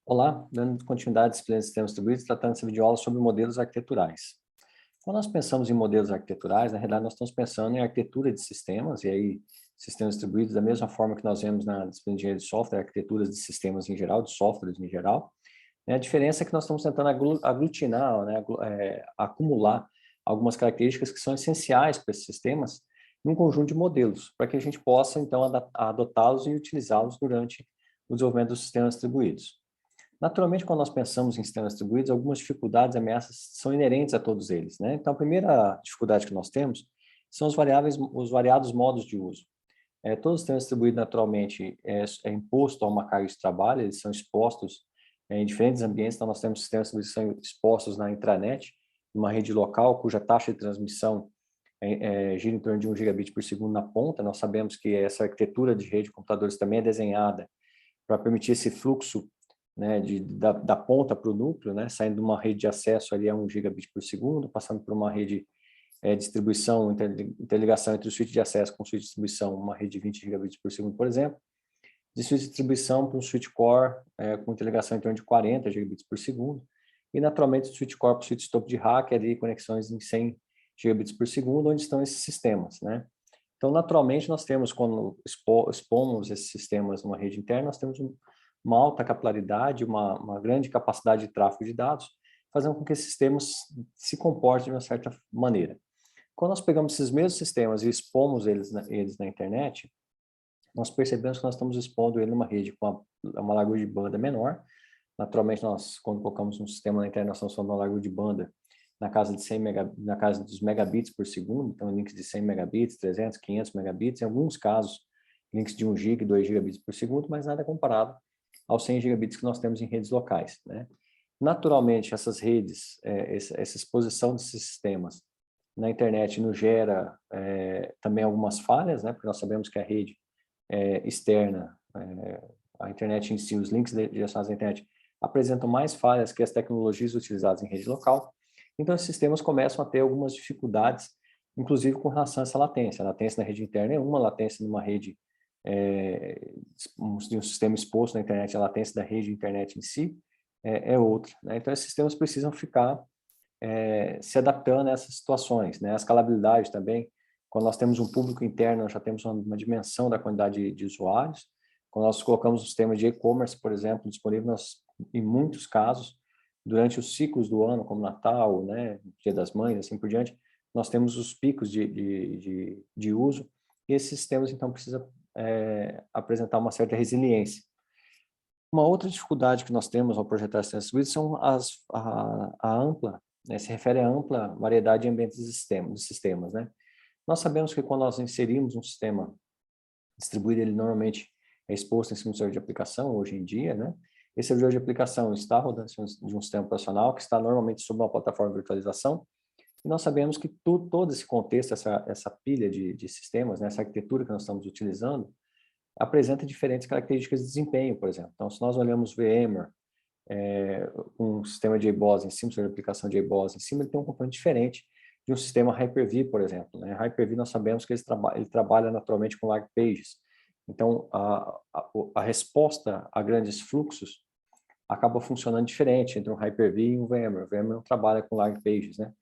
Olá, dando continuidade à disciplina de sistemas distribuídos, tratando essa videoaula sobre modelos arquiteturais. Quando nós pensamos em modelos arquiteturais, na realidade nós estamos pensando em arquitetura de sistemas, e aí sistemas distribuídos da mesma forma que nós vemos na disciplina de engenharia de software, arquiteturas de sistemas em geral, de softwares em geral. A diferença é que nós estamos tentando aglutinar, né, acumular algumas características que são essenciais para esses sistemas num conjunto de modelos, para que a gente possa, então, adotá-los e utilizá-los durante o desenvolvimento dos sistemas distribuídos. Naturalmente, quando nós pensamos em sistemas distribuídos, algumas dificuldades e ameaças são inerentes a todos eles, né? Então, a primeira dificuldade que nós temos são os variados modos de uso. Todos os sistemas distribuídos, naturalmente, é imposto a uma carga de trabalho, eles são expostos em diferentes ambientes, então nós temos sistemas distribuídos que são expostos na intranet, numa rede local, cuja taxa de transmissão gira em torno de 1 gigabit por segundo na ponta. Nós sabemos que essa arquitetura de rede de computadores também é desenhada para permitir esse fluxo, né, da ponta para o núcleo, né, saindo de uma rede de acesso ali a 1 gigabit por segundo, passando por uma rede de distribuição, interligação entre o switch de acesso com o switch de distribuição, uma rede de 20 gigabits por segundo, por exemplo, de switch de distribuição para um switch core com interligação em torno de 40 gigabits por segundo, e naturalmente o switch core para o switch topo de rack, ali conexões em 100 gigabits por segundo, onde estão esses sistemas, né? Então, naturalmente, nós temos, quando expomos esses sistemas numa rede interna, nós temos uma alta capilaridade, uma grande capacidade de tráfego de dados, fazendo com que esses sistemas se comportem de uma certa maneira. Quando nós pegamos esses mesmos sistemas e expomos eles na internet, nós percebemos que nós estamos expondo ele numa rede com uma largura de banda menor. Naturalmente, nós, quando colocamos um sistema na internet, nós estamos falando de uma largura de banda na casa dos megabits por segundo, então links de 100 megabits, 300, 500 megabits, em alguns casos links de 1 GB, 2 gigabits por segundo, mas nada comparado aos 100 gigabits que nós temos em redes locais, né? Naturalmente, essas redes, essa exposição desses sistemas na internet nos gera também algumas falhas, né? Porque nós sabemos que a rede externa, a internet em si, os links direcionados à internet, apresentam mais falhas que as tecnologias utilizadas em rede local. Então, esses sistemas começam a ter algumas dificuldades, inclusive com relação a essa latência. A latência na rede interna é uma, a latência numa rede de um sistema exposto na internet, a latência da rede internet em si é outra, né? Então, esses sistemas precisam ficar se adaptando a essas situações, né? A escalabilidade também, quando nós temos um público interno, nós já temos uma dimensão da quantidade de usuários. Quando nós colocamos um sistema de e-commerce, por exemplo, disponível, em muitos casos, durante os ciclos do ano, como Natal, né, Dia das Mães, assim por diante, nós temos os picos de uso, e esses sistemas, então, precisam apresentar uma certa resiliência. Uma outra dificuldade que nós temos ao projetar sistemas distribuídos são a ampla, né, se refere à ampla variedade de ambientes de sistemas, né? Nós sabemos que quando nós inserimos um sistema distribuído, ele normalmente é exposto em cima do servidor de aplicação, hoje em dia, né? Esse servidor de aplicação está rodando de um sistema operacional que está normalmente sob uma plataforma de virtualização, e nós sabemos que todo esse contexto, essa pilha de sistemas, né, essa arquitetura que nós estamos utilizando, apresenta diferentes características de desempenho, por exemplo. Então, se nós olhamos VMware, um sistema de JBoss em cima, uma aplicação de JBoss em cima, ele tem um componente diferente de um sistema Hyper-V, por exemplo, né? Hyper-V, nós sabemos que ele trabalha naturalmente com large pages. Então, a resposta a grandes fluxos acaba funcionando diferente entre um Hyper-V e um VMware. O VMware não trabalha com large pages, né?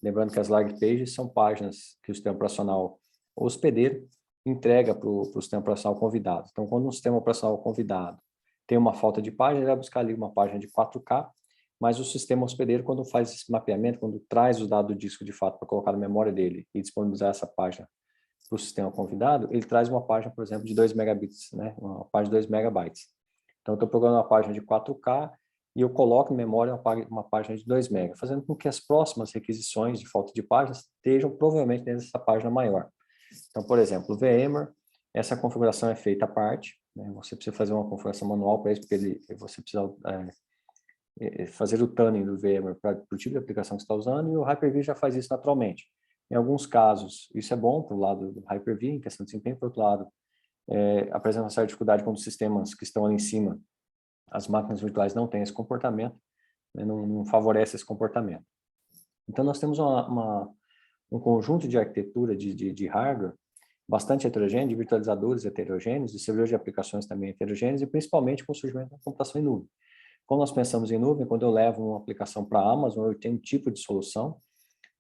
Lembrando que as large pages são páginas que o sistema operacional hospedeiro entrega para o sistema operacional convidado. Então, quando um sistema operacional convidado tem uma falta de página, ele vai buscar ali uma página de 4K, mas o sistema hospedeiro, quando faz esse mapeamento, quando traz o dado do disco de fato para colocar na memória dele e disponibilizar essa página para o sistema convidado, ele traz uma página, por exemplo, de 2 megabits, né? Uma página de 2 megabytes. Então, eu estou programando uma página de 4K e eu coloco em memória uma página de 2 MB, fazendo com que as próximas requisições de falta de páginas estejam provavelmente dentro dessa página maior. Então, por exemplo, o VMware, essa configuração é feita à parte, né? Você precisa fazer uma configuração manual para isso, porque você precisa fazer o tuning do VMware para o tipo de aplicação que você está usando, e o Hyper-V já faz isso naturalmente. Em alguns casos, isso é bom para o lado do Hyper-V, em questão de desempenho, por outro lado, apresenta uma certa dificuldade quando os sistemas que estão ali em cima, as máquinas virtuais não têm esse comportamento, né, não favorece esse comportamento. Então, nós temos um conjunto de arquitetura de hardware bastante heterogêneo, de virtualizadores heterogêneos, de servidores de aplicações também heterogêneos, e principalmente com o surgimento da computação em nuvem. Quando nós pensamos em nuvem, quando eu levo uma aplicação para a Amazon, eu tenho um tipo de solução.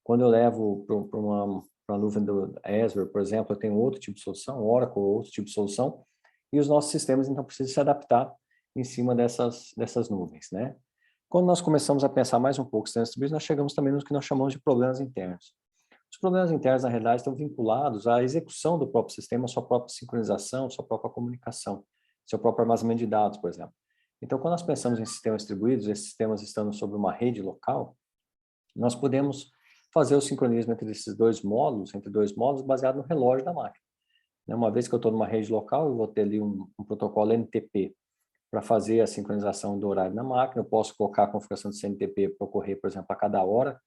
Quando eu levo para uma nuvem do Azure, por exemplo, eu tenho outro tipo de solução, Oracle, outro tipo de solução, e os nossos sistemas, então, precisam se adaptar em cima dessas nuvens, né? Quando nós começamos a pensar mais um pouco em sistemas distribuídos, nós chegamos também no que nós chamamos de problemas internos. Os problemas internos, na realidade, estão vinculados à execução do próprio sistema, à sua própria sincronização, sua própria comunicação, seu próprio armazenamento de dados, por exemplo. Então, quando nós pensamos em sistemas distribuídos, esses sistemas estando sobre uma rede local, nós podemos fazer o sincronismo entre esses dois módulos, baseado no relógio da máquina. Uma vez que eu estou numa rede local, eu vou ter ali um protocolo NTP para fazer a sincronização do horário na máquina, eu posso colocar a configuração de CNTP para ocorrer, por exemplo, a cada hora,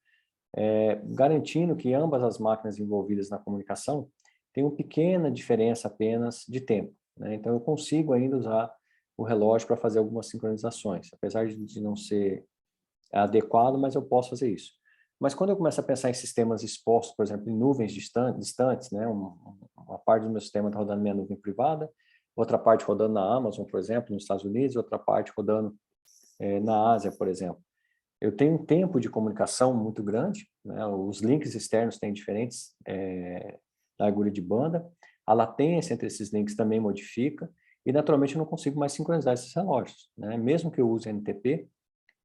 garantindo que ambas as máquinas envolvidas na comunicação têm uma pequena diferença apenas de tempo, né? Então, eu consigo ainda usar o relógio para fazer algumas sincronizações, apesar de não ser adequado, mas eu posso fazer isso. Mas quando eu começo a pensar em sistemas expostos, por exemplo, em nuvens distantes, né? Uma parte do meu sistema está rodando em minha nuvem privada, outra parte rodando na Amazon, por exemplo, nos Estados Unidos, outra parte rodando na Ásia, por exemplo. Eu tenho um tempo de comunicação muito grande, né? Os links externos têm diferentes largura de banda, a latência entre esses links também modifica, e naturalmente eu não consigo mais sincronizar esses relógios, né? Mesmo que eu use NTP,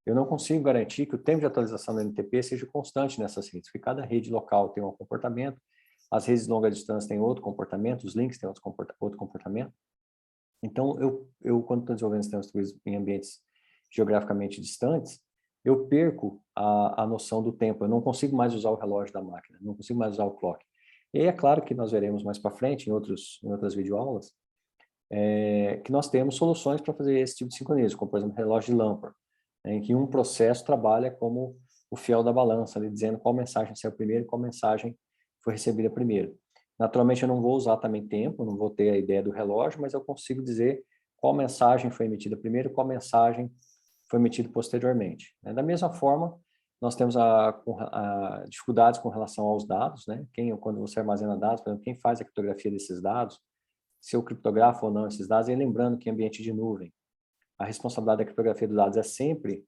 eu não consigo garantir que o tempo de atualização do NTP seja constante nessas redes, porque cada rede local tem um comportamento, as redes de longa distância têm outro comportamento, os links têm outro comportamento. Então, quando estou desenvolvendo sistemas distribuídos em ambientes geograficamente distantes, eu perco a noção do tempo, eu não consigo mais usar o relógio da máquina, não consigo mais usar o clock. E aí é claro que nós veremos mais para frente, em outras videoaulas, que nós temos soluções para fazer esse tipo de sincronismo, como, por exemplo, relógio de lâmpada, em que um processo trabalha como o fiel da balança, ali, dizendo qual mensagem saiu primeiro e qual mensagem foi recebida primeiro. Naturalmente, eu não vou usar também tempo, não vou ter a ideia do relógio, mas eu consigo dizer qual mensagem foi emitida primeiro e qual mensagem foi emitida posteriormente. Da mesma forma, nós temos a dificuldades com relação aos dados, né? Quando você armazena dados, por exemplo, quem faz a criptografia desses dados, se eu criptografo ou não esses dados, e lembrando que em ambiente de nuvem, a responsabilidade da criptografia dos dados é sempre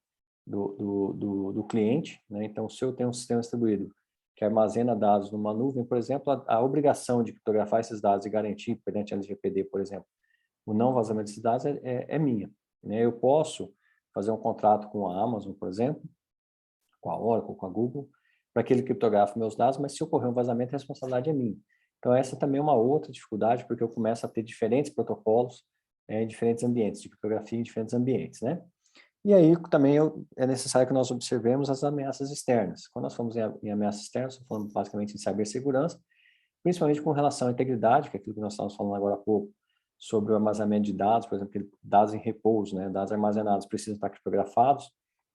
do cliente, né? Então, se eu tenho um sistema distribuído que armazena dados numa nuvem, por exemplo, a obrigação de criptografar esses dados e garantir, perante a LGPD, por exemplo, o não vazamento desses dados é minha, né? Eu posso fazer um contrato com a Amazon, por exemplo, com a Oracle, com a Google, para que ele criptografe meus dados, mas se ocorrer um vazamento, a responsabilidade é minha. Então, essa também é uma outra dificuldade, porque eu começo a ter diferentes protocolos em diferentes ambientes, de criptografia em diferentes ambientes, né? E aí também é necessário que nós observemos as ameaças externas. Quando nós falamos em ameaças externas, estamos falando basicamente em cibersegurança, principalmente com relação à integridade, que é aquilo que nós estávamos falando agora há pouco, sobre o armazenamento de dados, por exemplo, dados em repouso, né? Dados armazenados precisam estar criptografados,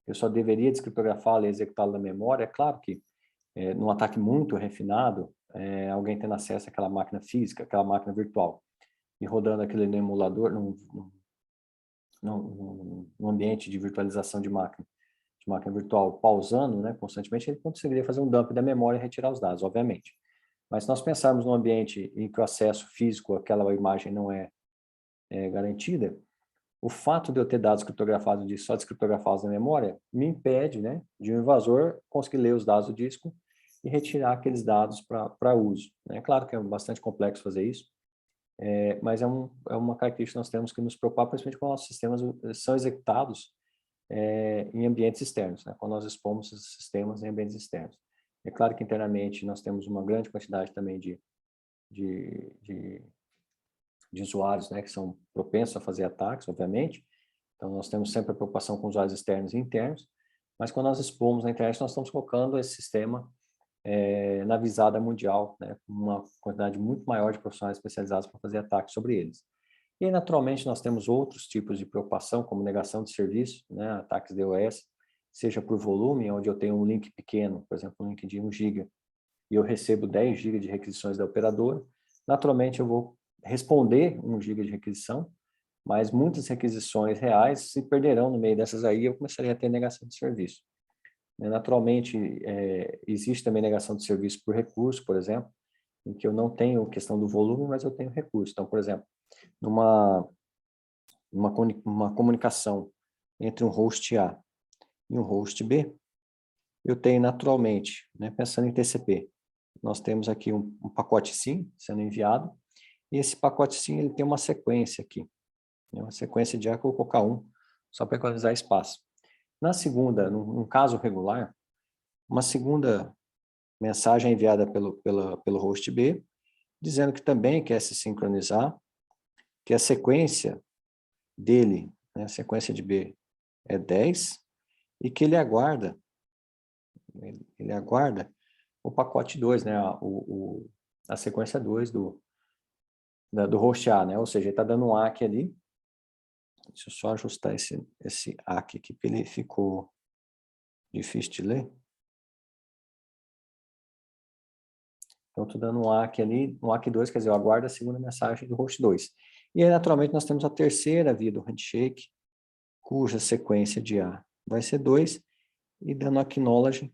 eu só deveria descriptografá-lo e executá-lo na memória. É claro que, num ataque muito refinado, alguém tendo acesso àquela máquina física, aquela máquina virtual, e rodando aquele no emulador, num ambiente de virtualização de máquina virtual, pausando, né, constantemente, ele conseguiria fazer um dump da memória e retirar os dados, obviamente. Mas se nós pensarmos num ambiente em que o acesso físico àquela imagem não é garantida, o fato de eu ter dados criptografados de só descriptografados na memória me impede, né, de um invasor conseguir ler os dados do disco e retirar aqueles dados para uso. É claro que é bastante complexo fazer isso, mas é uma característica que nós temos que nos preocupar, principalmente quando nossos sistemas são executados em ambientes externos, né, quando nós expomos esses sistemas em ambientes externos. É claro que internamente nós temos uma grande quantidade também de usuários, né, que são propensos a fazer ataques, obviamente. Então, nós temos sempre a preocupação com usuários externos e internos, mas quando nós expomos na internet, nós estamos colocando esse sistema na visada mundial, né, com uma quantidade muito maior de profissionais especializados para fazer ataques sobre eles. E aí, naturalmente, nós temos outros tipos de preocupação, como negação de serviço, né, ataques DOS, seja por volume, onde eu tenho um link pequeno, por exemplo, um link de 1 GB, e eu recebo 10 GB de requisições da operadora, naturalmente eu vou responder 1 GB de requisição, mas muitas requisições reais se perderão no meio dessas aí, eu começaria a ter negação de serviço. Naturalmente, existe também negação de serviço por recurso, por exemplo, em que eu não tenho questão do volume, mas eu tenho recurso. Então, por exemplo, uma comunicação entre um host A e um host B, eu tenho naturalmente, né, pensando em TCP, nós temos aqui um pacote SYN sendo enviado, e esse pacote SYN ele tem uma sequência aqui, né, uma sequência de A que eu vou colocar 1, só para equalizar espaço. Na segunda, num caso regular, uma segunda mensagem é enviada pelo host B, dizendo que também quer se sincronizar, que a sequência dele, né, a sequência de B é 10, e que ele aguarda o pacote 2, né, a sequência 2 do host A, né, ou seja, ele está dando um ACK ali. Deixa eu só ajustar esse ACK aqui, porque ele ficou difícil de ler. Então, estou dando um ACK ali, um ACK2, quer dizer, eu aguardo a segunda mensagem do host 2. E aí, naturalmente, nós temos a terceira via do handshake, cuja sequência de A vai ser 2, e dando acknowledge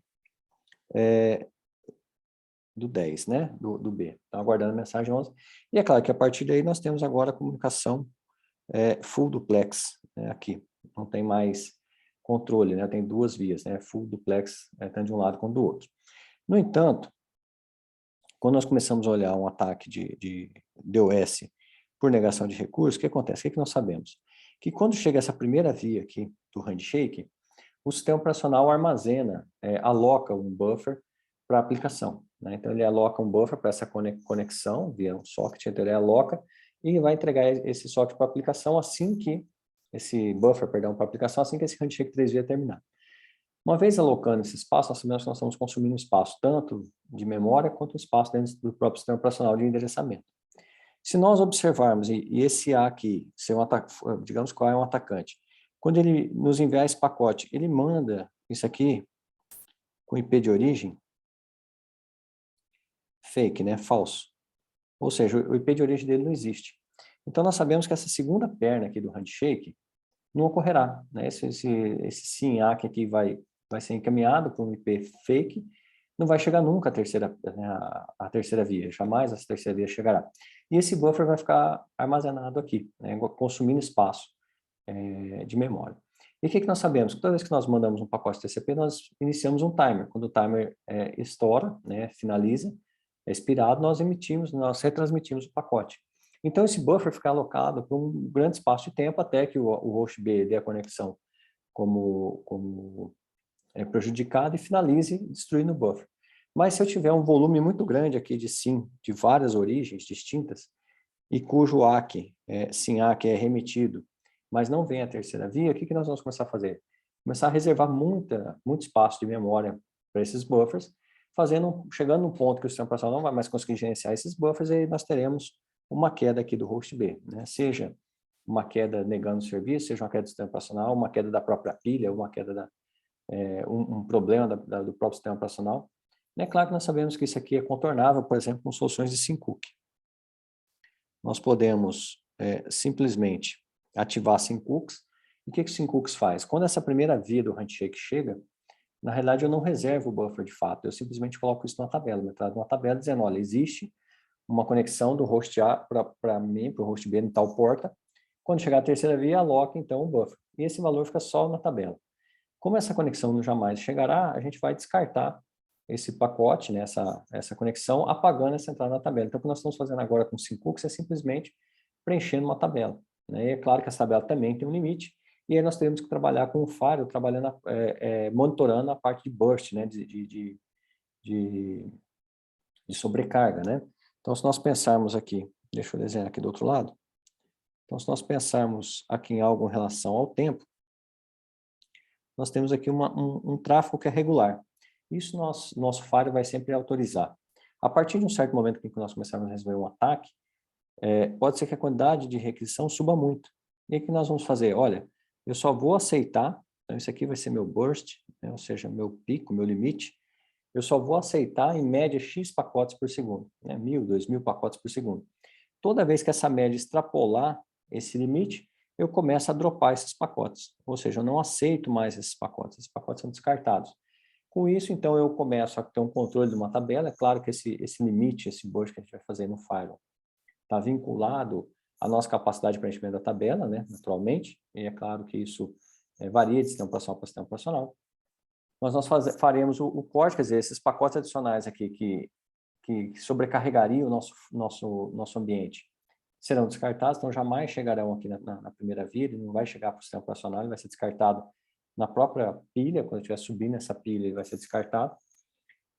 do 10, né, do B. Então, aguardando a mensagem 11. E é claro que a partir daí nós temos agora a comunicação full duplex, né, aqui. Não tem mais controle, né, tem duas vias, né, full duplex, tanto de um lado quanto do outro. No entanto, quando nós começamos a olhar um ataque de DOS por negação de recursos, o que acontece? O que nós sabemos? Que quando chega essa primeira via aqui do handshake, o sistema operacional armazena, aloca um buffer para a aplicação, né? Então, ele aloca um buffer para essa conexão via um socket, então ele aloca e vai entregar esse socket para a aplicação assim que esse buffer, perdão, para a aplicação, assim que esse handshake 3 via terminar. Uma vez alocando esse espaço, nós sabemos que nós estamos consumindo espaço tanto de memória quanto espaço dentro do próprio sistema operacional de endereçamento. Se nós observarmos, e esse A aqui, digamos qual é um atacante, quando ele nos enviar esse pacote, ele manda isso aqui com IP de origem fake, né, falso. Ou seja, o IP de origem dele não existe. Então, nós sabemos que essa segunda perna aqui do handshake não ocorrerá, né? Esse SYN ACK aqui vai ser encaminhado para um IP fake, não vai chegar nunca a terceira via, jamais essa terceira via chegará. E esse buffer vai ficar armazenado aqui, né, consumindo espaço de memória. E o que nós sabemos? Toda vez que nós mandamos um pacote TCP, nós iniciamos um timer. Quando o timer estoura, né, finaliza, é expirado, nós retransmitimos o pacote. Então, esse buffer fica alocado por um grande espaço de tempo até que o host B dê a conexão como prejudicado e finalize destruindo o buffer. Mas se eu tiver um volume muito grande aqui de SYN, de várias origens distintas, e cujo ACK, SYN ACK é remetido, mas não vem a terceira via, o que nós vamos começar a fazer? Começar a reservar muito espaço de memória para esses buffers, chegando num ponto que o sistema operacional não vai mais conseguir gerenciar esses buffers, e aí nós teremos uma queda aqui do host B, né? Seja uma queda negando o serviço, seja uma queda do sistema operacional, uma queda da própria pilha, uma queda um problema do próprio sistema operacional. É claro que nós sabemos que isso aqui é contornável, por exemplo, com soluções de SYNCOOK. Nós podemos simplesmente ativar SYNCOOKs. E o que o SYNCOOKs faz? Quando essa primeira via do handshake chega, na realidade eu não reservo o buffer de fato, eu simplesmente coloco isso na tabela, eu trago uma tabela dizendo, olha, existe uma conexão do host A para mim, para o host B em tal porta. Quando chegar a terceira via, aloca então o buffer. E esse valor fica só na tabela. Como essa conexão jamais chegará, a gente vai descartar esse pacote, né, essa conexão, apagando essa entrada na tabela. Então, o que nós estamos fazendo agora com o SYNCOOKs é simplesmente preenchendo uma tabela, né? E é claro que essa tabela também tem um limite, e aí nós teremos que trabalhar com o Firewall, monitorando a parte de burst, né, de sobrecarga, né? Então, se nós pensarmos aqui, deixa eu desenhar aqui do outro lado, então, se nós pensarmos aqui em algo em relação ao tempo, nós temos aqui um tráfego que é regular. Isso nosso firewall vai sempre autorizar. A partir de um certo momento em que nós começarmos a resolver um ataque, pode ser que a quantidade de requisição suba muito. E aí o que nós vamos fazer? Olha, eu só vou aceitar, então isso aqui vai ser meu burst, né, ou seja, meu pico, meu limite, eu só vou aceitar em média X pacotes por segundo, né, 1.000, 2.000 pacotes por segundo. Toda vez que essa média extrapolar esse limite, eu começo a dropar esses pacotes, ou seja, eu não aceito mais esses pacotes são descartados. Com isso, então, eu começo a ter um controle de uma tabela, é claro que esse limite, esse burst que a gente vai fazer no firewall, está vinculado à nossa capacidade de preenchimento da tabela, né, naturalmente, e é claro que isso varia de sistema operacional para sistema operacional. Mas nós faremos o corte, quer dizer, esses pacotes adicionais aqui que sobrecarregariam o nosso ambiente serão descartados, então jamais chegarão aqui na primeira via, ele não vai chegar para o sistema operacional, ele vai ser descartado na própria pilha, quando eu estiver subindo essa pilha, ele vai ser descartado.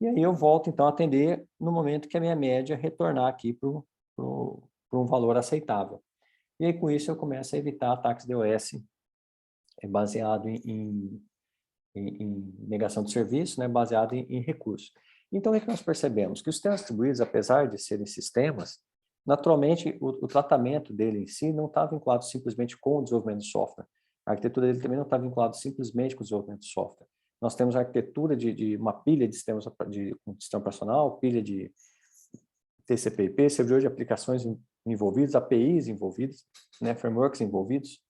E aí eu volto, então, a atender no momento que a minha média retornar aqui para um valor aceitável. E aí, com isso, eu começo a evitar ataques DOS baseado em negação de serviço, né, baseado em recursos. Então, o que nós percebemos? Que os sistemas distribuídos, apesar de serem sistemas, naturalmente, o tratamento dele em si não está vinculado simplesmente com o desenvolvimento de software. A arquitetura dele também não está vinculada simplesmente com o desenvolvimento de software. Nós temos a arquitetura de uma pilha de sistemas de sistema operacional, pilha de TCP/IP, servidor de aplicações envolvidos, APIs envolvidos, né, frameworks envolvidos,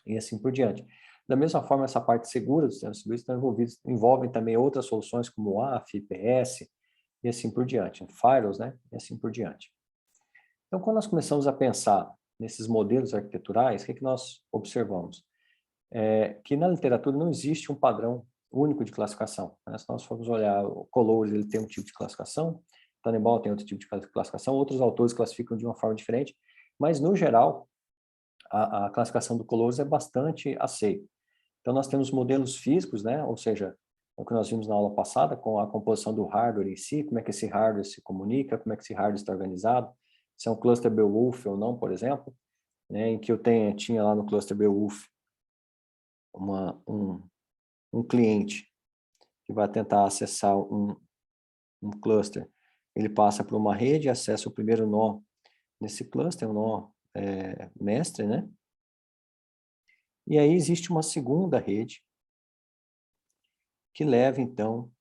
e assim por diante. Da mesma forma, essa parte segura dos sistemas distribuídos estão envolvem também outras soluções como AF, IPS, e assim por diante, firewalls, né, e assim por diante. Então, quando nós começamos a pensar nesses modelos arquiteturais, o que nós observamos? Que na literatura não existe um padrão único de classificação. Né? Se nós formos olhar, o Colores ele tem um tipo de classificação, Tannenbaum tem outro tipo de classificação, outros autores classificam de uma forma diferente, mas, no geral, a classificação do Colores é bastante aceita. Então, nós temos modelos físicos, né? Ou seja, o que nós vimos na aula passada, com a composição do hardware em si, como é que esse hardware se comunica, como é que esse hardware está organizado, se é um cluster Beowulf ou não, por exemplo, né? Em que eu tinha lá no cluster Beowulf um cliente que vai tentar acessar um cluster. Ele passa por uma rede, acessa o primeiro nó nesse cluster, um nó mestre, né? E aí existe uma segunda rede que leva, então,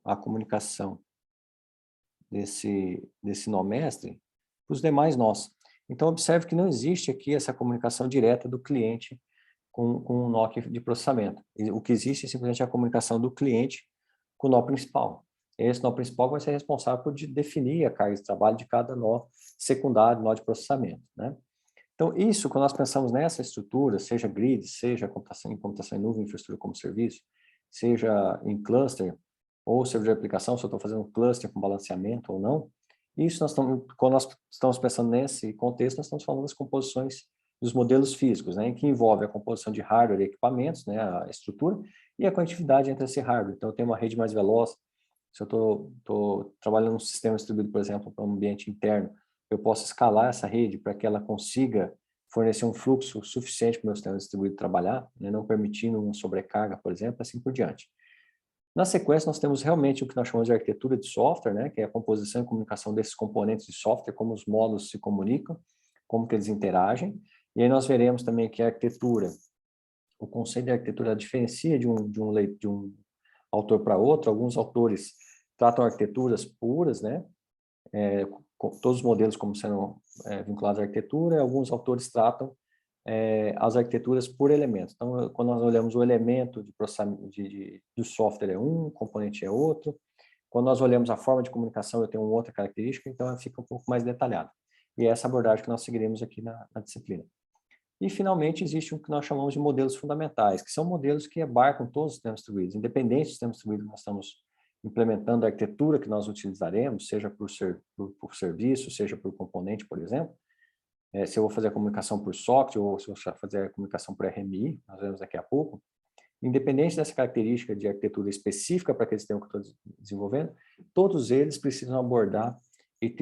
a comunicação desse nó mestre para os demais nós. Então, observe que não existe aqui essa comunicação direta do cliente com o nó de processamento. O que existe é simplesmente a comunicação do cliente com o nó principal. Esse nó principal vai ser responsável por definir a carga de trabalho de cada nó secundário, nó de processamento, né? Então, isso, quando nós pensamos nessa estrutura, seja grid, seja computação em nuvem, infraestrutura como serviço, seja em cluster, ou servidor de aplicação, se eu estou fazendo um cluster com balanceamento ou não, isso quando nós estamos pensando nesse contexto, nós estamos falando das composições dos modelos físicos, né, em que envolve a composição de hardware e equipamentos, né, a estrutura, e a conectividade entre esse hardware. Então, eu tenho uma rede mais veloz, se eu estou trabalhando num sistema distribuído, por exemplo, para um ambiente interno, eu posso escalar essa rede para que ela consiga fornecer um fluxo suficiente para o meu sistema distribuído trabalhar, né, não permitindo uma sobrecarga, por exemplo, assim por diante. Na sequência, nós temos realmente o que nós chamamos de arquitetura de software, né, que é a composição e comunicação desses componentes de software, como os módulos se comunicam, como que eles interagem. E aí nós veremos também que a arquitetura, o conceito de arquitetura diferencia de um autor para outro. Alguns autores tratam arquiteturas puras, né, todos os modelos como sendo vinculados à arquitetura, e alguns autores tratam as arquiteturas por elementos. Então, quando nós olhamos o elemento de processamento do software é um, o componente é outro. Quando nós olhamos a forma de comunicação, eu tenho uma outra característica, então ela fica um pouco mais detalhada. E é essa abordagem que nós seguiremos aqui na disciplina. E, finalmente, existe o que nós chamamos de modelos fundamentais, que são modelos que abarcam todos os sistemas distribuídos, independente do sistema distribuído que nós estamos implementando, a arquitetura que nós utilizaremos, seja por serviço, seja por componente, por exemplo. Se eu vou fazer a comunicação por socket ou se eu vou fazer a comunicação por RMI, nós vemos daqui a pouco, independente dessa característica de arquitetura específica para aquele sistema que eu estou desenvolvendo, todos eles precisam abordar e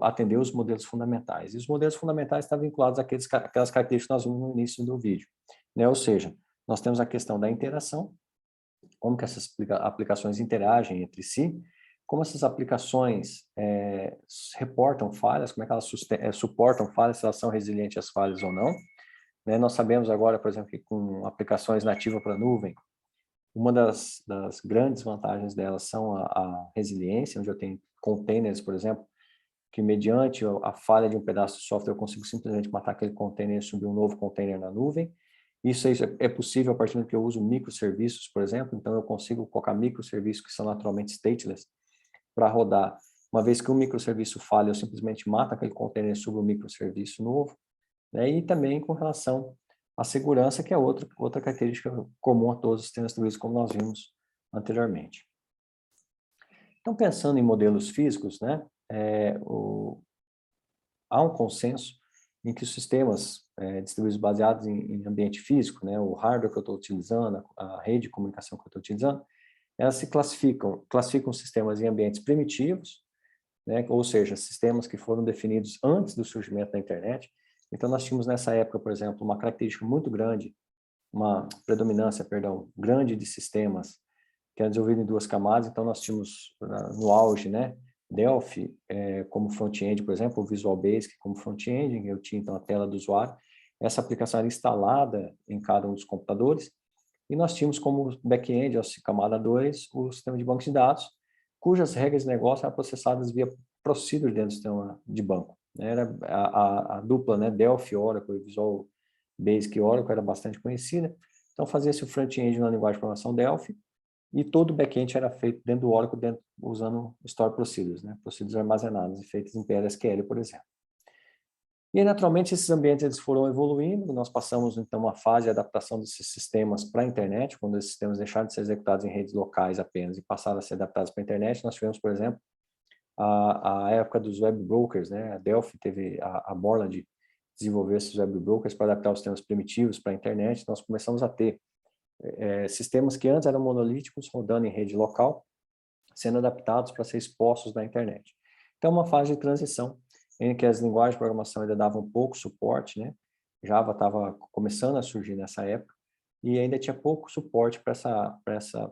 atender os modelos fundamentais. E os modelos fundamentais estão vinculados àquelas características que nós vimos no início do vídeo, né? Ou seja, nós temos a questão da interação, como que essas aplicações interagem entre si, como essas aplicações reportam falhas, como é que elas suportam falhas, se elas são resilientes às falhas ou não. Né? Nós sabemos agora, por exemplo, que com aplicações nativas para nuvem, uma das grandes vantagens delas são a resiliência, onde eu tenho containers, por exemplo, que mediante a falha de um pedaço de software eu consigo simplesmente matar aquele container e subir um novo container na nuvem. Isso é possível a partir do momento que eu uso microserviços, por exemplo, então eu consigo colocar microserviços que são naturalmente stateless para rodar. Uma vez que um microserviço falha, eu simplesmente mato aquele container e subo um microserviço novo. Né? E também com relação a segurança, que é outra característica comum a todos os sistemas distribuídos, como nós vimos anteriormente. Então, pensando em modelos físicos, né, há um consenso em que os sistemas distribuídos baseados em ambiente físico, né, o hardware que eu estou utilizando, a rede de comunicação que eu estou utilizando, elas se classificam sistemas em ambientes primitivos, né, ou seja, sistemas que foram definidos antes do surgimento da internet. Então, nós tínhamos nessa época, por exemplo, uma característica muito grande, uma predominância, perdão, grande de sistemas que era desenvolvido em 2 camadas. Então, nós tínhamos no auge, né, Delphi como front-end, por exemplo, o Visual Basic como front-end, eu tinha então a tela do usuário, essa aplicação era instalada em cada um dos computadores, e nós tínhamos como back-end, a camada 2, o sistema de banco de dados, cujas regras de negócio eram processadas via procedure dentro do sistema de banco. Era a dupla, né, Delphi, Oracle, Visual Basic e Oracle era bastante conhecida, então fazia-se o front-end na linguagem de programação Delphi, e todo o back-end era feito dentro do Oracle, usando Store Procedures, né? Procedures armazenadas e feitas em PLSQL, por exemplo. E aí, naturalmente, esses ambientes eles foram evoluindo, nós passamos, então, uma fase de adaptação desses sistemas para a internet, quando esses sistemas deixaram de ser executados em redes locais apenas e passaram a ser adaptados para a internet. Nós tivemos, por exemplo, a época dos web brokers, né? A Delphi teve a Borland desenvolver esses web brokers para adaptar os sistemas primitivos para a internet. Nós começamos a ter sistemas que antes eram monolíticos, rodando em rede local, sendo adaptados para ser expostos na internet. Então, uma fase de transição em que as linguagens de programação ainda davam pouco suporte, né? Java estava começando a surgir nessa época, e ainda tinha pouco suporte para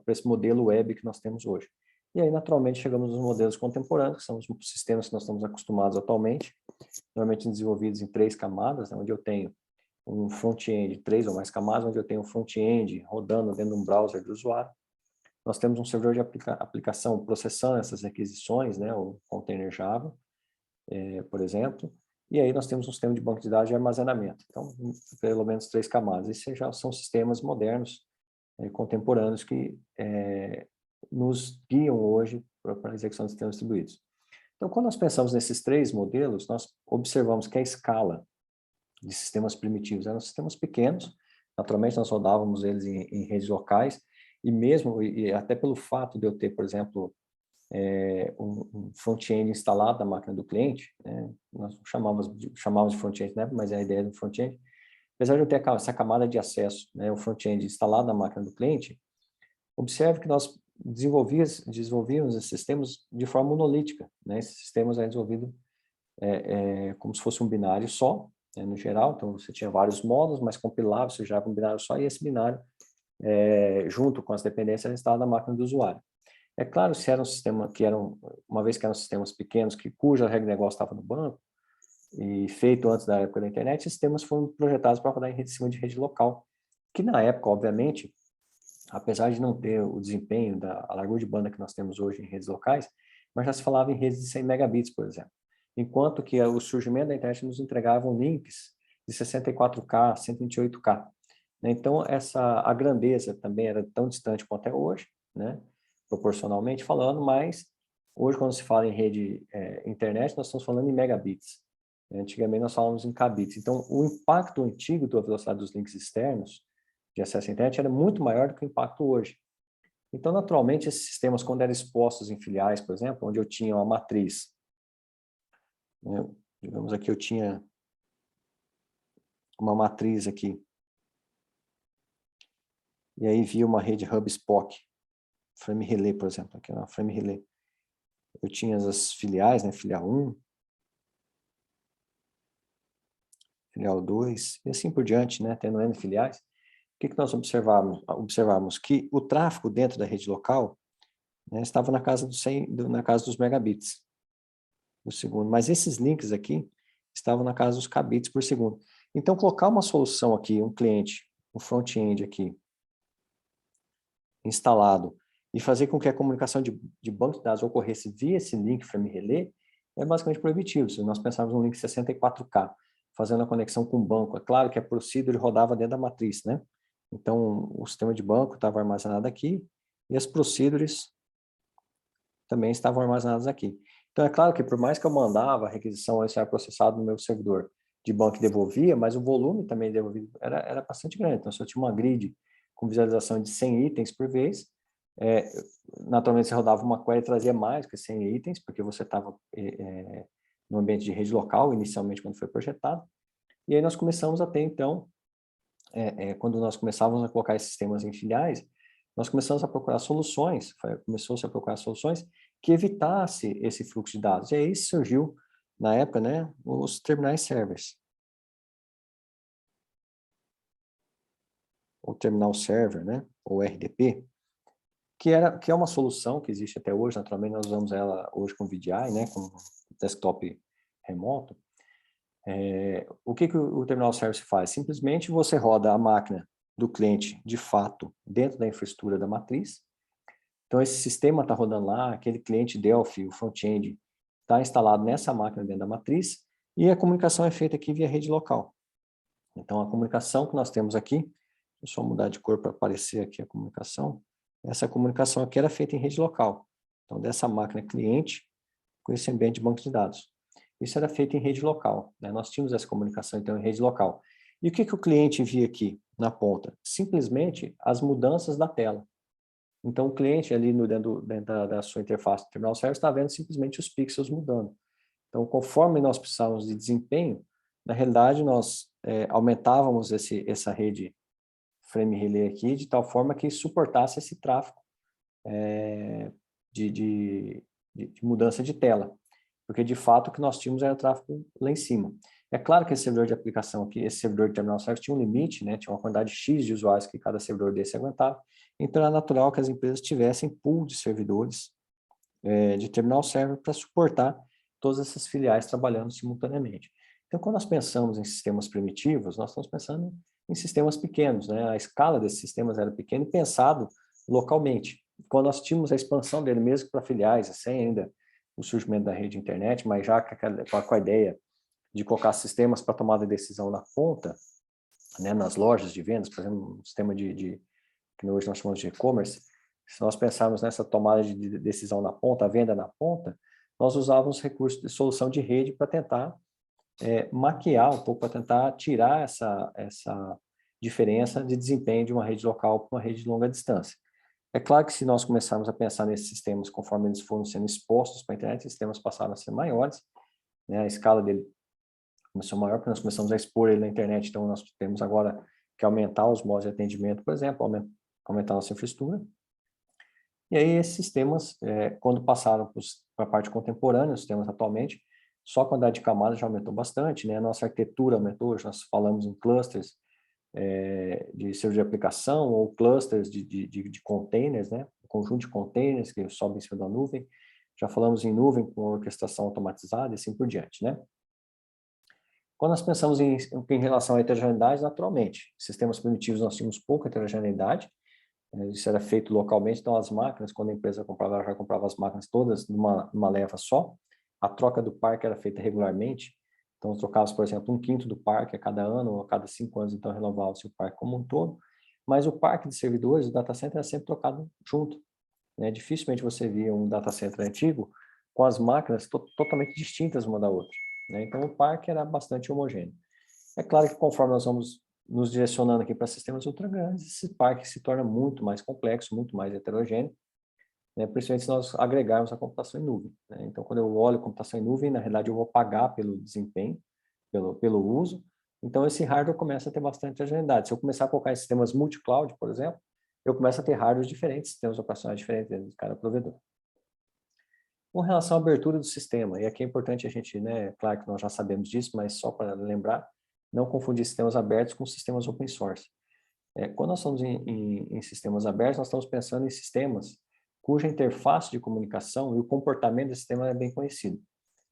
esse modelo web que nós temos hoje. E aí, naturalmente, chegamos nos modelos contemporâneos, que são os sistemas que nós estamos acostumados atualmente, normalmente desenvolvidos em 3 camadas, né, onde eu tenho um front-end, 3 ou mais camadas, onde eu tenho um front-end rodando dentro de um browser do usuário. Nós temos um servidor de aplicação processando essas requisições, né, o container Java, por exemplo, e aí nós temos um sistema de banco de dados de armazenamento. Então, pelo menos 3 camadas. Esses já são sistemas modernos, contemporâneos, que nos guiam hoje para a execução de sistemas distribuídos. Então, quando nós pensamos nesses 3 modelos, nós observamos que a escala de sistemas primitivos eram sistemas pequenos, naturalmente nós rodávamos eles em redes locais, e mesmo, e até pelo fato de eu ter, por exemplo, um front-end instalado na máquina do cliente, né, nós chamávamos de front-end, né, mas é a ideia do front-end, apesar de eu ter essa camada de acesso, né, o front-end instalado na máquina do cliente, observe que nós desenvolvíamos esses sistemas de forma monolítica, né, esses sistemas eram desenvolvidos como se fosse um binário só, né, no geral. Então você tinha vários módulos, mas compilava, você gerava um binário só, e esse binário, junto com as dependências, era instalado na máquina do usuário. É claro, se era um sistema uma vez que eram sistemas pequenos, cuja regra de negócio estava no banco, e feito antes da época da internet, esses sistemas foram projetados para rodar em cima de rede local, que na época, obviamente, apesar de não ter o desempenho a largura de banda que nós temos hoje em redes locais, mas já se falava em redes de 100 megabits, por exemplo. Enquanto que o surgimento da internet nos entregavam links de 64K, 128K. Então, a grandeza também era tão distante quanto é hoje, né? Proporcionalmente falando, mas hoje, quando se fala em rede internet, nós estamos falando em megabits. Antigamente, nós falávamos em kbits. Então, o impacto antigo da velocidade dos links externos de acesso à internet era muito maior do que o impacto hoje. Então, naturalmente, esses sistemas, quando eram expostos em filiais, por exemplo, onde eu tinha uma matriz, né, digamos aqui, eu tinha uma matriz aqui, e aí via uma rede hub SPOC, frame relay, por exemplo, aqui na frame relay. Eu tinha as filiais, né, filial 1, filial 2, e assim por diante, né, tendo N filiais. O que nós observamos? Observamos que o tráfego dentro da rede local, né, estava na casa dos megabits por segundo, mas esses links aqui estavam na casa dos kbits por segundo. Então, colocar uma solução aqui, um cliente, um front-end aqui, instalado, e fazer com que a comunicação de banco de dados ocorresse via esse link frame relay, é basicamente proibitivo. Se nós pensarmos num link 64K, fazendo a conexão com o banco, é claro que a procedure rodava dentro da matriz, né? Então, o sistema de banco estava armazenado aqui, e as procedures também estavam armazenadas aqui. Então, é claro que por mais que eu mandava a requisição, isso era processado no meu servidor, de banco que devolvia, mas o volume também devolvido era bastante grande. Então, se eu tinha uma grid com visualização de 100 itens por vez, naturalmente você rodava uma query e trazia mais que 100 itens, porque você estava no ambiente de rede local, inicialmente, quando foi projetado. E aí nós começamos a ter, então, quando nós começávamos a colocar esses sistemas em filiais, nós começamos a procurar soluções, começou-se a procurar soluções que evitasse esse fluxo de dados. E aí surgiu, na época, né, os terminais servers. O terminal server, né, ou RDP, que é uma solução que existe até hoje, naturalmente nós usamos ela hoje com VDI, né, com desktop remoto. O que o terminal server faz? Simplesmente você roda a máquina do cliente, de fato, dentro da infraestrutura da matriz. Então, esse sistema está rodando lá, aquele cliente Delphi, o front-end, está instalado nessa máquina dentro da matriz, e a comunicação é feita aqui via rede local. Então, a comunicação que nós temos aqui, deixa eu só mudar de cor para aparecer aqui a comunicação. Essa comunicação aqui era feita em rede local. Então, dessa máquina cliente, com esse ambiente de banco de dados. Isso era feito em rede local, né? Nós tínhamos essa comunicação, então, em rede local. E o que o cliente via aqui na ponta? Simplesmente as mudanças da tela. Então, o cliente ali dentro da sua interface do terminal server está vendo simplesmente os pixels mudando. Então, conforme nós precisávamos de desempenho, na realidade, nós aumentávamos essa rede frame relay aqui de tal forma que suportasse esse tráfego de mudança de tela. Porque, de fato, o que nós tínhamos era tráfego lá em cima. É claro que esse servidor de aplicação aqui, esse servidor de terminal server tinha um limite, né? Tinha uma quantidade X de usuários que cada servidor desse aguentava. Então, era natural que as empresas tivessem pool de servidores de terminal server para suportar todas essas filiais trabalhando simultaneamente. Então, quando nós pensamos em sistemas primitivos, nós estamos pensando em sistemas pequenos, né? A escala desses sistemas era pequena e pensado localmente. Quando nós tínhamos a expansão dele mesmo para filiais, sem ainda o surgimento da rede de internet, mas já com a ideia de colocar sistemas para tomada de decisão na ponta, né, nas lojas de vendas, por exemplo, um sistema que hoje nós chamamos de e-commerce. Se nós pensarmos nessa tomada de decisão na ponta, a venda na ponta, nós usávamos recursos de solução de rede para tentar maquiar um pouco, para tentar tirar essa diferença de desempenho de uma rede local para uma rede de longa distância. É claro que se nós começarmos a pensar nesses sistemas conforme eles foram sendo expostos para a internet, os sistemas passaram a ser maiores, né? A escala dele começou maior, porque nós começamos a expor ele na internet, então nós temos agora que aumentar os modos de atendimento, por exemplo, aumentar a nossa infraestrutura. E aí esses sistemas, quando passaram para a parte contemporânea, os sistemas atualmente, só a quantidade de camadas já aumentou bastante, né? A nossa arquitetura aumentou, nós falamos em clusters de servidor de aplicação ou clusters de containers, né? Um conjunto de containers que sobem em cima da nuvem. Já falamos em nuvem com orquestração automatizada e assim por diante, né? Quando nós pensamos em relação à heterogeneidade, naturalmente, sistemas primitivos nós tínhamos pouca heterogeneidade, isso era feito localmente, então as máquinas, quando a empresa comprava, ela já comprava as máquinas todas numa leva só, a troca do parque era feita regularmente, então trocava, por exemplo, 1/5 do parque a cada ano, ou a cada 5 anos, então renovava-se o parque como um todo, mas o parque de servidores, o data center era sempre trocado junto, né? Dificilmente você via um data center antigo com as máquinas totalmente distintas uma da outra, né? Então o parque era bastante homogêneo. É claro que conforme nós vamos nos direcionando aqui para sistemas ultra grandes, esse parque se torna muito mais complexo, muito mais heterogêneo, né? Principalmente se nós agregarmos a computação em nuvem, né? Então, quando eu olho computação em nuvem, na realidade eu vou pagar pelo desempenho, pelo uso, então esse hardware começa a ter bastante heterogeneidade. Se eu começar a colocar em sistemas multi-cloud, por exemplo, eu começo a ter hardwares diferentes, sistemas operacionais diferentes dentro de cada provedor. Com relação à abertura do sistema, e aqui é importante a gente, né, claro que nós já sabemos disso, mas só para lembrar, não confundir sistemas abertos com sistemas open source. Quando nós estamos em sistemas abertos, nós estamos pensando em sistemas cuja interface de comunicação e o comportamento do sistema é bem conhecido.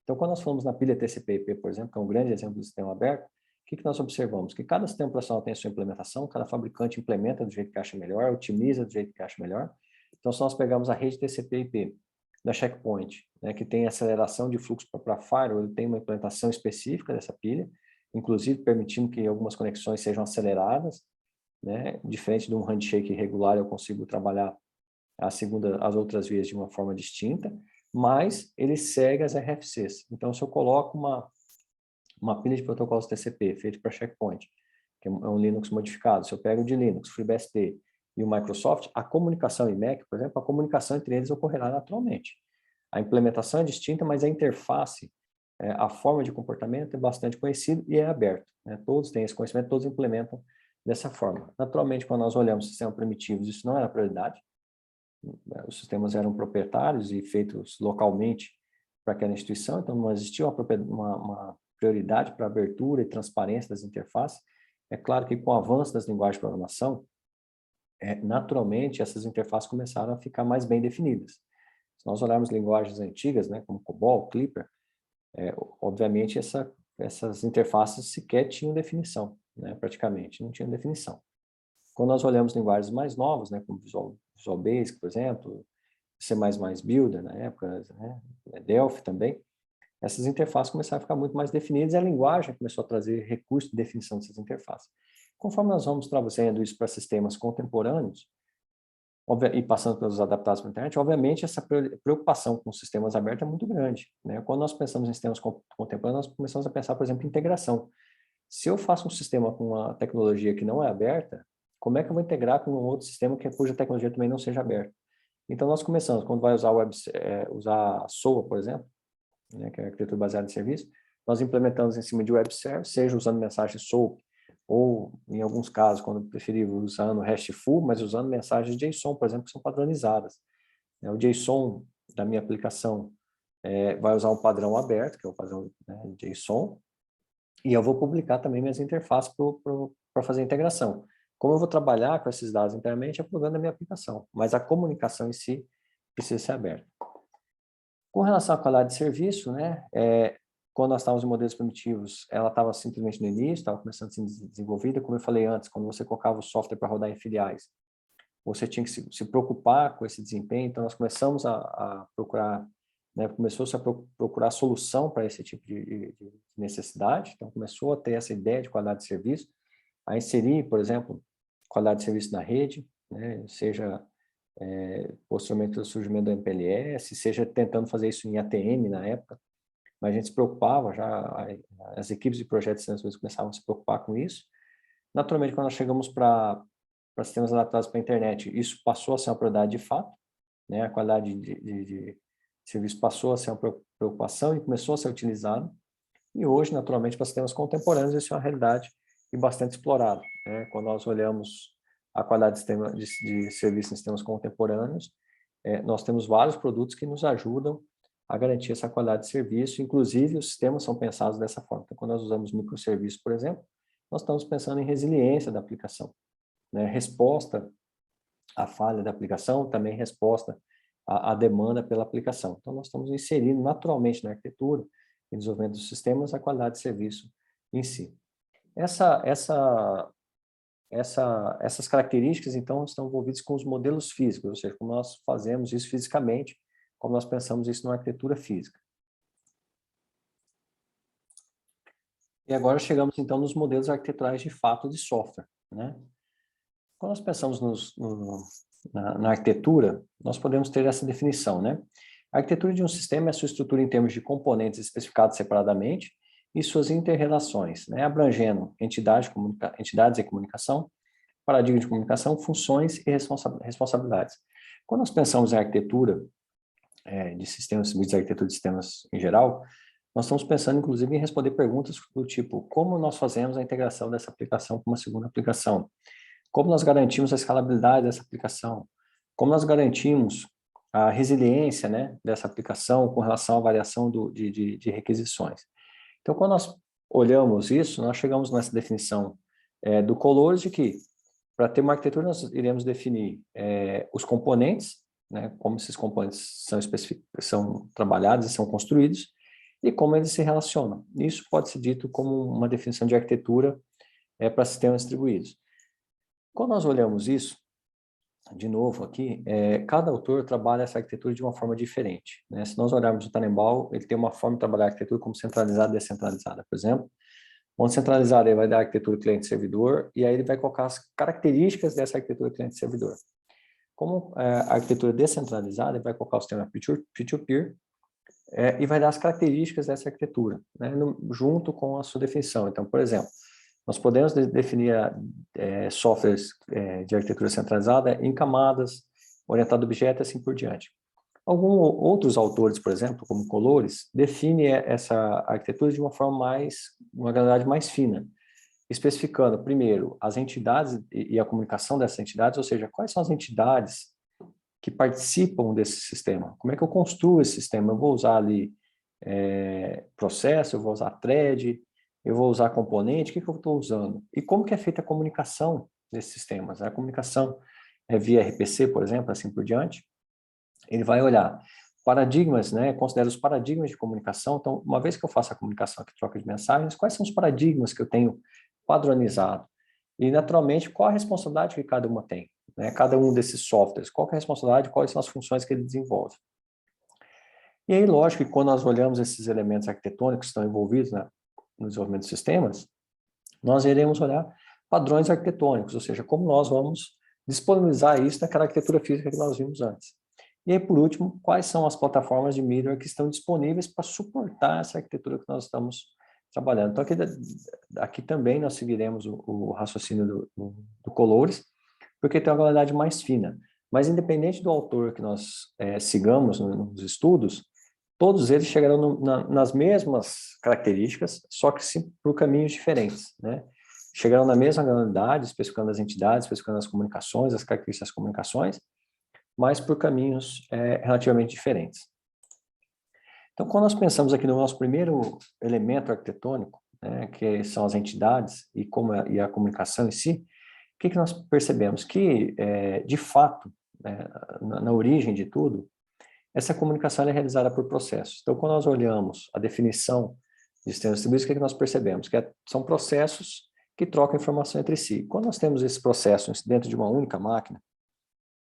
Então, quando nós falamos na pilha TCP/IP, por exemplo, que é um grande exemplo de sistema aberto, o que nós observamos? Que cada sistema operacional tem a sua implementação, cada fabricante implementa do jeito que acha melhor, otimiza do jeito que acha melhor. Então, se nós pegarmos a rede TCP/IP da Checkpoint, né, que tem aceleração de fluxo para firewall, ele tem uma implementação específica dessa pilha, inclusive permitindo que algumas conexões sejam aceleradas, né? Diferente de um handshake regular, eu consigo trabalhar as outras vias de uma forma distinta, mas ele segue as RFCs. Então, se eu coloco uma pilha de protocolos TCP feito para Checkpoint, que é um Linux modificado. Se eu pego de Linux, FreeBSD e o Microsoft, a comunicação em Mac, por exemplo, a comunicação entre eles ocorrerá naturalmente. A implementação é distinta, mas a interface, a forma de comportamento é bastante conhecida e é aberto, né? Todos têm esse conhecimento, todos implementam dessa forma. Naturalmente, quando nós olhamos sistemas primitivos, isso não era prioridade. Os sistemas eram proprietários e feitos localmente para aquela instituição, então não existia uma prioridade para abertura e transparência das interfaces. É claro que com o avanço das linguagens de programação, naturalmente essas interfaces começaram a ficar mais bem definidas. Se nós olharmos linguagens antigas, né, como COBOL, Clipper, obviamente essas interfaces sequer tinham definição, né, praticamente, não tinham definição. Quando nós olhamos linguagens mais novas, né, como Visual Basic, por exemplo, C++ Builder na época, né, Delphi também, essas interfaces começaram a ficar muito mais definidas e a linguagem começou a trazer recursos de definição dessas interfaces. Conforme nós vamos trazendo isso para sistemas contemporâneos, e passando pelos adaptados para a internet, obviamente essa preocupação com sistemas abertos é muito grande, né? Quando nós pensamos em sistemas contemporâneos, nós começamos a pensar, por exemplo, em integração. Se eu faço um sistema com uma tecnologia que não é aberta, como é que eu vou integrar com um outro sistema cuja tecnologia também não seja aberta? Então, nós começamos, quando vai usar usar SOA, por exemplo, né, que é a arquitetura baseada em serviço, nós implementamos em cima de web service, seja usando mensagem SOAP, ou, em alguns casos, quando preferível, usando RESTful, mas usando mensagens JSON, por exemplo, que são padronizadas. O JSON da minha aplicação vai usar um padrão aberto, que é o padrão, né, JSON, e eu vou publicar também minhas interfaces para fazer a integração. Como eu vou trabalhar com esses dados internamente, é plugando a minha aplicação, mas a comunicação em si precisa ser aberta. Com relação à qualidade de serviço, né, quando nós estávamos em modelos primitivos, ela estava simplesmente no início, estava começando a ser desenvolvida. Como eu falei antes, quando você colocava o software para rodar em filiais, você tinha que se preocupar com esse desempenho. Então, nós começamos a procurar, né, começou-se a procurar solução para esse tipo de necessidade. Então, começou a ter essa ideia de qualidade de serviço, a inserir, por exemplo, qualidade de serviço na rede, né, seja posteriormente o surgimento do MPLS, seja tentando fazer isso em ATM na época, mas a gente se preocupava já, as equipes de projetos de sistemas começavam a se preocupar com isso. Naturalmente, quando nós chegamos para sistemas adaptados para a internet, isso passou a ser uma prioridade de fato, né? A qualidade de serviço passou a ser uma preocupação e começou a ser utilizado, e hoje, naturalmente, para sistemas contemporâneos, isso é uma realidade e bastante explorado, né? Quando nós olhamos a qualidade de serviço em sistemas contemporâneos, nós temos vários produtos que nos ajudam a garantir essa qualidade de serviço, inclusive os sistemas são pensados dessa forma. Então, quando nós usamos microserviços, por exemplo, nós estamos pensando em resiliência da aplicação, né? Resposta à falha da aplicação, também resposta à demanda pela aplicação. Então, nós estamos inserindo naturalmente na arquitetura e desenvolvimento dos sistemas a qualidade de serviço em si. Essas características, então, estão envolvidas com os modelos físicos, ou seja, como nós fazemos isso fisicamente, como nós pensamos isso na arquitetura física. E agora chegamos, então, nos modelos arquiteturais de fato de software, né? Quando nós pensamos na arquitetura, nós podemos ter essa definição, né? A arquitetura de um sistema é a sua estrutura em termos de componentes especificados separadamente e suas interrelações, né? Abrangendo entidades de comunicação, paradigma de comunicação, funções e responsabilidades. Quando nós pensamos em arquitetura de sistemas, de arquitetura de sistemas em geral, nós estamos pensando, inclusive, em responder perguntas do tipo: como nós fazemos a integração dessa aplicação com uma segunda aplicação? Como nós garantimos a escalabilidade dessa aplicação? Como nós garantimos a resiliência, né, dessa aplicação com relação à variação de requisições? Então, quando nós olhamos isso, nós chegamos nessa definição do Colores de que, para ter uma arquitetura, nós iremos definir os componentes, né, como esses componentes são trabalhados e são construídos, e como eles se relacionam. Isso pode ser dito como uma definição de arquitetura para sistemas distribuídos. Quando nós olhamos isso, de novo aqui, cada autor trabalha essa arquitetura de uma forma diferente, né? Se nós olharmos o Tannenbaum, ele tem uma forma de trabalhar a arquitetura como centralizada e descentralizada, por exemplo. Onde centralizado ele vai dar a arquitetura cliente-servidor, e aí ele vai colocar as características dessa arquitetura cliente-servidor. Como a arquitetura descentralizada, ele vai colocar o sistema peer-to-peer, e vai dar as características dessa arquitetura, né, junto com a sua definição. Então, por exemplo, nós podemos definir softwares de arquitetura centralizada em camadas, orientado a objeto e assim por diante. Alguns outros autores, por exemplo, como Colores, definem essa arquitetura de uma granularidade mais fina, especificando, primeiro, as entidades e a comunicação dessas entidades, ou seja, quais são as entidades que participam desse sistema. Como é que eu construo esse sistema? Eu vou usar ali processo, eu vou usar thread, eu vou usar componente, o que eu estou usando? E como que é feita a comunicação desses sistemas? A comunicação é via RPC, por exemplo, assim por diante. Ele vai olhar paradigmas, né? Considera os paradigmas de comunicação. Então, uma vez que eu faço a comunicação aqui, troca de mensagens, quais são os paradigmas que eu tenho padronizado? E, naturalmente, qual a responsabilidade que cada uma tem? Né? Cada um desses softwares, qual é a responsabilidade, quais são as funções que ele desenvolve? E aí, lógico que quando nós olhamos esses elementos arquitetônicos que estão envolvidos, né, no desenvolvimento de sistemas, nós iremos olhar padrões arquitetônicos, ou seja, como nós vamos disponibilizar isso naquela arquitetura física que nós vimos antes. E aí, por último, quais são as plataformas de middleware que estão disponíveis para suportar essa arquitetura que nós estamos trabalhando. Então, aqui também nós seguiremos o raciocínio do Colores, porque tem uma qualidade mais fina. Mas, independente do autor que nós sigamos nos estudos, todos eles chegarão nas mesmas características, só que sim, por caminhos diferentes, né? Chegarão na mesma granularidade, especificando as entidades, especificando as comunicações, as características das comunicações, mas por caminhos relativamente diferentes. Então, quando nós pensamos aqui no nosso primeiro elemento arquitetônico, né, que são as entidades e a comunicação em si, o que nós percebemos? Que, de fato, na origem de tudo, essa comunicação é realizada por processos. Então, quando nós olhamos a definição de sistemas distribuídos, o que nós percebemos? Que são processos que trocam informação entre si. Quando nós temos esses processos dentro de uma única máquina,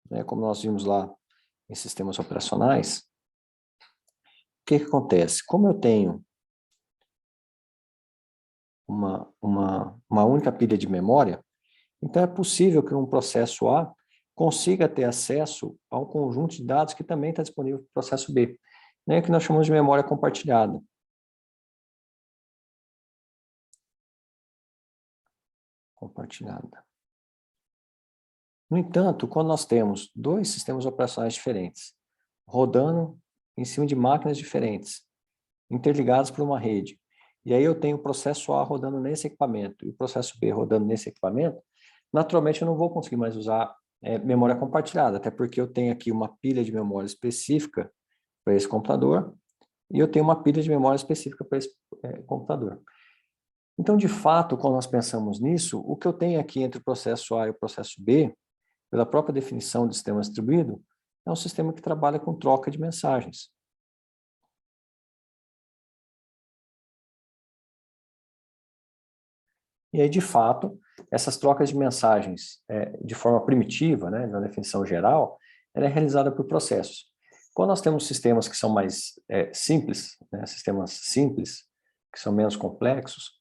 né, como nós vimos lá em sistemas operacionais, o que acontece? Como eu tenho uma única pilha de memória, então é possível que um processo A consiga ter acesso a um conjunto de dados que também está disponível para o processo B, né, que nós chamamos de memória compartilhada. No entanto, quando nós temos dois sistemas operacionais diferentes, rodando em cima de máquinas diferentes, interligados por uma rede, e aí eu tenho o processo A rodando nesse equipamento e o processo B rodando nesse equipamento, naturalmente eu não vou conseguir mais usar memória compartilhada, até porque eu tenho aqui uma pilha de memória específica para esse computador e eu tenho uma pilha de memória específica para esse computador. Então, de fato, quando nós pensamos nisso, o que eu tenho aqui entre o processo A e o processo B, pela própria definição de sistema distribuído, é um sistema que trabalha com troca de mensagens. E aí, de fato, essas trocas de mensagens de forma primitiva, né, na definição geral, ela é realizada por processos. Quando nós temos sistemas que são mais simples, né, sistemas simples, que são menos complexos,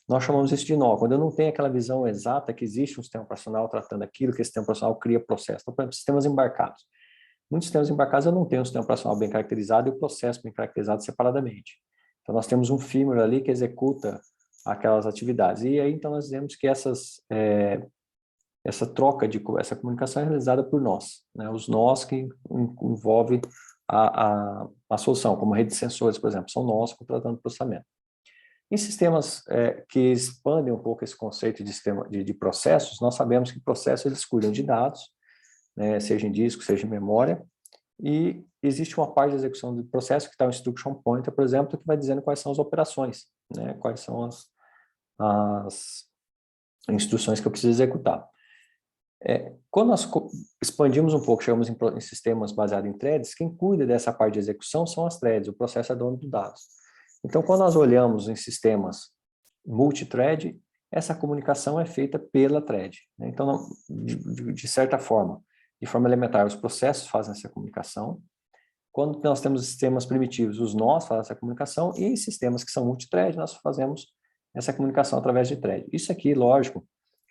nós chamamos isso de nó. Quando eu não tenho aquela visão exata que existe um sistema operacional tratando aquilo, que esse sistema operacional cria processo. Então, por exemplo, sistemas embarcados. Muitos sistemas embarcados eu não tenho um sistema operacional bem caracterizado e o processo bem caracterizado separadamente. Então, nós temos um firmware ali que executa aquelas atividades. E aí, então, nós dizemos que essa essa comunicação é realizada por nós, né? Os nós que envolve a solução, como rede de sensores, por exemplo, são nós contratando processamento. Em sistemas que expandem um pouco esse conceito de processos, nós sabemos que processos eles cuidam de dados, né, seja em disco, seja em memória, e existe uma parte de execução do processo que está o instruction pointer, por exemplo, que vai dizendo quais são as operações, né, quais são as instruções que eu preciso executar. Quando nós expandimos um pouco, chegamos em sistemas baseados em threads, quem cuida dessa parte de execução são as threads, o processo é dono dos dados. Então, quando nós olhamos em sistemas multithread, essa comunicação é feita pela thread, né? Então, de certa forma, de forma elementar, os processos fazem essa comunicação. Quando nós temos sistemas primitivos, os nós fazem essa comunicação, e em sistemas que são multithread, nós fazemos essa comunicação através de thread. Isso aqui, lógico,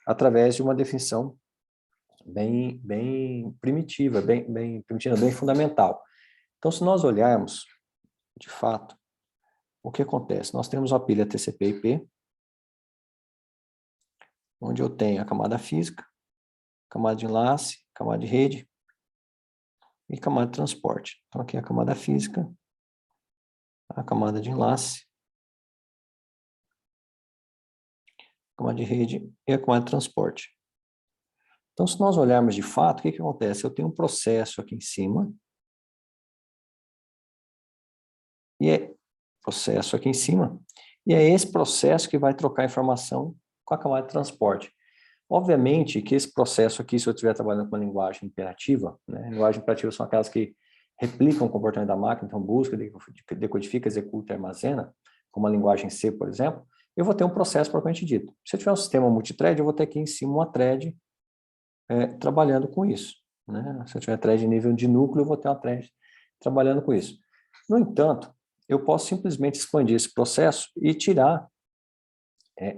através de uma definição bem primitiva, bem fundamental. Então, se nós olharmos de fato, o que acontece? Nós temos uma pilha TCP/IP, onde eu tenho a camada física, camada de enlace, camada de rede e camada de transporte. Então, aqui é a camada física, a camada de enlace, a camada de rede e a camada de transporte. Então, se nós olharmos de fato, o que acontece? Eu tenho um processo aqui em cima, e é processo aqui em cima, e é esse processo que vai trocar informação com a camada de transporte. Obviamente que esse processo aqui, se eu estiver trabalhando com uma linguagem imperativa, né, linguagem imperativa são aquelas que replicam o comportamento da máquina, então busca, decodifica, executa e armazena, como a linguagem C, por exemplo, eu vou ter um processo propriamente dito. Se eu tiver um sistema multithread, eu vou ter aqui em cima uma thread trabalhando com isso. Né? Se eu tiver thread nível de núcleo, eu vou ter uma thread trabalhando com isso. No entanto, eu posso simplesmente expandir esse processo e tirar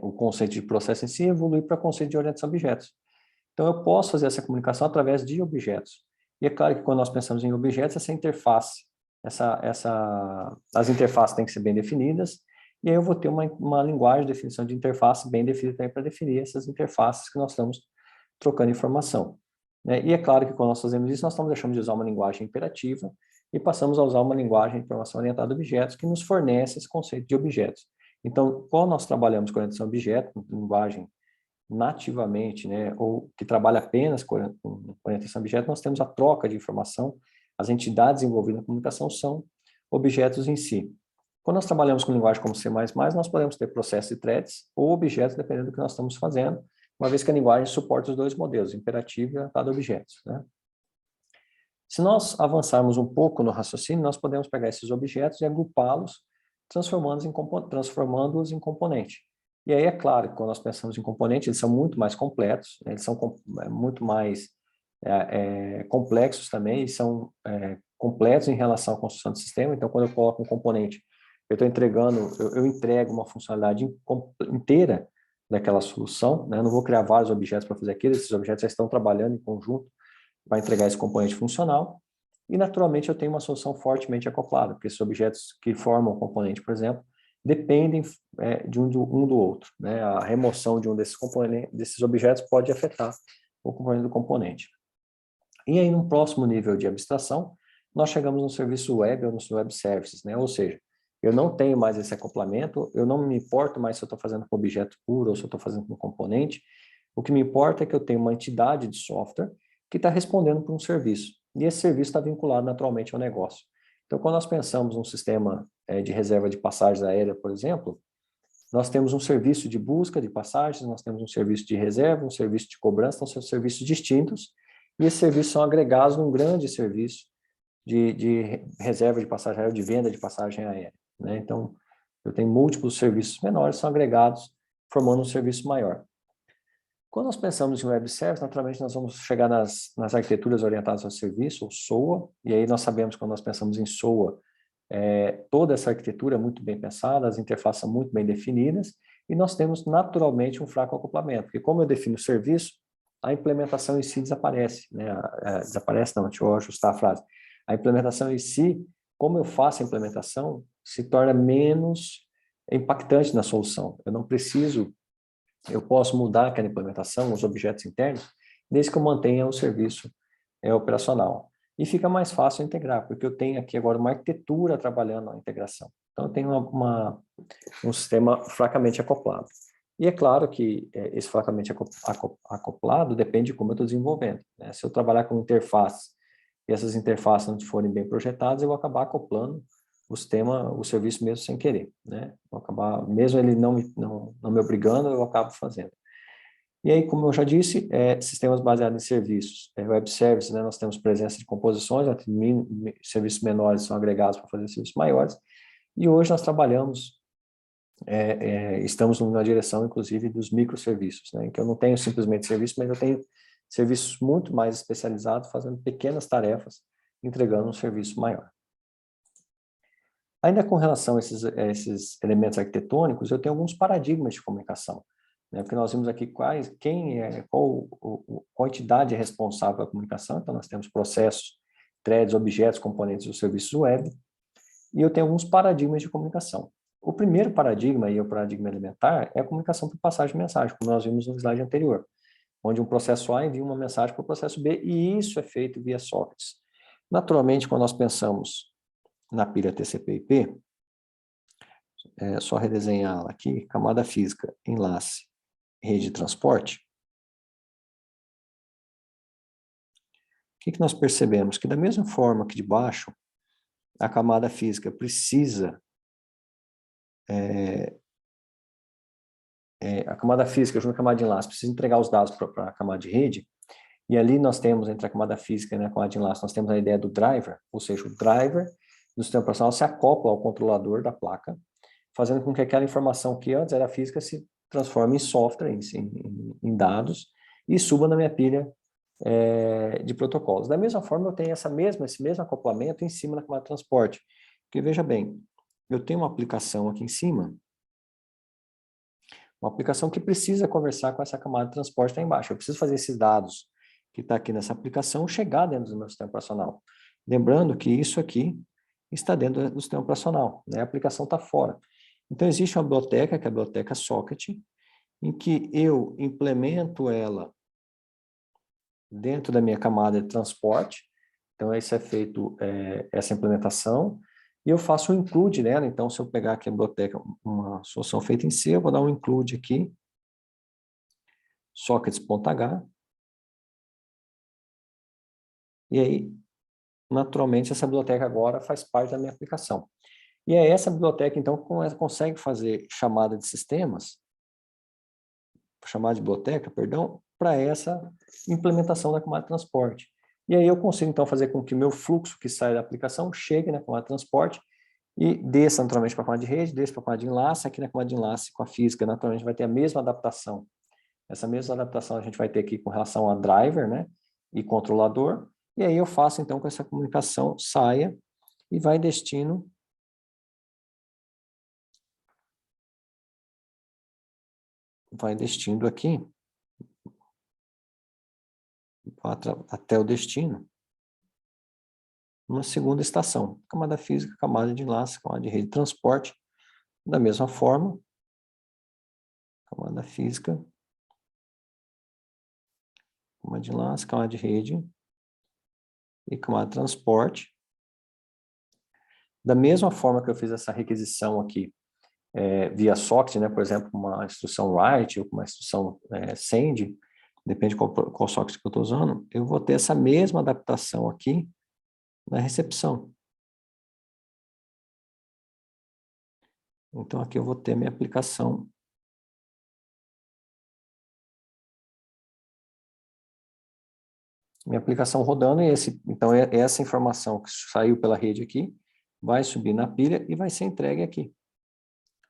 o conceito de processo em si e evoluir para o conceito de orientação a objetos. Então, eu posso fazer essa comunicação através de objetos. E é claro que quando nós pensamos em objetos, essa interface, as interfaces têm que ser bem definidas, e aí eu vou ter uma linguagem de definição de interface bem definida também para definir essas interfaces que nós estamos trocando informação. Né? E é claro que quando nós fazemos isso, nós estamos deixando de usar uma linguagem imperativa e passamos a usar uma linguagem de informação orientada a objetos que nos fornece esse conceito de objetos. Então, quando nós trabalhamos com orientação a objeto, linguagem nativamente, né, ou que trabalha apenas com orientação a objeto, nós temos a troca de informação, as entidades envolvidas na comunicação são objetos em si. Quando nós trabalhamos com linguagem como C++, nós podemos ter processos e threads ou objetos, dependendo do que nós estamos fazendo, uma vez que a linguagem suporta os dois modelos, imperativo e orientado a objetos. Né? Se nós avançarmos um pouco no raciocínio, nós podemos pegar esses objetos e agrupá-los, transformando-os em componente. E aí é claro que quando nós pensamos em componente, eles são muito mais completos, né? Eles são muito mais complexos também, e são completos em relação à construção do sistema. Então, quando eu coloco um componente, eu entrego uma funcionalidade inteira daquela solução, né? Eu não vou criar vários objetos para fazer aquilo, esses objetos já estão trabalhando em conjunto para entregar esse componente funcional, e naturalmente eu tenho uma solução fortemente acoplada, porque esses objetos que formam o componente, por exemplo, dependem de um do outro. Né? A remoção de um desses objetos pode afetar o componente do componente. E aí, num próximo nível de abstração, nós chegamos no serviço web ou no web services, né? Ou seja, eu não tenho mais esse acoplamento, eu não me importo mais se eu estou fazendo com objeto puro ou se eu estou fazendo com componente. O que me importa é que eu tenho uma entidade de software que está respondendo por um serviço. E esse serviço está vinculado naturalmente ao negócio. Então, quando nós pensamos num sistema de reserva de passagens aéreas, por exemplo, nós temos um serviço de busca de passagens, nós temos um serviço de reserva, um serviço de cobrança, então são serviços distintos, e esses serviços são agregados num grande serviço de reserva de passagem aérea, de venda de passagem aérea. Né? Então, eu tenho múltiplos serviços menores, são agregados, formando um serviço maior. Quando nós pensamos em web service, naturalmente nós vamos chegar nas arquiteturas orientadas ao serviço, ou SOA, e aí nós sabemos que quando nós pensamos em SOA, toda essa arquitetura é muito bem pensada, as interfaces são muito bem definidas, e nós temos naturalmente um fraco acoplamento, porque como eu defino o serviço, a implementação em si desaparece, né? Desaparece não, deixa eu ajustar a frase. A implementação em si, como eu faço a implementação, se torna menos impactante na solução. Eu posso mudar aquela implementação, os objetos internos, desde que eu mantenha o serviço operacional. E fica mais fácil integrar, porque eu tenho aqui agora uma arquitetura trabalhando na integração. Então, eu tenho um sistema fracamente acoplado. E é claro que esse fracamente acoplado depende de como eu estou desenvolvendo. Né? Se eu trabalhar com interfaces e essas interfaces não forem bem projetadas, eu vou acabar acoplando o serviço mesmo sem querer. Né? Vou acabar, mesmo ele não me obrigando, eu acabo fazendo. E aí, como eu já disse, sistemas baseados em serviços, web services, né, nós temos presença de composições, serviços menores são agregados para fazer serviços maiores, e hoje nós trabalhamos, estamos na direção, inclusive, dos microserviços, né, em que eu não tenho simplesmente serviço, mas eu tenho serviços muito mais especializados, fazendo pequenas tarefas, entregando um serviço maior. Ainda com relação a esses elementos arquitetônicos, eu tenho alguns paradigmas de comunicação, né? Porque nós vimos aqui qual entidade é responsável pela comunicação. Então, nós temos processos, threads, objetos, componentes dos serviços web. e eu tenho alguns paradigmas de comunicação. O primeiro paradigma, e é o paradigma elementar, é a comunicação por passagem de mensagem, como nós vimos no slide anterior, onde um processo A envia uma mensagem para o processo B, e isso é feito via sockets. Naturalmente, quando nós pensamos na pilha TCP/IP, é só redesenhá-la aqui, camada física, enlace, rede de transporte. O que nós percebemos? Que da mesma forma que de baixo, a camada física precisa, a camada física junto com a camada de enlace, precisa entregar os dados para a camada de rede, e ali nós temos, entre a camada física e a camada de enlace, nós temos a ideia do driver, ou seja, o driver do sistema operacional se acopla ao controlador da placa, fazendo com que aquela informação que antes era física se transforme em software, em dados, e suba na minha pilha de protocolos. Da mesma forma, eu tenho esse mesmo acoplamento em cima da camada de transporte. Porque, veja bem, eu tenho uma aplicação aqui em cima, uma aplicação que precisa conversar com essa camada de transporte lá embaixo. Eu preciso fazer esses dados que está aqui nessa aplicação chegar dentro do meu sistema operacional. Lembrando que isso aqui está dentro do sistema operacional, né? A aplicação está fora. Então, existe uma biblioteca, que é a biblioteca Socket, em que eu implemento ela dentro da minha camada de transporte. Então, isso é feito, essa implementação, e eu faço um include nela. Então, se eu pegar aqui a biblioteca, uma solução feita em C, eu vou dar um include aqui, sockets.h, e aí, naturalmente, essa biblioteca agora faz parte da minha aplicação. E é essa biblioteca, então, que consegue fazer chamada de sistemas, chamada de biblioteca, perdão, para essa implementação da camada de transporte. E aí eu consigo, então, fazer com que o meu fluxo que sai da aplicação chegue na camada de transporte e desça naturalmente para a camada de rede, desça para a camada de enlace. Aqui na camada de enlace com a física, naturalmente vai ter a mesma adaptação. Essa mesma adaptação a gente vai ter aqui com relação a driver, né, e controlador. E aí eu faço, então, com essa comunicação saia e vai destino aqui até o destino, uma segunda estação, camada física, camada de enlace, camada de rede de transporte, da mesma forma, camada física, camada de enlace, camada de rede e camada de transporte. Da mesma forma que eu fiz essa requisição aqui, via socket, né, por exemplo, uma instrução write ou uma instrução send, depende qual socket que eu estou usando, eu vou ter essa mesma adaptação aqui na recepção. Então, aqui eu vou ter minha aplicação rodando, e então essa informação que saiu pela rede aqui vai subir na pilha e vai ser entregue aqui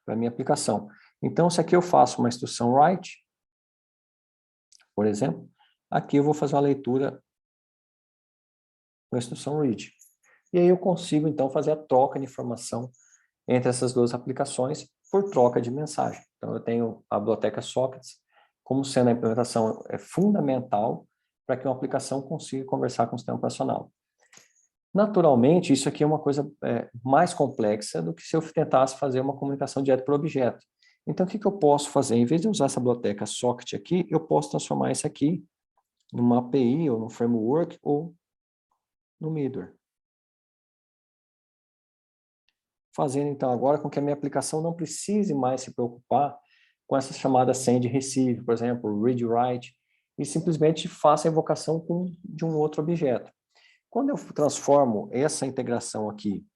para a minha aplicação. Então, se aqui eu faço uma instrução write, por exemplo, aqui eu vou fazer uma leitura com a instrução read. E aí eu consigo, então, fazer a troca de informação entre essas duas aplicações por troca de mensagem. Então, eu tenho a biblioteca Sockets como sendo a implementação fundamental para que uma aplicação consiga conversar com o sistema operacional. Naturalmente, isso aqui é uma coisa mais complexa do que se eu tentasse fazer uma comunicação direta por objeto. Então, o que eu posso fazer? Em vez de usar essa biblioteca Socket aqui, eu posso transformar isso aqui numa API, ou num framework, ou no middleware. Fazendo, então, agora com que a minha aplicação não precise mais se preocupar com essas chamadas send e receive, por exemplo, read e write, e simplesmente faça a invocação de um outro objeto. Quando eu transformo essa integração aqui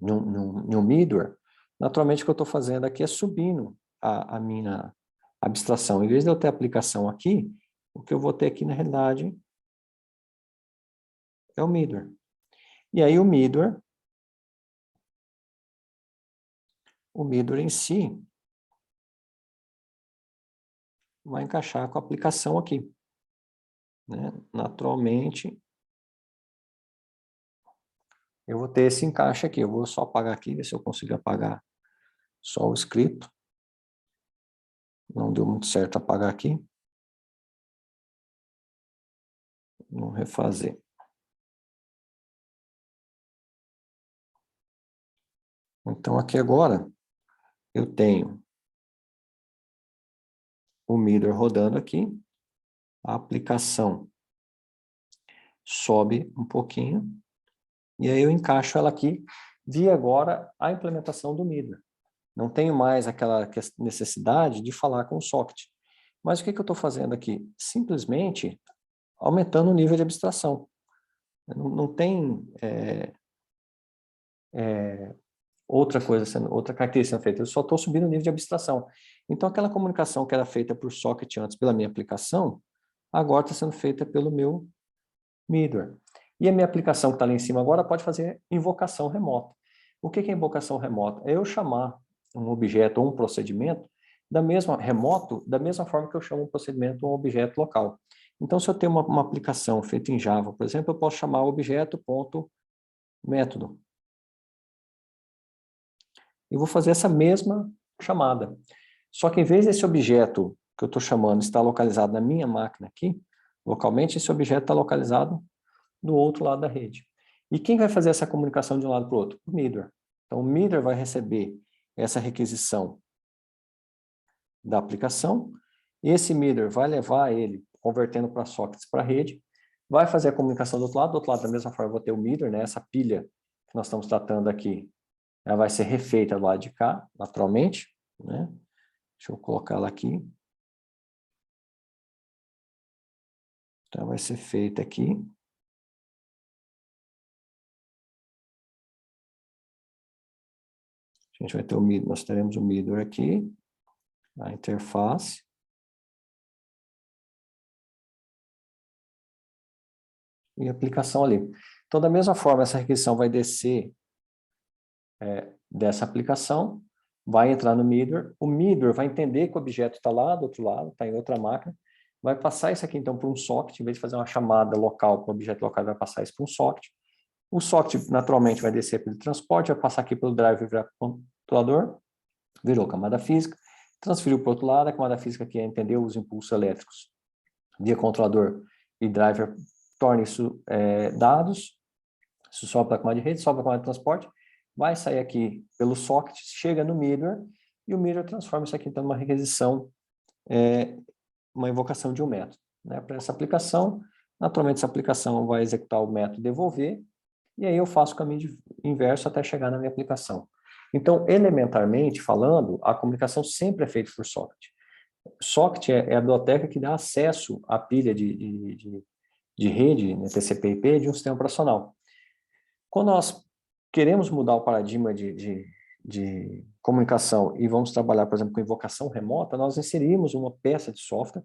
em um middleware, naturalmente o que eu estou fazendo aqui é subindo a minha abstração. Em vez de eu ter a aplicação aqui, o que eu vou ter aqui, na realidade, é o middleware. E aí o middleware em si vai encaixar com a aplicação aqui, né? Naturalmente, eu vou ter esse encaixe aqui. Eu vou só apagar aqui, ver se eu consigo apagar só o script. Não deu muito certo apagar aqui. Vamos refazer. Então, aqui agora, eu tenho o Meter rodando aqui, a aplicação sobe um pouquinho, e aí eu encaixo ela aqui, via agora a implementação do Meter. Não tenho mais aquela necessidade de falar com o socket. Mas o que eu estou fazendo aqui? Simplesmente aumentando o nível de abstração. Não tem outra coisa, outra característica sendo feita. Eu só estou subindo o nível de abstração. Então, aquela comunicação que era feita por socket antes pela minha aplicação, agora está sendo feita pelo meu middleware. E a minha aplicação que está ali em cima agora pode fazer invocação remota. O que é invocação remota? É eu chamar um objeto ou um procedimento remoto, da mesma forma que eu chamo um procedimento ou um objeto local. Então, se eu tenho uma aplicação feita em Java, por exemplo, eu posso chamar objeto.método. E vou fazer essa mesma chamada. Só que em vez desse objeto que eu estou chamando estar localizado na minha máquina aqui, localmente, esse objeto está localizado do outro lado da rede. E quem vai fazer essa comunicação de um lado para o outro? O middleware. Então, o middleware vai receber essa requisição da aplicação, e esse middleware vai levar ele, convertendo para sockets para a rede, vai fazer a comunicação do outro lado da mesma forma, eu vou ter o middleware, né, essa pilha que nós estamos tratando aqui, ela vai ser refeita do lado de cá, naturalmente, né? Deixa eu colocar ela aqui. Então, vai ser feita aqui. A gente vai ter nós teremos o middleware aqui, a interface. E a aplicação ali. Então, da mesma forma, essa requisição vai descer dessa aplicação, vai entrar no middleware, o middleware vai entender que o objeto está lá do outro lado, está em outra máquina, vai passar isso aqui então para um socket, em vez de fazer uma chamada local para o objeto local, vai passar isso para um socket. O socket naturalmente vai descer pelo transporte, vai passar aqui pelo driver, virar para o controlador, virou camada física, transferiu para o outro lado, a camada física aqui é entender os impulsos elétricos via controlador e driver, torna isso dados, isso sobe para a camada de rede, sobe para a camada de transporte, vai sair aqui pelo socket, chega no middleware, e o middleware transforma isso aqui então numa requisição, uma invocação de um método. Né? Para essa aplicação, naturalmente essa aplicação vai executar o método devolver, e aí eu faço o caminho inverso até chegar na minha aplicação. Então, elementarmente falando, a comunicação sempre é feita por socket. Socket é a biblioteca que dá acesso à pilha de rede, né, TCP/IP, de um sistema operacional. Quando nós queremos mudar o paradigma de comunicação e vamos trabalhar, por exemplo, com invocação remota, nós inserimos uma peça de software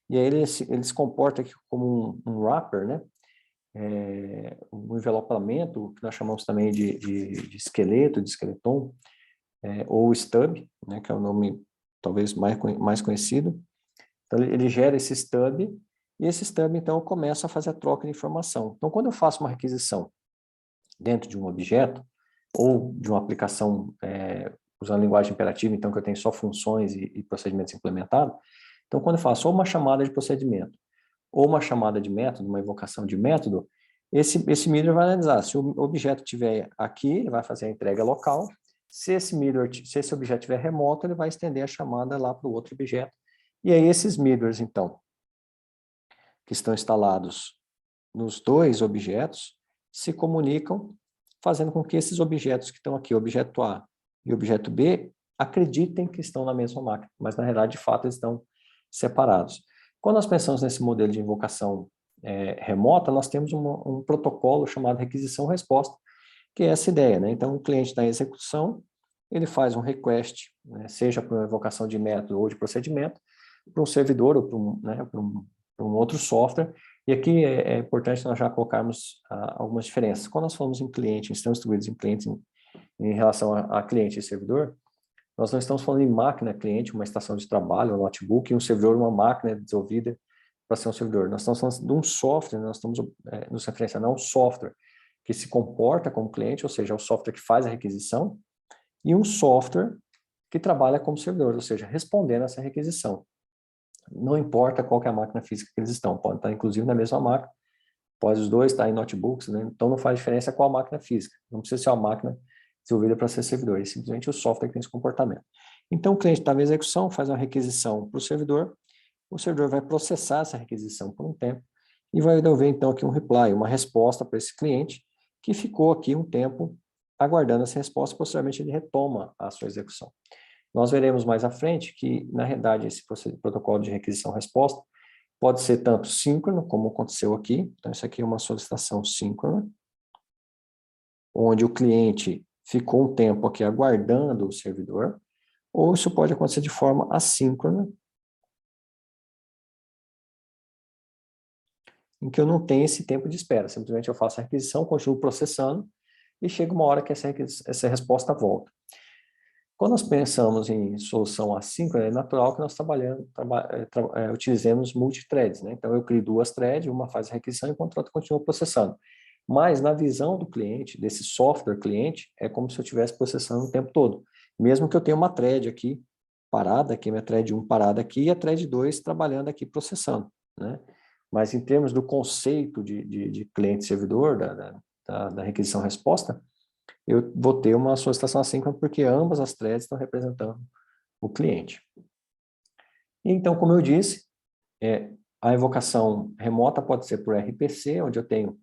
e aí ele se comporta aqui como um wrapper, né? Um envelopamento, que nós chamamos também de esqueleto, de esqueleton, ou stub, né, que é o nome talvez mais conhecido. Então, ele gera esse stub, e esse stub, então, começa a fazer a troca de informação. Então, quando eu faço uma requisição dentro de um objeto, ou de uma aplicação usando linguagem imperativa, então, que eu tenho só funções e procedimentos implementados, então, quando eu faço ou uma chamada de procedimento, ou uma chamada de método, uma invocação de método, esse middleware vai analisar. Se o objeto estiver aqui, ele vai fazer a entrega local. Se esse objeto estiver remoto, ele vai estender a chamada lá para o outro objeto. E aí esses middlewares, então, que estão instalados nos dois objetos, se comunicam, fazendo com que esses objetos que estão aqui, objeto A e objeto B, acreditem que estão na mesma máquina, mas na realidade, de fato, eles estão separados. Quando nós pensamos nesse modelo de invocação remota, nós temos um protocolo chamado requisição-resposta, que é essa ideia, né? Então, o cliente está em execução, ele faz um request, né, seja para uma invocação de método ou de procedimento, para um servidor ou para um outro software. E aqui é importante nós já colocarmos algumas diferenças. Quando nós falamos em cliente, estamos distribuídos em clientes em relação a cliente e servidor, nós não estamos falando em máquina cliente, uma estação de trabalho, um notebook, e um servidor, uma máquina desenvolvida para ser um servidor. Nós estamos falando de um software, nós estamos nos referenciando a um software que se comporta como cliente, ou seja, é o software que faz a requisição, e um software que trabalha como servidor, ou seja, respondendo a essa requisição. Não importa qual que é a máquina física que eles estão, podem estar inclusive na mesma máquina, pode os dois estar em notebooks, né? Então não faz diferença qual a máquina física, não precisa ser uma máquina desenvolvida para ser servidor, é simplesmente o software que tem esse comportamento. Então, o cliente estava em execução, faz uma requisição para o servidor vai processar essa requisição por um tempo e vai devolver, então, aqui um reply, uma resposta para esse cliente, que ficou aqui um tempo aguardando essa resposta, posteriormente ele retoma a sua execução. Nós veremos mais à frente que, na realidade, esse protocolo de requisição-resposta pode ser tanto síncrono, como aconteceu aqui. Então, isso aqui é uma solicitação síncrona, onde o cliente ficou um tempo aqui aguardando o servidor, ou isso pode acontecer de forma assíncrona, em que eu não tenho esse tempo de espera. Simplesmente eu faço a requisição, continuo processando, e chega uma hora que essa resposta volta. Quando nós pensamos em solução assíncrona, é natural que nós utilizemos multithreads, né? Então, eu crio 2 threads, uma faz a requisição enquanto a outra continua processando. Mas, na visão do cliente, desse software cliente, é como se eu estivesse processando o tempo todo. Mesmo que eu tenha uma thread aqui parada, aqui minha thread 1 parada aqui, e a thread 2 trabalhando aqui processando, né? Mas, em termos do conceito de cliente-servidor, da requisição-resposta, eu vou ter uma solicitação assíncrona porque ambas as threads estão representando o cliente. Então, como eu disse, a invocação remota pode ser por RPC, onde eu tenho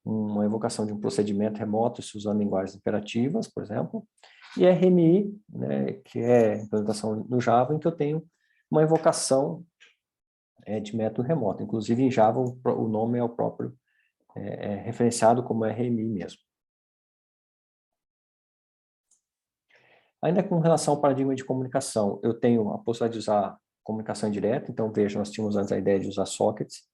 uma invocação de um procedimento remoto, isso usando linguagens imperativas, por exemplo, e RMI, né, que é implementação no Java, em que eu tenho uma invocação de método remoto. Inclusive, em Java, o nome é o próprio, referenciado como RMI mesmo. Ainda com relação ao paradigma de comunicação, eu tenho a possibilidade de usar comunicação indireta, então veja, nós tínhamos antes a ideia de usar sockets,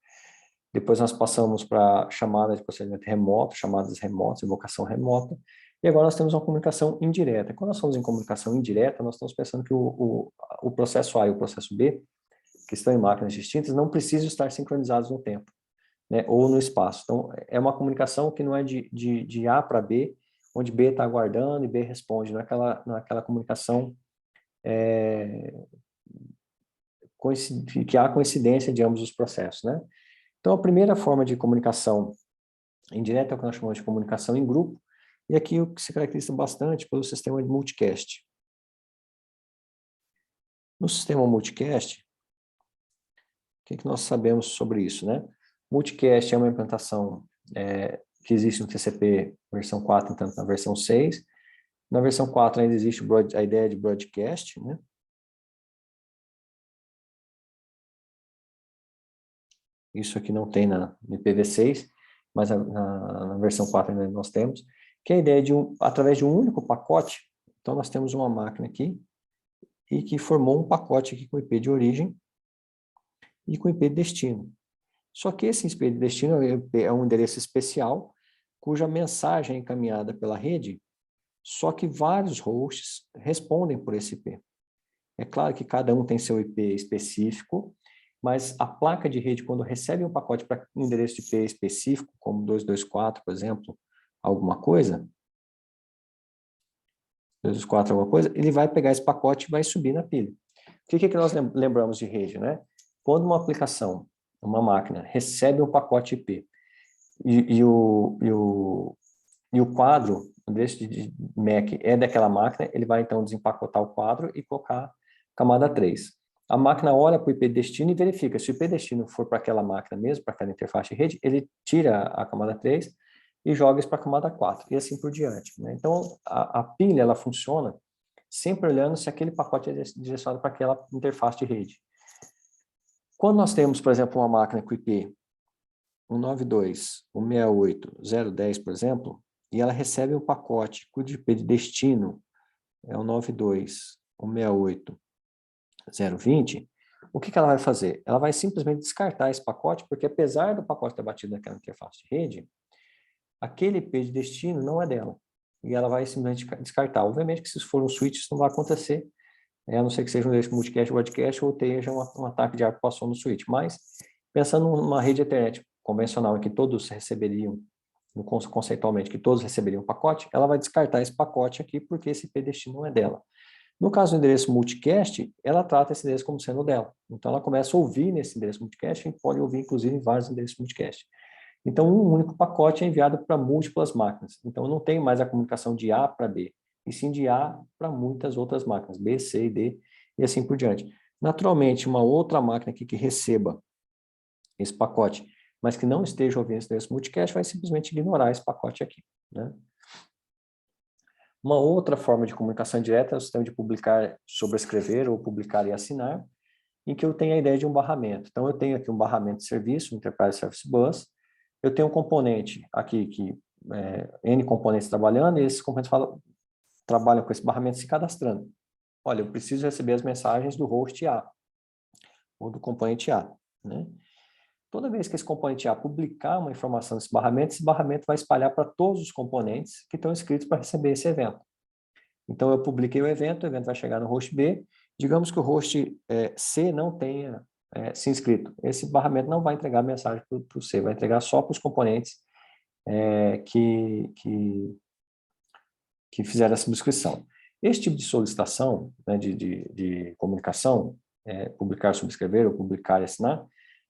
depois nós passamos para chamada de procedimento remoto, chamadas remotas, invocação remota, e agora nós temos uma comunicação indireta. Quando nós falamos em comunicação indireta, nós estamos pensando que o processo A e o processo B, que estão em máquinas distintas, não precisam estar sincronizados no tempo, né, ou no espaço. Então, é uma comunicação que não é de A para B, onde B está aguardando e B responde, naquela comunicação que há coincidência de ambos os processos, né? Então, a primeira forma de comunicação indireta é o que nós chamamos de comunicação em grupo, e aqui o que se caracteriza bastante pelo sistema de multicast. No sistema multicast, o que nós sabemos sobre isso, né? Multicast é uma implantação que existe no TCP versão 4, entanto na versão 6. Na versão 4 ainda existe a ideia de broadcast, né? Isso aqui não tem no IPv6, mas na versão 4 ainda nós temos, que é a ideia de, através de um único pacote, então nós temos uma máquina aqui, e que formou um pacote aqui com IP de origem e com IP de destino. Só que esse IP de destino é um endereço especial, cuja mensagem é encaminhada pela rede, só que vários hosts respondem por esse IP. É claro que cada um tem seu IP específico, mas a placa de rede, quando recebe um pacote para um endereço de IP específico, como 224, por exemplo, alguma coisa, 224 alguma coisa, ele vai pegar esse pacote e vai subir na pilha. O que nós lembramos de rede, né? Quando uma aplicação, uma máquina, recebe um pacote IP e o quadro, o endereço de MAC é daquela máquina, ele vai então desempacotar o quadro e colocar camada 3. A máquina olha para o IP destino e verifica. Se o IP destino for para aquela máquina mesmo, para aquela interface de rede, ele tira a camada 3 e joga isso para a camada 4, e assim por diante, né? Então, a pilha, ela funciona sempre olhando se aquele pacote é direcionado para aquela interface de rede. Quando nós temos, por exemplo, uma máquina com IP 192, 168, 010, por exemplo, e ela recebe um pacote cujo IP de destino é o 92, 168, 020, o que ela vai fazer? Ela vai simplesmente descartar esse pacote, porque apesar do pacote estar batido naquela interface de rede, aquele IP de destino não é dela. E ela vai simplesmente descartar. Obviamente que se for um switch, isso não vai acontecer, a não ser que seja um endereço multicast ou broadcast, ou tenha um ataque de arco passou no switch. Mas, pensando numa rede Ethernet convencional, em que todos receberiam, conceitualmente, que todos receberiam um pacote, ela vai descartar esse pacote aqui, porque esse IP destino não é dela. No caso do endereço multicast, ela trata esse endereço como sendo dela. Então, ela começa a ouvir nesse endereço multicast, a gente pode ouvir, inclusive, em vários endereços multicast. Então, um único pacote é enviado para múltiplas máquinas. Então, eu não tenho mais a comunicação de A para B. e sim de A para muitas outras máquinas, B, C e D, e assim por diante. Naturalmente, uma outra máquina aqui que receba esse pacote, mas que não esteja ouvindo esse multicast, vai simplesmente ignorar esse pacote aqui, né? Uma outra forma de comunicação direta é o sistema de publicar, sobrescrever ou publicar e assinar, em que eu tenho a ideia de um barramento. Então, eu tenho aqui um barramento de serviço, um Enterprise Service Bus, eu tenho um componente aqui, N componentes trabalhando, e esses componentes trabalham com esse barramento se cadastrando. Olha, eu preciso receber as mensagens do host A, ou do componente A, né? Toda vez que esse componente A publicar uma informação nesse barramento, esse barramento vai espalhar para todos os componentes que estão inscritos para receber esse evento. Então, eu publiquei o evento vai chegar no host B, digamos que o host C não tenha se inscrito. Esse barramento não vai entregar a mensagem para o C, vai entregar só para os componentes que fizeram essa subscrição. Esse tipo de solicitação, né, de comunicação, publicar, subscrever ou publicar e assinar,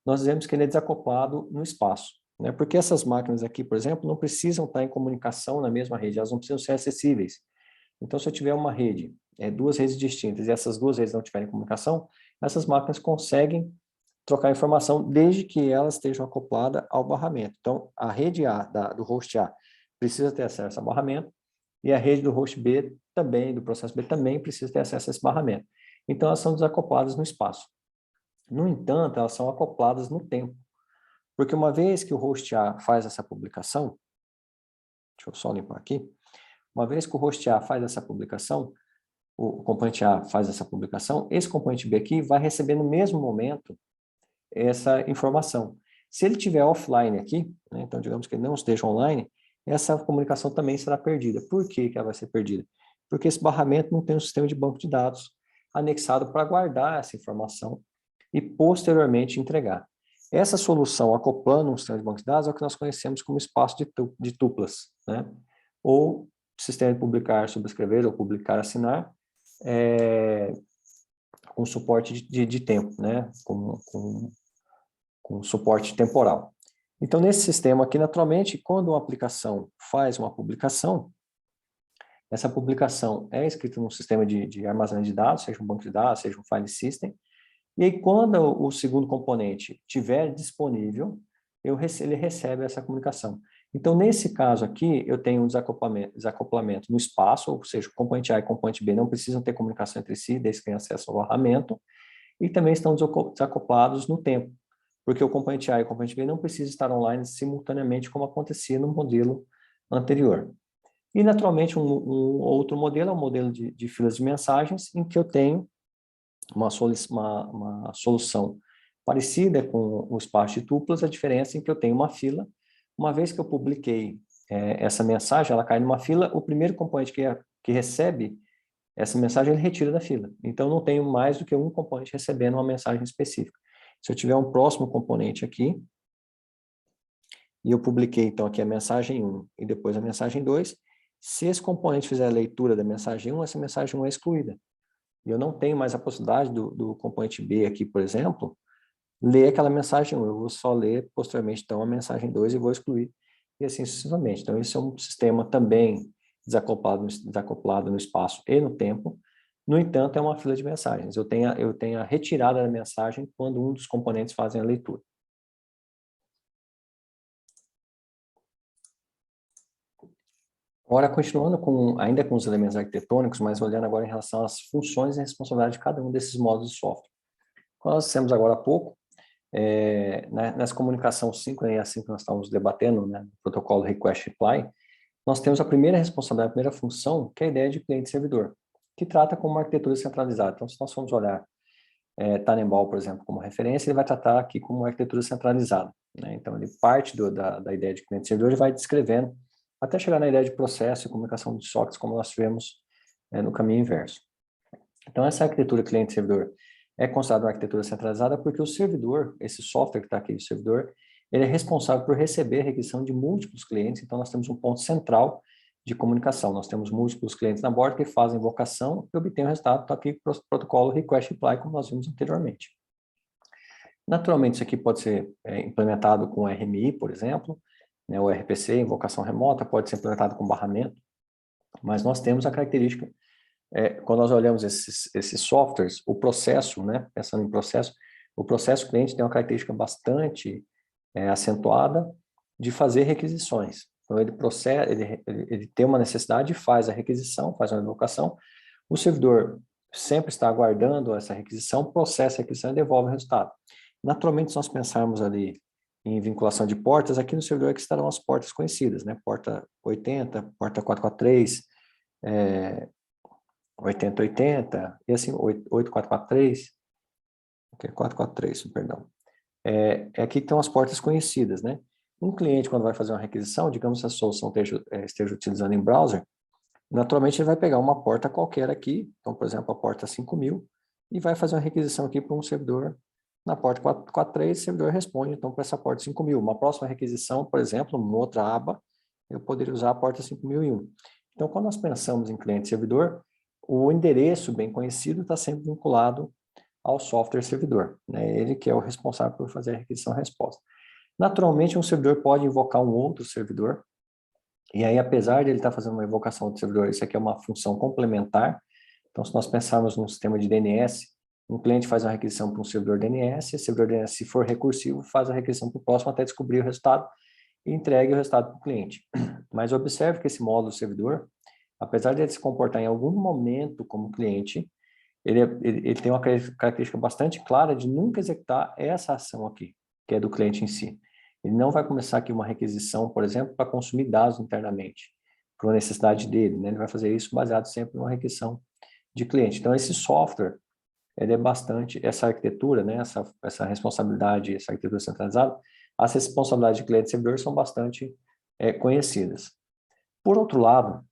nós dizemos que ele é desacoplado no espaço, né? Porque essas máquinas aqui, por exemplo, não precisam estar em comunicação na mesma rede, elas não precisam ser acessíveis. Então, se eu tiver uma rede, duas redes distintas, e essas duas redes não tiverem comunicação, essas máquinas conseguem trocar informação desde que elas estejam acopladas ao barramento. Então, a rede A, do host A, precisa ter acesso ao barramento, e a rede do host B também, do processo B, também precisa ter acesso a esse barramento. Então, elas são desacopladas no espaço. No entanto, elas são acopladas no tempo. Porque uma vez que o host A faz essa publicação, deixa eu só limpar aqui, uma vez que o host A faz essa publicação, o componente A faz essa publicação, esse componente B aqui vai receber no mesmo momento essa informação. Se ele estiver offline aqui, né, então digamos que ele não esteja online, essa comunicação também será perdida. Por que que ela vai ser perdida? Porque esse barramento não tem um sistema de banco de dados anexado para guardar essa informação e posteriormente entregar. Essa solução, acoplando um sistema de banco de dados, é o que nós conhecemos como espaço de tuplas, né? Ou sistema de publicar, subscrever, ou publicar, assinar, com suporte de tempo, né? Com suporte temporal. Então, nesse sistema aqui, naturalmente, quando uma aplicação faz uma publicação, essa publicação é escrita num sistema de armazenamento de dados, seja um banco de dados, seja um file system, e aí, quando o segundo componente estiver disponível, ele recebe essa comunicação. Então, nesse caso aqui, eu tenho um desacoplamento no espaço, ou seja, o componente A e o componente B não precisam ter comunicação entre si, desde que tenham acesso ao barramento, e também estão desacoplados no tempo, porque o componente A e o componente B não precisam estar online simultaneamente, como acontecia no modelo anterior. E, naturalmente, um outro modelo é o modelo de filas de mensagens, em que eu tenho uma solução parecida com o espaço de tuplas, a diferença é que eu tenho uma fila. Uma vez que eu publiquei essa mensagem, ela cai numa fila, o primeiro componente que recebe essa mensagem, ele retira da fila. Então, eu não tenho mais do que um componente recebendo uma mensagem específica. Se eu tiver um próximo componente aqui, e eu publiquei, então, aqui a mensagem 1 e depois a mensagem 2, se esse componente fizer a leitura da mensagem 1, essa mensagem 1 é excluída. E eu não tenho mais a possibilidade do componente B aqui, por exemplo, ler aquela mensagem 1. Eu vou só ler posteriormente, então, a mensagem 2 e vou excluir, e assim sucessivamente. Então, esse é um sistema também desacoplado no espaço e no tempo. No entanto, é uma fila de mensagens. Eu tenho a retirada da mensagem quando um dos componentes fazem a leitura. Agora, continuando ainda com os elementos arquitetônicos, mas olhando agora em relação às funções e responsabilidade de cada um desses modos de software. Como nós dissemos agora há pouco, nessa comunicação síncrona e assim que nós estamos debatendo, né, no protocolo Request Reply, nós temos a primeira responsabilidade, a primeira função, que é a ideia de cliente-servidor, que trata como uma arquitetura centralizada. Então, se nós formos olhar Tannenbaum, por exemplo, como referência, ele vai tratar aqui como uma arquitetura centralizada, né? Então, ele parte da ideia de cliente-servidor e vai descrevendo até chegar na ideia de processo e comunicação de sockets, como nós tivemos no caminho inverso. Então, essa arquitetura cliente-servidor é considerada uma arquitetura centralizada porque o servidor, esse software que está aqui, o servidor, ele é responsável por receber a requisição de múltiplos clientes. Então, nós temos um ponto central de comunicação. Nós temos múltiplos clientes na borda que fazem invocação e obtêm o resultado, está aqui o protocolo Request Reply, como nós vimos anteriormente. Naturalmente, isso aqui pode ser implementado com RMI, por exemplo, né, o RPC, invocação remota, pode ser implementado com barramento, Mas nós temos a característica, quando nós olhamos esses softwares, o processo, né, pensando em processo, o processo cliente tem uma característica bastante acentuada de fazer requisições. Então, ele tem uma necessidade, faz a requisição, faz uma invocação, o servidor sempre está aguardando essa requisição, processa a requisição e devolve o resultado. Naturalmente, se nós pensarmos ali em vinculação de portas, aqui no servidor é que estarão as portas conhecidas, né? Porta 80, porta 443, 8080, e assim, 8443, que é 443, perdão. Aqui estão as portas conhecidas, né? Um cliente, quando vai fazer uma requisição, digamos que a solução esteja utilizando em browser, naturalmente ele vai pegar uma porta qualquer aqui, então, por exemplo, a porta 5000, e vai fazer uma requisição aqui para um servidor na porta 443, o servidor responde, então, para essa porta 5000. Uma próxima requisição, por exemplo, numa outra aba, eu poderia usar a porta 5001. Então, quando nós pensamos em cliente-servidor, o endereço bem conhecido está sempre vinculado ao software servidor, né? Ele que é o responsável por fazer a requisição-resposta. Naturalmente, um servidor pode invocar um outro servidor, e aí, apesar de ele estar fazendo uma invocação do servidor, isso aqui é uma função complementar. Então, se nós pensarmos num sistema de DNS, um cliente faz uma requisição para um servidor DNS, o servidor DNS, se for recursivo, faz a requisição para o próximo até descobrir o resultado e entregue o resultado para o cliente. Mas observe que esse módulo servidor, apesar de ele se comportar em algum momento como cliente, ele tem uma característica bastante clara de nunca executar essa ação aqui, que é do cliente em si. Ele não vai começar aqui uma requisição, por exemplo, para consumir dados internamente, por uma necessidade dele, né? Ele vai fazer isso baseado sempre numa requisição de cliente. Então, esse software, ele é bastante, essa arquitetura, né? Essa responsabilidade, essa arquitetura centralizada, as responsabilidades de cliente e servidor são bastante conhecidas. Por outro lado,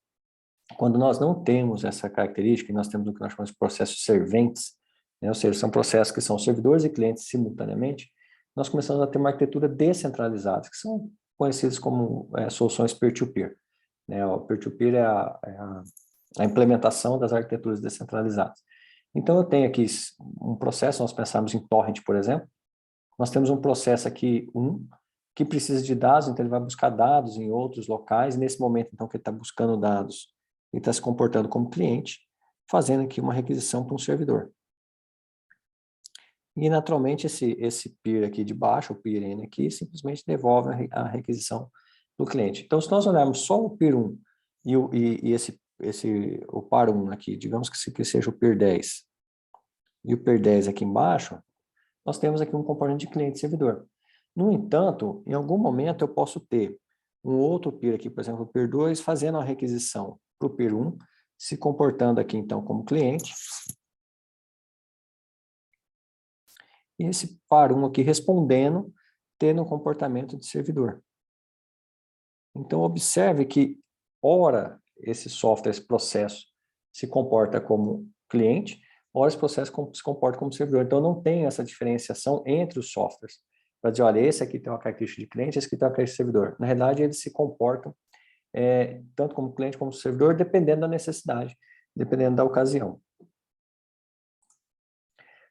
quando nós não temos essa característica, e nós temos o que nós chamamos de processos serventes, né? Ou seja, são processos que são servidores e clientes simultaneamente, nós começamos a ter uma arquitetura descentralizada, que são conhecidas como soluções peer-to-peer. Né? O peer-to-peer é a implementação das arquiteturas descentralizadas. Então, eu tenho aqui um processo, nós pensamos em torrent, por exemplo, nós temos um processo aqui, que precisa de dados, então ele vai buscar dados em outros locais, nesse momento, então, que ele está buscando dados, ele está se comportando como cliente, fazendo aqui uma requisição para um servidor. E, naturalmente, esse peer aqui de baixo, o peer N aqui, simplesmente devolve a requisição do cliente. Então, se nós olharmos só o peer 1 o par 1 aqui, digamos que seja o peer 10, e o peer 10 aqui embaixo, nós temos aqui um componente de cliente e servidor. No entanto, em algum momento eu posso ter um outro peer aqui, por exemplo, o peer 2, fazendo a requisição para o peer 1, se comportando aqui, então, como cliente, e esse par 1 aqui respondendo, tendo um comportamento de servidor. Então, observe que, ora, esse software, esse processo, se comporta como cliente, ora, esse processo se comporta como servidor. Então, não tem essa diferenciação entre os softwares. Para dizer, olha, esse aqui tem uma característica de cliente, esse aqui tem uma característica de servidor. Na realidade, eles se comportam tanto como cliente como servidor, dependendo da necessidade, dependendo da ocasião.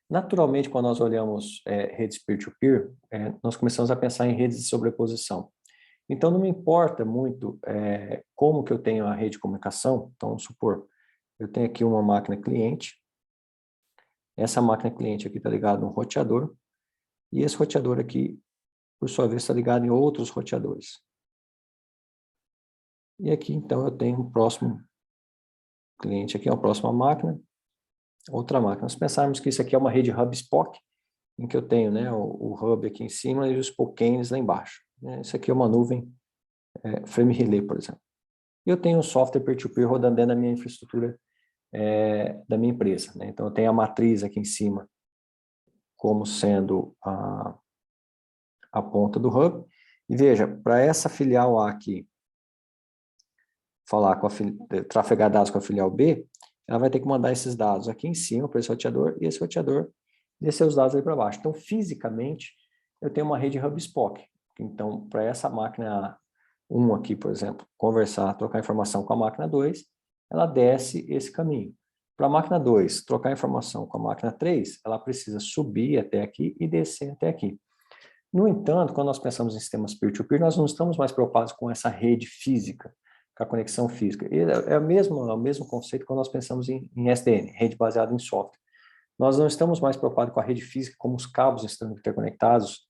Naturalmente, quando nós olhamos redes peer-to-peer, nós começamos a pensar em redes de sobreposição. Então, não me importa muito como que eu tenho a rede de comunicação. Então, vamos supor, eu tenho aqui uma máquina cliente, essa máquina cliente aqui está ligada a um roteador, e esse roteador aqui, por sua vez, está ligado em outros roteadores. E aqui, então, eu tenho um próximo cliente aqui, uma próxima máquina, outra máquina. Nós pensarmos que isso aqui é uma rede hub-spoke, em que eu tenho, né, o hub aqui em cima e os spokenes lá embaixo. Isso aqui é uma nuvem frame relay, por exemplo. E eu tenho um software peer-to-peer rodando dentro da minha infraestrutura da minha empresa. Né? Então, eu tenho a matriz aqui em cima como sendo a ponta do hub. E veja, para essa filial A aqui falar trafegar dados com a filial B, ela vai ter que mandar esses dados aqui em cima para esse roteador e esse roteador descer os dados aí para baixo. Então, fisicamente, eu tenho uma rede hub-spoke. Então, para essa máquina 1 aqui, por exemplo, conversar, trocar informação com a máquina 2, ela desce esse caminho. Para a máquina 2 trocar informação com a máquina 3, ela precisa subir até aqui e descer até aqui. No entanto, quando nós pensamos em sistemas peer-to-peer, nós não estamos mais preocupados com essa rede física. com a conexão física. E é o mesmo conceito quando nós pensamos em SDN, rede baseada em software. Nós não estamos mais preocupados com a rede física, como os cabos estão interconectados,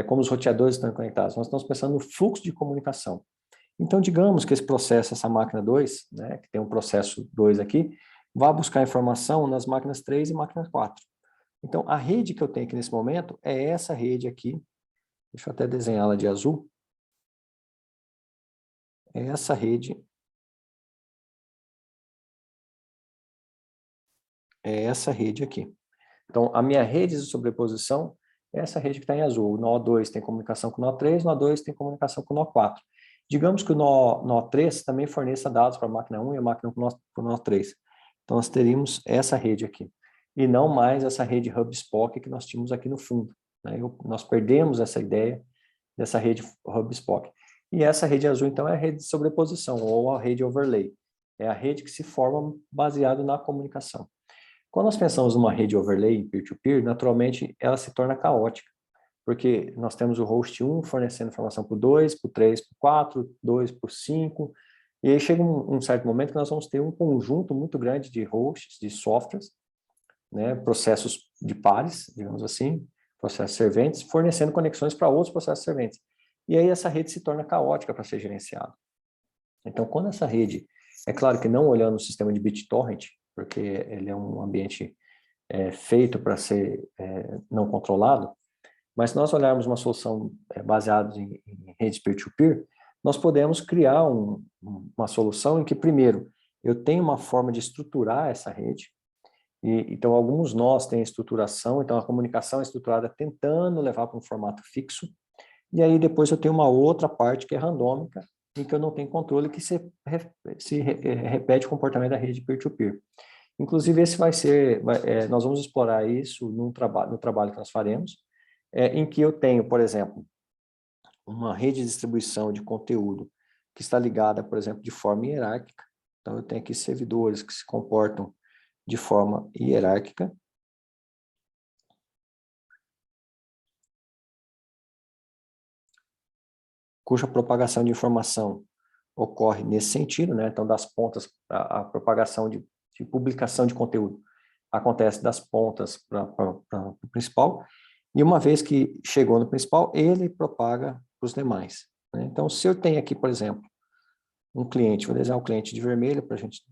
como os roteadores estão conectados. Nós estamos pensando no fluxo de comunicação. Então, digamos que esse processo, essa máquina 2, né, que tem um processo 2 aqui, vá buscar informação nas máquinas 3 e máquinas 4. Então, a rede que eu tenho aqui nesse momento é essa rede aqui. Deixa eu até desenhá-la de azul. É essa rede. É essa rede aqui. Então, a minha rede de sobreposição é essa rede que está em azul. O nó 2 tem comunicação com o nó 3, o nó 2 tem comunicação com o nó 4. Digamos que o nó 3 também forneça dados para a máquina 1 e a máquina 1 para o nó 3. Então, nós teríamos essa rede aqui. E não mais essa rede hub-spoke que nós tínhamos aqui no fundo, né? Nós perdemos essa ideia dessa rede hub-spoke. E essa rede azul, então, é a rede de sobreposição, ou a rede overlay. É a rede que se forma baseado na comunicação. Quando nós pensamos numa rede overlay em peer-to-peer, naturalmente ela se torna caótica, porque nós temos o host 1 fornecendo informação para o 2, para o 3, para o 4, 2 para o 5, e aí chega um certo momento que nós vamos ter um conjunto muito grande de hosts, de softwares, né, processos de pares, digamos assim, processos serventes, fornecendo conexões para outros processos serventes. E aí essa rede se torna caótica para ser gerenciada. Então, quando essa rede, é claro que não olhando o sistema de BitTorrent, porque ele é um ambiente feito para ser não controlado, mas se nós olharmos uma solução baseada em redes peer-to-peer, nós podemos criar uma solução em que, primeiro, eu tenho uma forma de estruturar essa rede, então alguns nós têm estruturação, então a comunicação é estruturada tentando levar para um formato fixo, e aí depois eu tenho uma outra parte que é randômica, em que eu não tenho controle, que se repete o comportamento da rede peer-to-peer. Inclusive, esse vai ser, nós vamos explorar isso no trabalho que nós faremos, em que eu tenho, por exemplo, uma rede de distribuição de conteúdo que está ligada, por exemplo, de forma hierárquica. Então, eu tenho aqui servidores que se comportam de forma hierárquica. Cuja propagação de informação ocorre nesse sentido, né? Então, das pontas, a propagação de publicação de conteúdo acontece das pontas para o principal, e uma vez que chegou no principal, ele propaga para os demais, né? Então, se eu tenho aqui, por exemplo, um cliente, vou desenhar um cliente de vermelho para a gente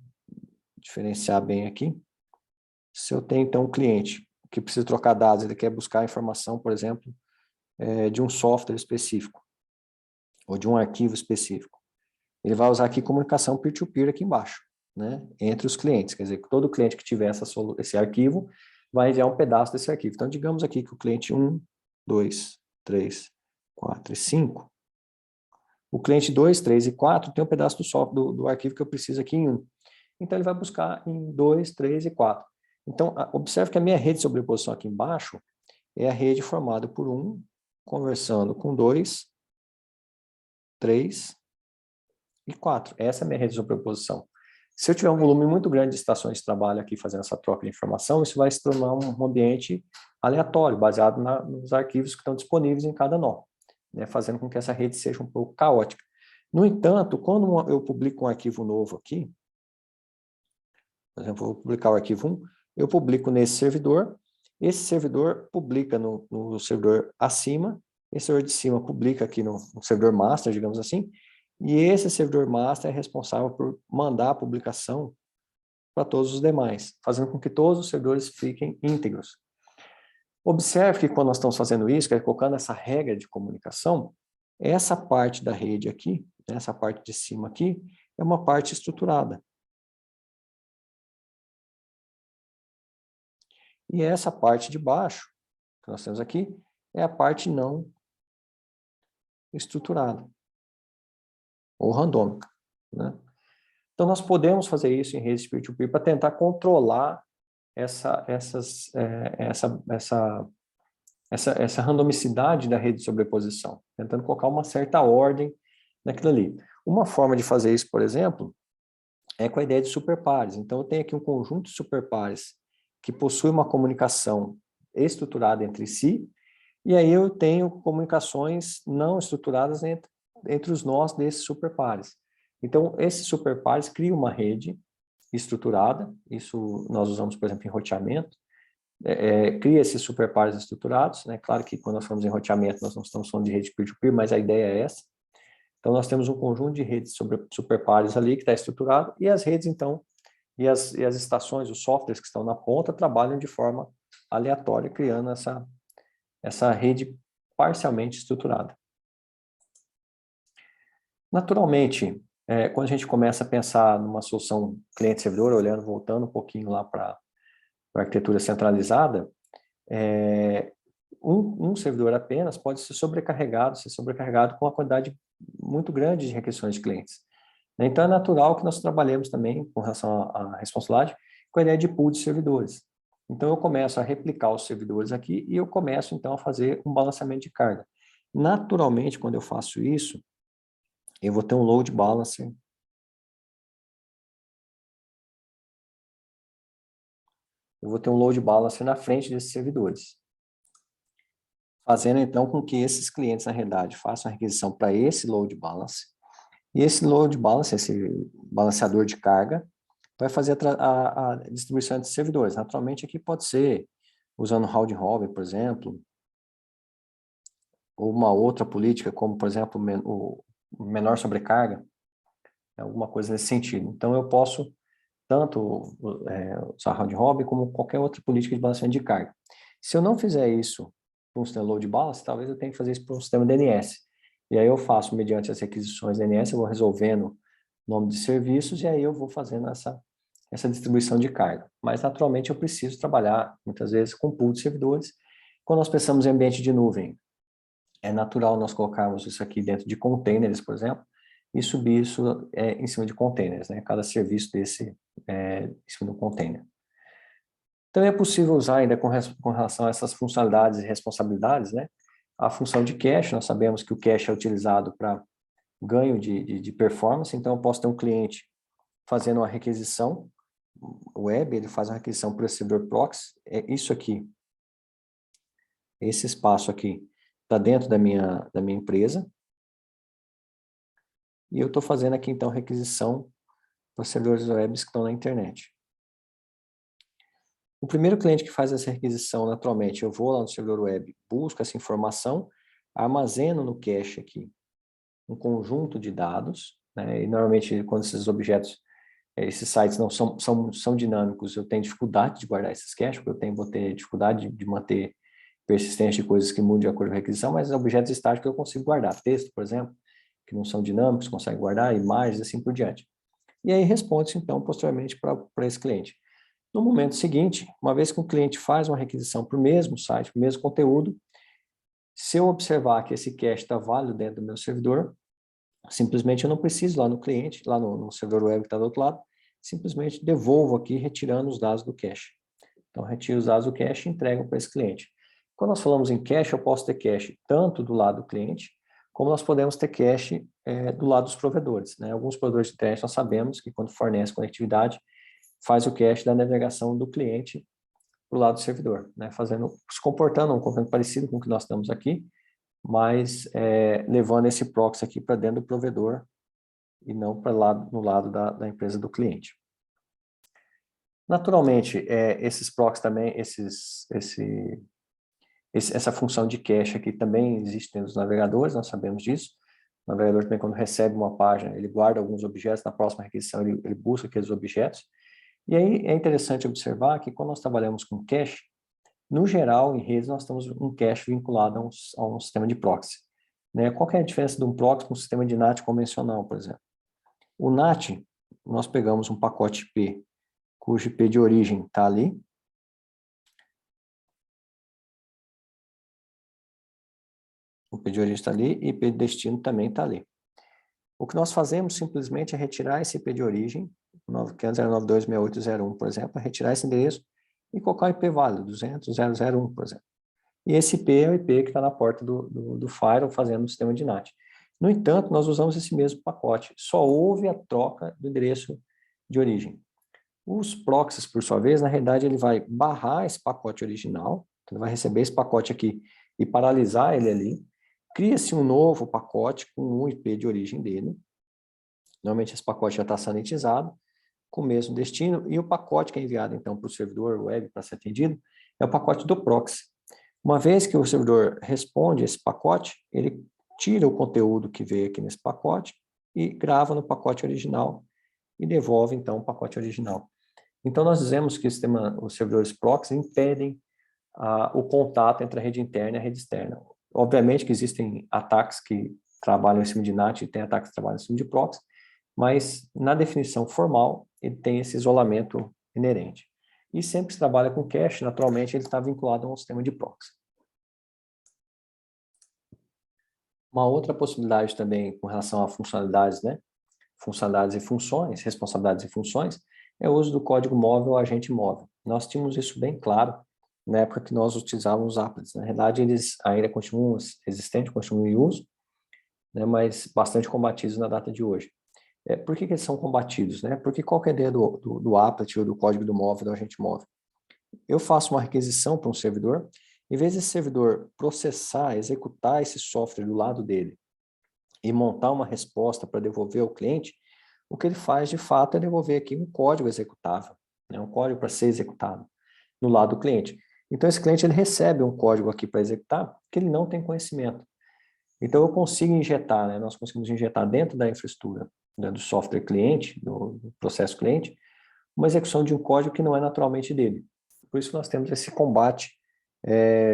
diferenciar bem aqui. Se eu tenho, então, um cliente que precisa trocar dados, ele quer buscar informação, por exemplo, de um software específico, ou de um arquivo específico. Ele vai usar aqui comunicação peer-to-peer aqui embaixo, né, entre os clientes. Quer dizer, que todo cliente que tiver esse arquivo vai enviar um pedaço desse arquivo. Então, digamos aqui que o cliente 1, 2, 3, 4 e 5, o cliente 2, 3 e 4 tem um pedaço do software do arquivo que eu preciso aqui em 1. Então, ele vai buscar em 2, 3 e 4. Então, observe que a minha rede de sobreposição aqui embaixo é a rede formada por 1 conversando com 2, 3 e 4. Essa é a minha rede de sobreposição. Se eu tiver um volume muito grande de estações de trabalho aqui fazendo essa troca de informação, isso vai se tornar um ambiente aleatório, baseado nos arquivos que estão disponíveis em cada nó, né, fazendo com que essa rede seja um pouco caótica. No entanto, quando eu publico um arquivo novo aqui, por exemplo, eu vou publicar o arquivo 1, eu publico nesse servidor, esse servidor publica no servidor acima, esse servidor de cima publica aqui no servidor master, digamos assim, e esse servidor master é responsável por mandar a publicação para todos os demais, fazendo com que todos os servidores fiquem íntegros. Observe que quando nós estamos fazendo isso, que é colocando essa regra de comunicação, essa parte da rede aqui, essa parte de cima aqui, é uma parte estruturada. E essa parte de baixo, que nós temos aqui, é a parte não estruturada, ou randômica, né? Então, nós podemos fazer isso em redes peer-to-peer para tentar controlar essa randomicidade da rede de sobreposição, tentando colocar uma certa ordem naquilo ali. Uma forma de fazer isso, por exemplo, é com a ideia de superpares. Então, eu tenho aqui um conjunto de superpares que possui uma comunicação estruturada entre si, e aí eu tenho comunicações não estruturadas entre os nós desses superpares. Então, esses superpares criam uma rede estruturada, isso nós usamos, por exemplo, em roteamento, cria esses superpares estruturados, né? Claro que quando nós falamos em roteamento, nós não estamos falando de rede peer-to-peer, mas a ideia é essa. Então, nós temos um conjunto de redes sobre superpares ali que está estruturado, e as redes, então, e as estações, os softwares que estão na ponta, trabalham de forma aleatória, criando essa rede parcialmente estruturada. Naturalmente, quando a gente começa a pensar numa solução cliente-servidor, voltando um pouquinho lá para a arquitetura centralizada, um servidor apenas pode ser sobrecarregado com uma quantidade muito grande de requisições de clientes. Então, é natural que nós trabalhemos também, com relação à responsabilidade, com a ideia de pool de servidores. Então, eu começo a replicar os servidores aqui e eu começo, então, a fazer um balanceamento de carga. Naturalmente, quando eu faço isso, eu vou ter um load balancer. Eu vou ter um load balancer na frente desses servidores. Fazendo, então, com que esses clientes, na realidade, façam a requisição para esse load balancer. E esse load balancer, esse balanceador de carga, vai fazer a distribuição entre servidores. Naturalmente, aqui pode ser usando round robin, por exemplo, ou uma outra política, como, por exemplo, o menor sobrecarga, alguma coisa nesse sentido. Então, eu posso tanto usar round robin como qualquer outra política de balanceamento de carga. Se eu não fizer isso para um sistema load balance, talvez eu tenha que fazer isso para um sistema DNS. E aí eu faço, mediante as requisições DNS, eu vou resolvendo nome de serviços e aí eu vou fazendo essa distribuição de carga. Mas, naturalmente, eu preciso trabalhar, muitas vezes, com pool de servidores. Quando nós pensamos em ambiente de nuvem, é natural nós colocarmos isso aqui dentro de containers, por exemplo, e subir isso em cima de containers, né? Cada serviço desse em cima do container. Então, é possível usar ainda com relação a essas funcionalidades e responsabilidades, né? A função de cache, nós sabemos que o cache é utilizado para ganho de performance, então eu posso ter um cliente fazendo uma requisição web, ele faz uma requisição para o servidor proxy, é isso aqui, esse espaço aqui está dentro da minha empresa, e eu estou fazendo aqui então requisição para os servidores web que estão na internet. O primeiro cliente que faz essa requisição, naturalmente, eu vou lá no servidor web, busco essa informação, armazeno no cache aqui um conjunto de dados, né? E normalmente quando esses objetos, esses sites não são dinâmicos, eu tenho dificuldade de guardar esses caches, porque vou ter dificuldade de manter persistência de coisas que mudam de acordo com a requisição, mas objetos estáticos eu consigo guardar. Texto, por exemplo, que não são dinâmicos, consegue guardar, imagens, assim por diante. E aí responde-se, então, posteriormente para esse cliente. No momento seguinte, uma vez que o cliente faz uma requisição para o mesmo site, para o mesmo conteúdo, se eu observar que esse cache está válido dentro do meu servidor, simplesmente eu não preciso ir lá no cliente, lá no servidor web que está do outro lado, simplesmente devolvo aqui retirando os dados do cache. Então, retiro os dados do cache e entrego para esse cliente. Quando nós falamos em cache, eu posso ter cache tanto do lado do cliente, como nós podemos ter cache do lado dos provedores, né? Alguns provedores de internet nós sabemos que quando fornece conectividade, faz o cache da navegação do cliente para o lado do servidor, né? Se comportando um comportamento parecido com o que nós estamos aqui, mas levando esse proxy aqui para dentro do provedor e não no lado da empresa do cliente. Naturalmente, esses proxies também, essa função de cache aqui também existe nos navegadores, nós sabemos disso. O navegador também, quando recebe uma página, ele guarda alguns objetos, na próxima requisição ele busca aqueles objetos. E aí é interessante observar que quando nós trabalhamos com cache, no geral, em redes, nós temos um cache vinculado a um sistema de proxy, né? Qual que é a diferença de um proxy com um sistema de NAT convencional, por exemplo? O NAT, nós pegamos um pacote IP, cujo IP de origem está ali, o IP de origem está ali e o IP de destino também está ali. O que nós fazemos simplesmente é retirar esse IP de origem, que antes era 926801, por exemplo, retirar esse endereço e colocar o IP válido, 200.001, por exemplo. E esse IP é o IP que está na porta do firewall fazendo o sistema de NAT. No entanto, nós usamos esse mesmo pacote, só houve a troca do endereço de origem. Os proxies, por sua vez, na realidade, ele vai barrar esse pacote original, então ele vai receber esse pacote aqui e paralisar ele ali, cria-se um novo pacote com um IP de origem dele, Normalmente esse pacote já está sanitizado, com o mesmo destino, e o pacote que é enviado, então, para o servidor web para ser atendido, é o pacote do proxy. Uma vez que o servidor responde esse pacote, ele tira o conteúdo que veio aqui nesse pacote e grava no pacote original e devolve, então, o pacote original. Então, nós dizemos que os servidores proxy impedem o contato entre a rede interna e a rede externa. Obviamente que existem ataques que trabalham em cima de NAT e tem ataques que trabalham em cima de proxy, mas na definição formal, ele tem esse isolamento inerente. E sempre que se trabalha com cache, naturalmente, ele está vinculado a um sistema de proxy. Uma outra possibilidade também com relação a funcionalidades, né? Funcionalidades e funções, responsabilidades e funções, é o uso do código móvel ou agente móvel. Nós tínhamos isso bem claro na época que nós utilizávamos os applets. Na realidade, eles ainda continuam existentes, continuam em uso, né, mas bastante combatidos na data de hoje. Por que eles são combatidos? Né? Porque qual que é a ideia do applet ou do código do móvel, do agente móvel? Eu faço uma requisição para um servidor, em vez desse servidor processar, executar esse software do lado dele e montar uma resposta para devolver ao cliente, o que ele faz, de fato, é devolver aqui um código executável, né? Um código para ser executado no lado do cliente. Então, esse cliente ele recebe um código aqui para executar que ele não tem conhecimento. Então, eu consigo injetar, né? Nós conseguimos injetar dentro da infraestrutura, né, do software cliente, do processo cliente, uma execução de um código que não é naturalmente dele. Por isso, nós temos esse combate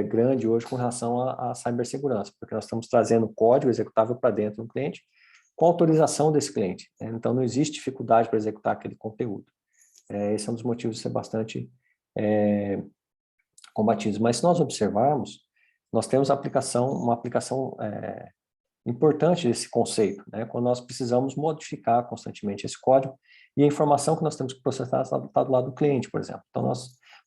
grande hoje com relação à cibersegurança, porque nós estamos trazendo código executável para dentro do cliente, com autorização desse cliente. Né? Então, não existe dificuldade para executar aquele conteúdo. Esse é um dos motivos de ser bastante combatidos. Mas se nós observarmos, nós temos uma aplicação importante desse conceito, né? Quando nós precisamos modificar constantemente esse código e a informação que nós temos que processar está do lado do cliente, por exemplo. Então,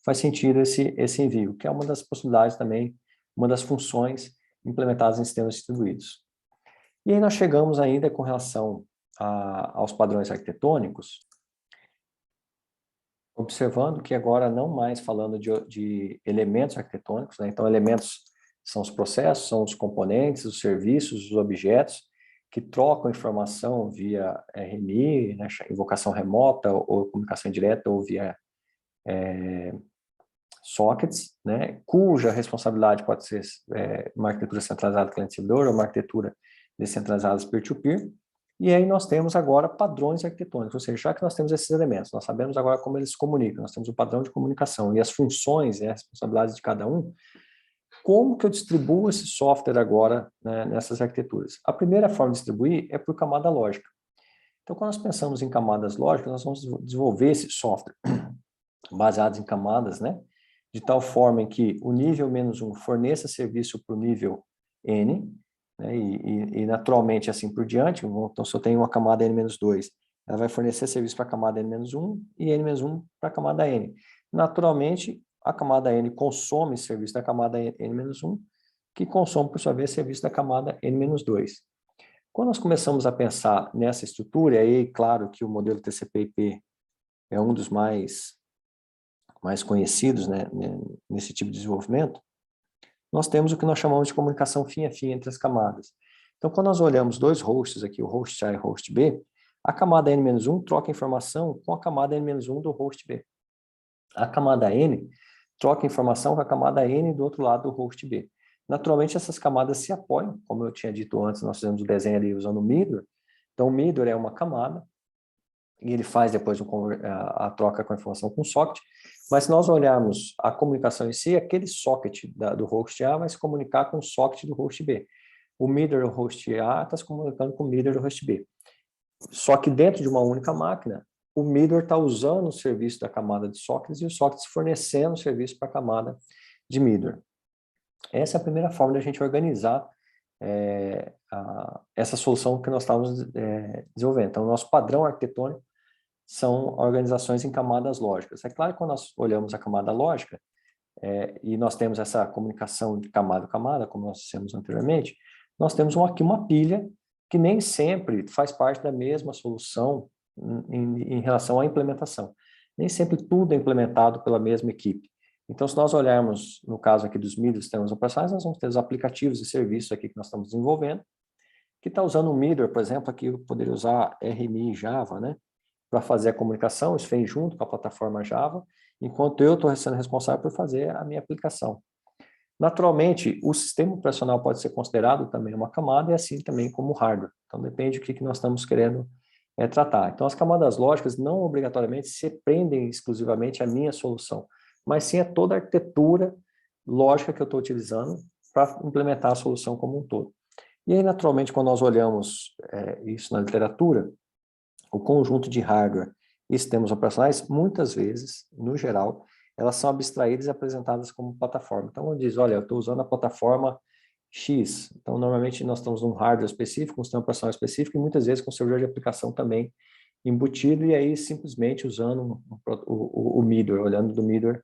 faz sentido esse envio, que é uma das possibilidades também, uma das funções implementadas em sistemas distribuídos. E aí nós chegamos ainda com relação aos padrões arquitetônicos, observando que agora não mais falando de elementos arquitetônicos, né? Então elementos são os processos, são os componentes, os serviços, os objetos que trocam informação via RMI, né? Invocação remota ou comunicação direta ou via sockets, né? Cuja responsabilidade pode ser uma arquitetura centralizada cliente-servidor ou uma arquitetura descentralizada peer-to-peer. E aí nós temos agora padrões arquitetônicos, ou seja, já que nós temos esses elementos, nós sabemos agora como eles se comunicam, nós temos o padrão de comunicação e as funções e as responsabilidades de cada um, como que eu distribuo esse software agora, né, nessas arquiteturas? A primeira forma de distribuir é por camada lógica. Então, quando nós pensamos em camadas lógicas, nós vamos desenvolver esse software baseados em camadas, né, de tal forma em que o nível -1 forneça serviço para o nível N, né, e naturalmente assim por diante. Então, se eu tenho uma camada N-2, ela vai fornecer serviço para a camada N-1 e N-1 para a camada N. Naturalmente, a camada N consome serviço da camada N-1, que consome, por sua vez, serviço da camada N-2. Quando nós começamos a pensar nessa estrutura, e aí, claro que o modelo TCP/IP é um dos mais conhecidos, né, nesse tipo de desenvolvimento, nós temos o que nós chamamos de comunicação fim a fim entre as camadas. Então, quando nós olhamos dois hosts aqui, o host A e o host B, a camada N-1 troca informação com a camada N-1 do host B. A camada N troca informação com a camada N do outro lado do host B. Naturalmente, essas camadas se apoiam, como eu tinha dito antes, nós fizemos o desenho ali usando o middleware. Então, o middleware é uma camada, e ele faz depois a troca com a informação com o socket, mas se nós olharmos a comunicação em si, aquele socket do host A vai se comunicar com o socket do host B. O middleware do host A está se comunicando com o middleware do host B. Só que dentro de uma única máquina, o middleware está usando o serviço da camada de sockets e o sockets fornecendo o serviço para a camada de middleware. Essa é a primeira forma de a gente organizar essa solução que nós estávamos desenvolvendo. Então, o nosso padrão arquitetônico são organizações em camadas lógicas. É claro que quando nós olhamos a camada lógica, e nós temos essa comunicação de camada a camada, como nós dissemos anteriormente, nós temos aqui uma pilha que nem sempre faz parte da mesma solução em relação à implementação. Nem sempre tudo é implementado pela mesma equipe. Então, se nós olharmos, no caso aqui dos mídias sistemas operacionais, nós vamos ter os aplicativos e serviços aqui que nós estamos desenvolvendo, que está usando o middleware, por exemplo, aqui eu poderia usar RMI Java, né, para fazer a comunicação, isso vem junto com a plataforma Java, enquanto eu estou sendo responsável por fazer a minha aplicação. Naturalmente, o sistema operacional pode ser considerado também uma camada e assim também como hardware. Então, depende do que nós estamos querendo tratar. Então, as camadas lógicas não obrigatoriamente se prendem exclusivamente à minha solução, mas sim a toda a arquitetura lógica que eu estou utilizando para implementar a solução como um todo. E aí, naturalmente, quando nós olhamos isso na literatura, o conjunto de hardware e sistemas operacionais, muitas vezes, no geral, elas são abstraídas e apresentadas como plataforma. Então, eu diz, olha, eu estou usando a plataforma X. Então, normalmente, nós estamos num hardware específico, um sistema operacional específico, e muitas vezes com servidor de aplicação também embutido, e aí simplesmente usando o middleware, olhando do middleware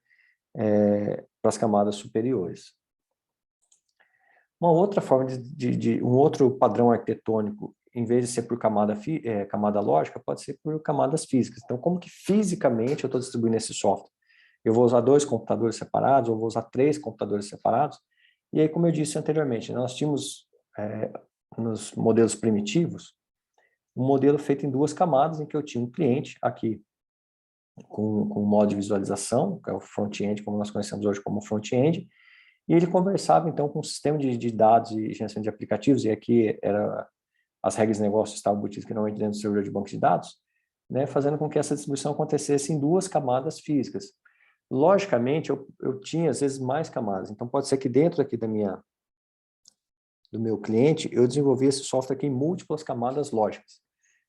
para as camadas superiores. Uma outra forma um outro padrão arquitetônico, em vez de ser por camada lógica, pode ser por camadas físicas. Então, como que fisicamente eu estou distribuindo esse software? Eu vou usar 2 computadores separados, ou vou usar 3 computadores separados? E aí, como eu disse anteriormente, nós tínhamos, nos modelos primitivos, um modelo feito em 2 camadas, em que eu tinha um cliente aqui, com um modo de visualização, que é o front-end, como nós conhecemos hoje como front-end, e ele conversava, então, com o sistema de dados e gerenciamento de aplicativos, e aqui as regras de negócio estavam embutidas normalmente dentro do servidor de banco de dados, né, fazendo com que essa distribuição acontecesse em 2 camadas físicas. Logicamente, eu tinha, às vezes, mais camadas. Então, pode ser que dentro aqui do meu cliente, eu desenvolvi esse software aqui em múltiplas camadas lógicas.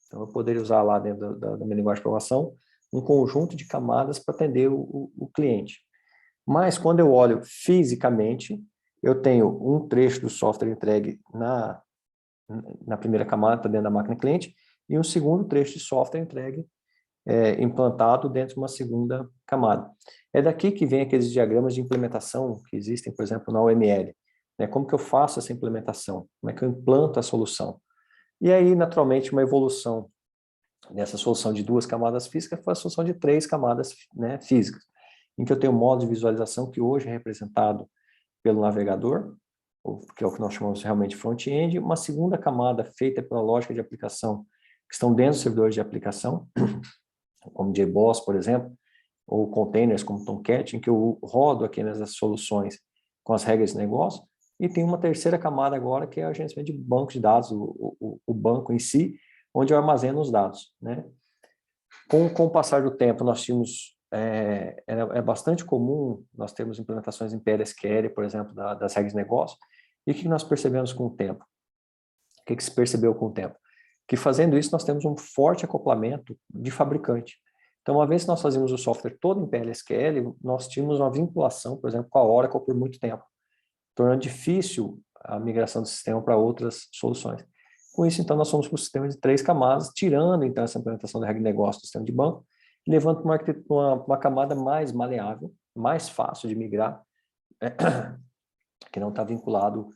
Então, eu poderia usar lá dentro da minha linguagem de programação um conjunto de camadas para atender o cliente. Mas, quando eu olho fisicamente, eu tenho um trecho do software entregue na primeira camada, tá dentro da máquina cliente, e um segundo trecho de software entregue implantado dentro de uma segunda camada. É daqui que vem aqueles diagramas de implementação que existem, por exemplo, na OML. Né? Como que eu faço essa implementação? Como é que eu implanto a solução? E aí, naturalmente, uma evolução dessa solução de 2 camadas físicas foi a solução de 3 camadas, né, físicas, em que eu tenho um modo de visualização que hoje é representado pelo navegador, que é o que nós chamamos realmente front-end, uma segunda camada feita pela lógica de aplicação, que estão dentro dos servidores de aplicação, como JBoss, por exemplo, ou containers como Tomcat, em que eu rodo aqui nessas soluções com as regras de negócio, e tem uma terceira camada agora, que é o gerenciamento de banco de dados, o banco em si, onde eu armazeno os dados, né? Com o passar do tempo, nós tínhamos, é bastante comum, nós temos implementações em PLSQL, por exemplo, das regras de negócio, e o que nós percebemos com o tempo? O que se percebeu com o tempo? Que fazendo isso, nós temos um forte acoplamento de fabricante. Então, uma vez que nós fazíamos o software todo em PLSQL, nós tínhamos uma vinculação, por exemplo, com a Oracle por muito tempo, tornando difícil a migração do sistema para outras soluções. Com isso, então, nós fomos para o sistema de 3 camadas, tirando, então, essa implementação da regra de negócio do sistema de banco, e levando para uma camada mais maleável, mais fácil de migrar, que não está vinculado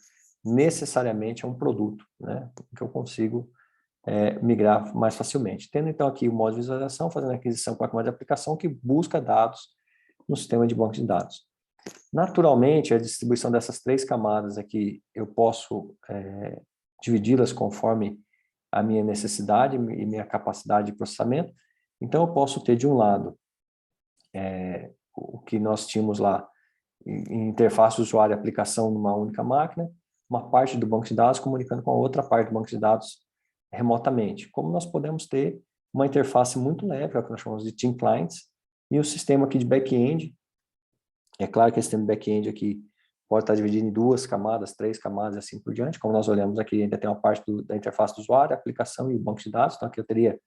necessariamente a um produto, né, que eu consigo migrar mais facilmente. Tendo, então, aqui o modo de visualização, fazendo aquisição com a camada de aplicação que busca dados no sistema de banco de dados. Naturalmente, a distribuição dessas 3 camadas aqui, eu posso dividi-las conforme a minha necessidade e minha capacidade de processamento. Então, eu posso ter, de um lado, o que nós tínhamos lá, em interface usuário e aplicação numa única máquina, uma parte do banco de dados comunicando com a outra parte do banco de dados remotamente. Como nós podemos ter uma interface muito leve, é o que nós chamamos de Team Clients, e o sistema aqui de back-end. É claro que esse sistema de back-end aqui pode estar dividido em 2 camadas, 3 camadas e assim por diante. Como nós olhamos aqui, ainda tem uma parte da interface do usuário, a aplicação e o banco de dados. Então, aqui eu teria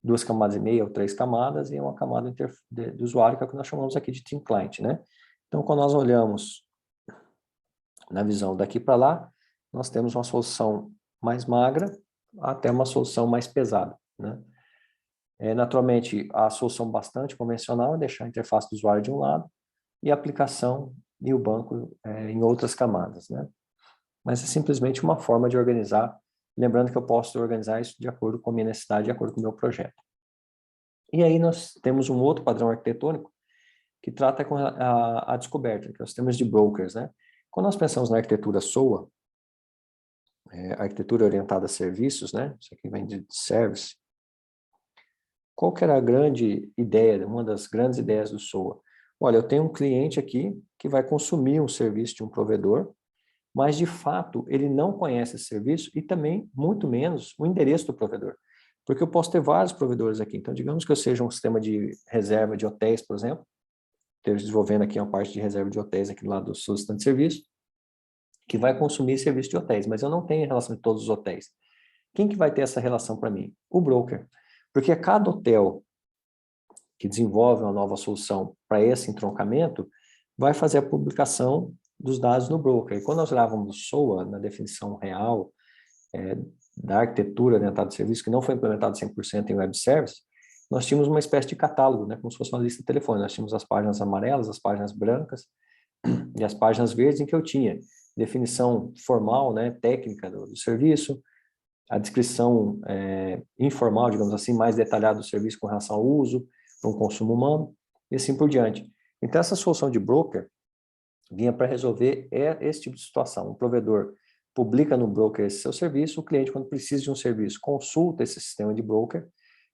2 camadas e meia ou 3 camadas e uma camada do usuário, que é o que nós chamamos aqui de Team Client, né? Então, quando nós olhamos na visão daqui para lá, nós temos uma solução mais magra até uma solução mais pesada, né? Naturalmente, a solução bastante convencional é deixar a interface do usuário de um lado e a aplicação e o banco em outras camadas, né? Mas é simplesmente uma forma de organizar, lembrando que eu posso organizar isso de acordo com a minha necessidade, de acordo com o meu projeto. E aí nós temos um outro padrão arquitetônico que trata com a descoberta, que é os sistemas de brokers, né? Quando nós pensamos na arquitetura SOA, arquitetura orientada a serviços, né? Isso aqui vem de service. Qual que era a grande ideia, uma das grandes ideias do SOA? Olha, eu tenho um cliente aqui que vai consumir um serviço de um provedor, mas de fato ele não conhece esse serviço e também, muito menos, o endereço do provedor. Porque eu posso ter vários provedores aqui. Então, digamos que eu seja um sistema de reserva de hotéis, por exemplo, estou desenvolvendo aqui uma parte de reserva de hotéis aqui do lado do solicitante de serviço, que vai consumir serviço de hotéis, mas eu não tenho relação de todos os hotéis. Quem que vai ter essa relação para mim? O broker. Porque cada hotel que desenvolve uma nova solução para esse entroncamento vai fazer a publicação dos dados no broker. E quando nós olhávamos o SOA, na definição real da arquitetura orientada de serviço, que não foi implementada 100% em web service, nós tínhamos uma espécie de catálogo, né, como se fosse uma lista de telefone. Nós tínhamos as páginas amarelas, as páginas brancas e as páginas verdes, em que eu tinha definição formal, né, técnica do serviço, a descrição informal, digamos assim, mais detalhada do serviço com relação ao uso, para um consumo humano, e assim por diante. Então, essa solução de broker vinha para resolver esse tipo de situação. O provedor publica no broker esse seu serviço, o cliente, quando precisa de um serviço, consulta esse sistema de broker,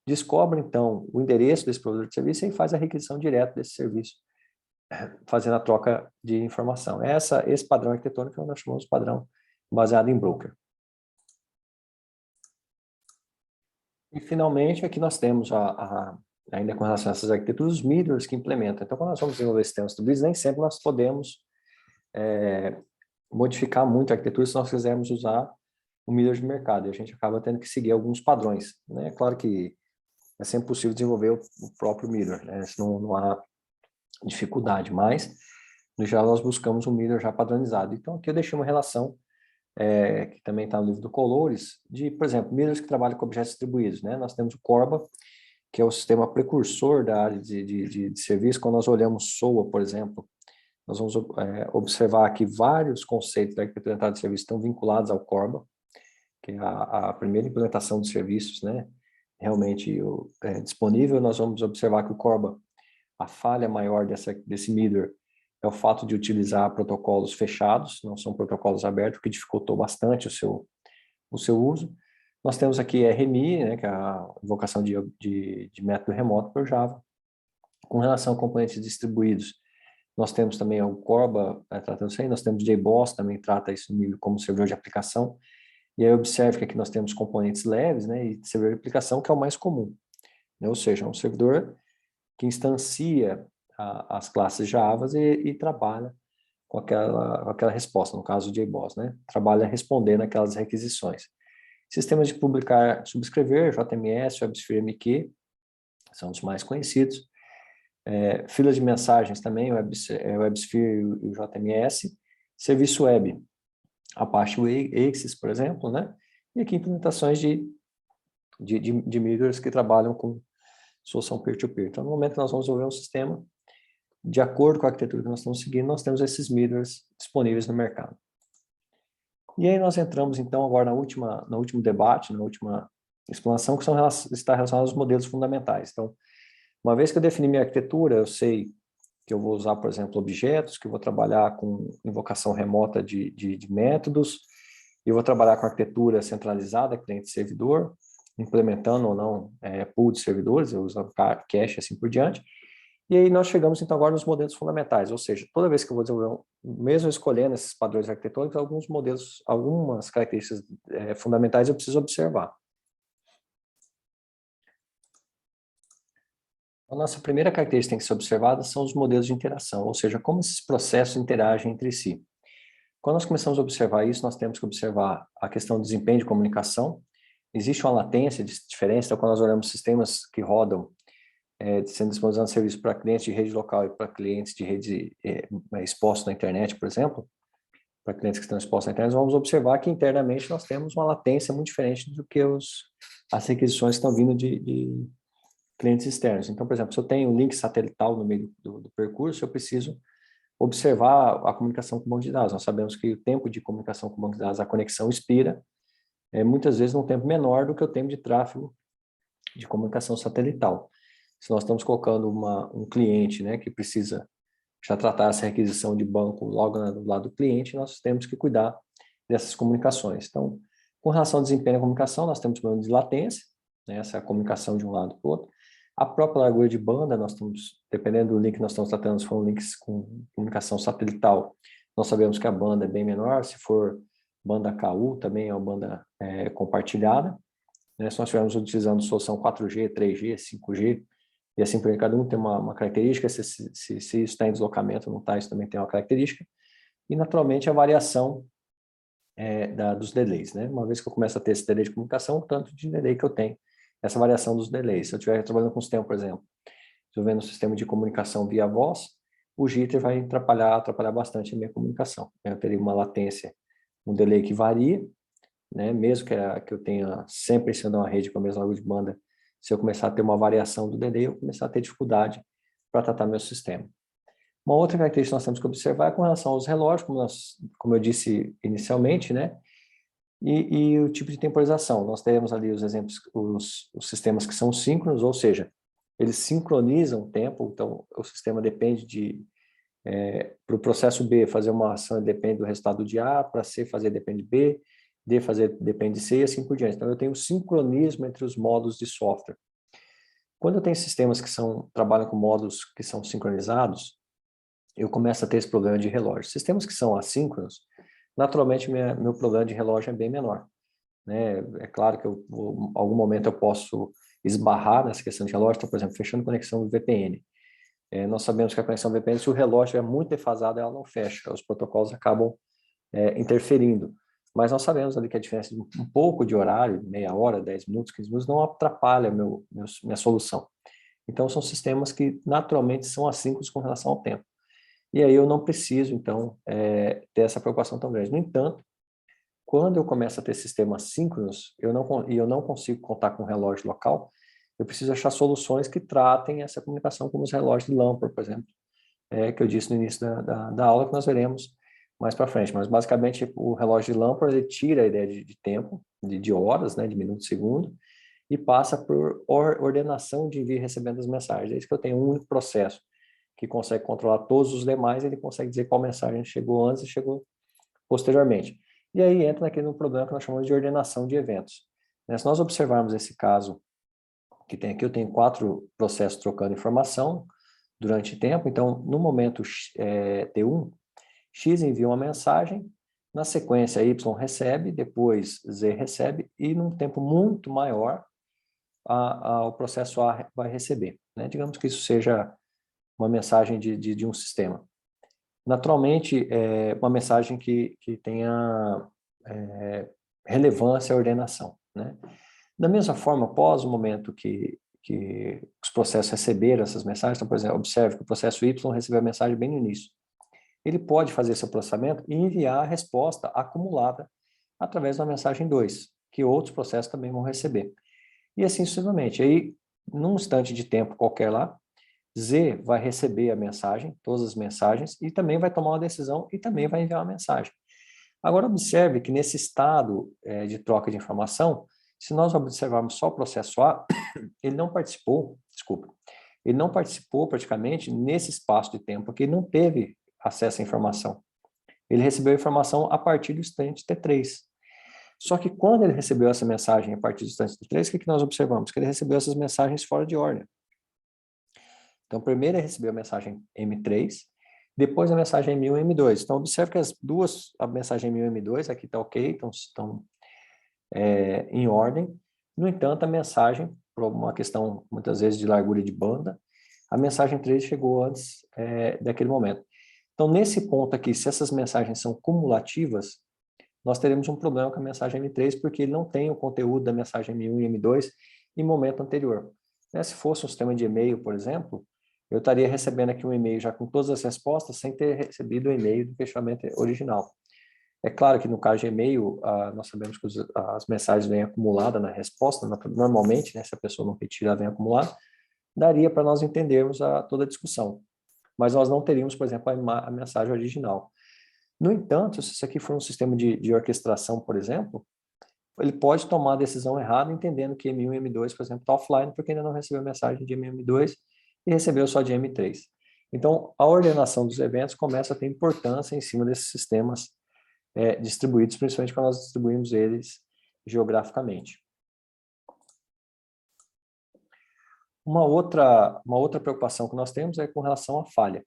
descobre, então, o endereço desse provedor de serviço e faz a requisição direta desse serviço, fazendo a troca de informação. Esse padrão arquitetônico nós chamamos de padrão baseado em broker. E, finalmente, aqui nós temos, ainda com relação a essas arquiteturas, os middlewares que implementam. Então, quando nós vamos desenvolver sistemas distribuídos, nem sempre nós podemos modificar muito a arquitetura se nós quisermos usar o middleware de mercado. E a gente acaba tendo que seguir alguns padrões, né? Claro que é sempre possível desenvolver o próprio middleware, né? Isso não há dificuldade, mas, no geral, nós buscamos um middleware já padronizado. Então, aqui eu deixei uma relação que também está no livro do Colores, de, por exemplo, middlewares que trabalham com objetos distribuídos, né? Nós temos o Corba, que é o sistema precursor da área de serviço. Quando nós olhamos SOA, por exemplo, nós vamos observar que vários conceitos da arquitetura orientada de serviços estão vinculados ao Corba, que é a primeira implementação de serviços, né? Realmente disponível. Nós vamos observar que o Corba, a falha maior desse middleware é o fato de utilizar protocolos fechados, não são protocolos abertos, que dificultou bastante o seu uso. Nós temos aqui RMI, né, que é a invocação de método remoto por Java. Com relação a componentes distribuídos, nós temos também o Corba tratando isso aí, nós temos JBoss, também trata isso no nível como servidor de aplicação. E aí observe que aqui nós temos componentes leves, né, e servidor de aplicação, que é o mais comum, né, ou seja, é um servidor que instancia as classes Java e trabalha com aquela resposta, no caso do JBoss, né? Trabalha respondendo aquelas requisições. Sistemas de publicar, subscrever, JMS, WebSphere MQ, são os mais conhecidos. Filas de mensagens também, WebSphere e o JMS. Serviço web, Apache Axis, por exemplo, né? E aqui implementações de middlewares que trabalham com solução peer-to-peer. Então, no momento que nós vamos desenvolver um sistema, de acordo com a arquitetura que nós estamos seguindo, nós temos esses middlewares disponíveis no mercado. E aí nós entramos, então, agora no último debate, na última explanação, que está relacionada aos modelos fundamentais. Então, uma vez que eu defini minha arquitetura, eu sei que eu vou usar, por exemplo, objetos, que eu vou trabalhar com invocação remota de métodos, eu vou trabalhar com arquitetura centralizada, cliente-servidor, implementando ou não pool de servidores, eu uso cache e assim por diante. E aí nós chegamos, então, agora nos modelos fundamentais, ou seja, toda vez que eu vou desenvolver, mesmo escolhendo esses padrões arquitetônicos, alguns modelos, algumas características fundamentais eu preciso observar. A nossa primeira característica que tem que ser observada são os modelos de interação, ou seja, como esses processos interagem entre si. Quando nós começamos a observar isso, nós temos que observar a questão do desempenho de comunicação. Existe uma latência de diferença, então quando nós olhamos sistemas que rodam sendo disponibilizado serviço para clientes de rede local e para clientes de rede expostos na internet, por exemplo, para clientes que estão expostos na internet, vamos observar que internamente nós temos uma latência muito diferente do que as requisições que estão vindo de clientes externos. Então, por exemplo, se eu tenho um link satelital no meio do percurso, eu preciso observar a comunicação com o banco de dados. Nós sabemos que o tempo de comunicação com o banco de dados, a conexão expira, muitas vezes num tempo menor do que o tempo de tráfego de comunicação satelital. Se nós estamos colocando um cliente, né, que precisa já tratar essa requisição de banco logo do lado do cliente, nós temos que cuidar dessas comunicações. Então, com relação ao desempenho da comunicação, nós temos problema de latência, né, essa comunicação de um lado para o outro. A própria largura de banda, nós estamos, dependendo do link que nós estamos tratando, se for um links com comunicação satelital, nós sabemos que a banda é bem menor, se for banda KU, também é uma banda compartilhada. Né? Se nós estivermos utilizando solução 4G, 3G, 5G, e assim por aí, cada um tem uma característica, se isso está em deslocamento ou não está, isso também tem uma característica. E, naturalmente, a variação dos delays. Né? Uma vez que eu começo a ter esse delay de comunicação, o tanto de delay que eu tenho, essa variação dos delays. Se eu estiver trabalhando com o sistema, por exemplo, se eu vendo um sistema de comunicação via voz, o jitter vai atrapalhar bastante a minha comunicação. Eu teria uma latência, um delay que varia, né? Mesmo que eu tenha sempre sendo uma rede com a mesma largura de banda, se eu começar a ter uma variação do delay, eu vou começar a ter dificuldade para tratar meu sistema. Uma outra característica que nós temos que observar é com relação aos relógios, como eu disse inicialmente, né? E o tipo de temporização. Nós temos ali os exemplos, os sistemas que são síncronos, ou seja, eles sincronizam o tempo, então o sistema depende para o processo B fazer uma ação depende do resultado de A, para C fazer depende de B, D fazer depende de C e assim por diante. Então eu tenho um sincronismo entre os módulos de software. Quando eu tenho sistemas que trabalham com módulos que são sincronizados, eu começo a ter esse problema de relógio. Sistemas que são assíncronos, naturalmente meu problema de relógio é bem menor. Né? É claro que em algum momento eu posso esbarrar nessa questão de relógio, então, por exemplo, fechando conexão do VPN. Nós sabemos que a conexão VPN, se o relógio é muito defasado, ela não fecha, os protocolos acabam interferindo. Mas nós sabemos ali que a diferença de um pouco de horário, meia hora, 10 minutos, 15 minutos, não atrapalha minha solução. Então, são sistemas que naturalmente são assíncronos com relação ao tempo. E aí eu não preciso, então, ter essa preocupação tão grande. No entanto, quando eu começo a ter sistemas síncronos, eu não consigo contar com relógio local, eu preciso achar soluções que tratem essa comunicação, como os relógios de Lamport, por exemplo, que eu disse no início da aula, que nós veremos mais para frente. Mas, basicamente, o relógio de Lamport, ele tira a ideia de tempo, de horas, né, de minuto e segundo, e passa por ordenação de envio e recebimento das mensagens. É isso que eu tenho um único processo que consegue controlar todos os demais, ele consegue dizer qual mensagem chegou antes e chegou posteriormente. E aí entra naquele problema que nós chamamos de ordenação de eventos. Se nós observarmos esse caso que tem aqui, eu tenho 4 processos trocando informação durante tempo, então no momento T1, X envia uma mensagem, na sequência Y recebe, depois Z recebe, e num tempo muito maior o processo A vai receber. Né? Digamos que isso seja uma mensagem de um sistema. Naturalmente, uma mensagem que tenha relevância à ordenação. Né? Da mesma forma, após o momento que os processos receberam essas mensagens, então, por exemplo, observe que o processo Y recebeu a mensagem bem no início. Ele pode fazer seu processamento e enviar a resposta acumulada através da mensagem 2, que outros processos também vão receber. E assim sucessivamente. Aí, num instante de tempo qualquer lá, Z vai receber a mensagem, todas as mensagens, e também vai tomar uma decisão e também vai enviar uma mensagem. Agora, observe que nesse estado de troca de informação, se nós observarmos só o processo A, ele não participou praticamente nesse espaço de tempo, porque ele não teve acesso à informação. Ele recebeu a informação a partir do instante T3. Só que quando ele recebeu essa mensagem a partir do instante T3, o que nós observamos? Que ele recebeu essas mensagens fora de ordem. Então, primeiro ele recebeu a mensagem M3, depois a mensagem M1 e M2. Então, observe que a mensagem M1 e M2, aqui está ok, estão em ordem. No entanto, a mensagem, por uma questão, muitas vezes, de largura de banda, a mensagem 3 chegou antes daquele momento. Então, nesse ponto aqui, se essas mensagens são cumulativas, nós teremos um problema com a mensagem M3, porque ele não tem o conteúdo da mensagem M1 e M2 em momento anterior. Se fosse um sistema de e-mail, por exemplo, eu estaria recebendo aqui um e-mail já com todas as respostas, sem ter recebido o e-mail do fechamento original. É claro que no caso de e-mail, nós sabemos que as mensagens vêm acumuladas na resposta, normalmente, né, se a pessoa não retirar, vem acumulada, daria para nós entendermos toda a discussão. Mas nós não teríamos, por exemplo, a mensagem original. No entanto, se isso aqui for um sistema de orquestração, por exemplo, ele pode tomar a decisão errada, entendendo que M1 e M2, por exemplo, está offline, porque ainda não recebeu a mensagem de M1 e M2 e recebeu só de M3. Então, a ordenação dos eventos começa a ter importância em cima desses sistemas distribuídos, principalmente quando nós distribuímos eles geograficamente. Uma outra preocupação que nós temos é com relação à falha.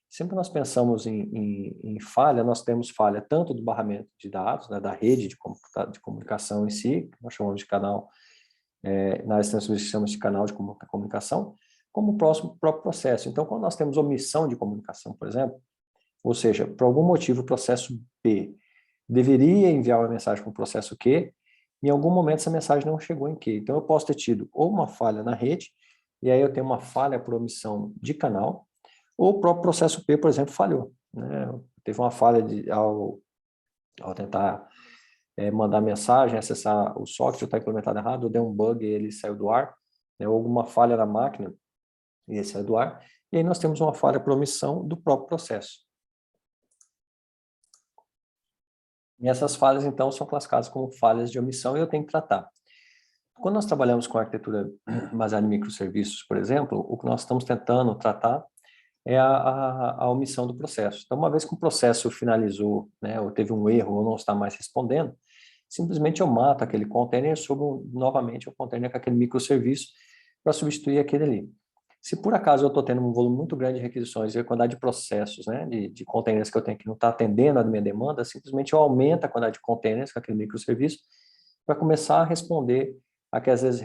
Sempre que nós pensamos em falha, nós temos falha tanto do barramento de dados, né, da rede de comunicação em si, que nós chamamos de canal, na extensão chamamos de canal de comunicação, como o próprio processo. Então, quando nós temos omissão de comunicação, por exemplo, ou seja, por algum motivo o processo B deveria enviar uma mensagem para o processo Q, em algum momento essa mensagem não chegou em Q. Então, eu posso ter tido ou uma falha na rede, e aí eu tenho uma falha por omissão de canal, ou o próprio processo P, por exemplo, falhou, né? Teve uma falha ao tentar mandar mensagem, acessar o socket, está implementado errado, ou deu um bug e ele saiu do ar, né? Ou alguma falha na máquina e ele saiu do ar, e aí nós temos uma falha por omissão do próprio processo. E essas falhas, então, são classificadas como falhas de omissão e eu tenho que tratar. Quando nós trabalhamos com arquitetura baseada em microserviços, por exemplo, o que nós estamos tentando tratar é a omissão do processo. Então, uma vez que o processo finalizou, né, ou teve um erro, ou não está mais respondendo, simplesmente eu mato aquele container e subo novamente o container com aquele microserviço para substituir aquele ali. Se por acaso eu estou tendo um volume muito grande de requisições e a quantidade de processos, né, de containers que eu tenho que não está atendendo a minha demanda, simplesmente eu aumento a quantidade de containers com aquele microserviço para começar a responder aquelas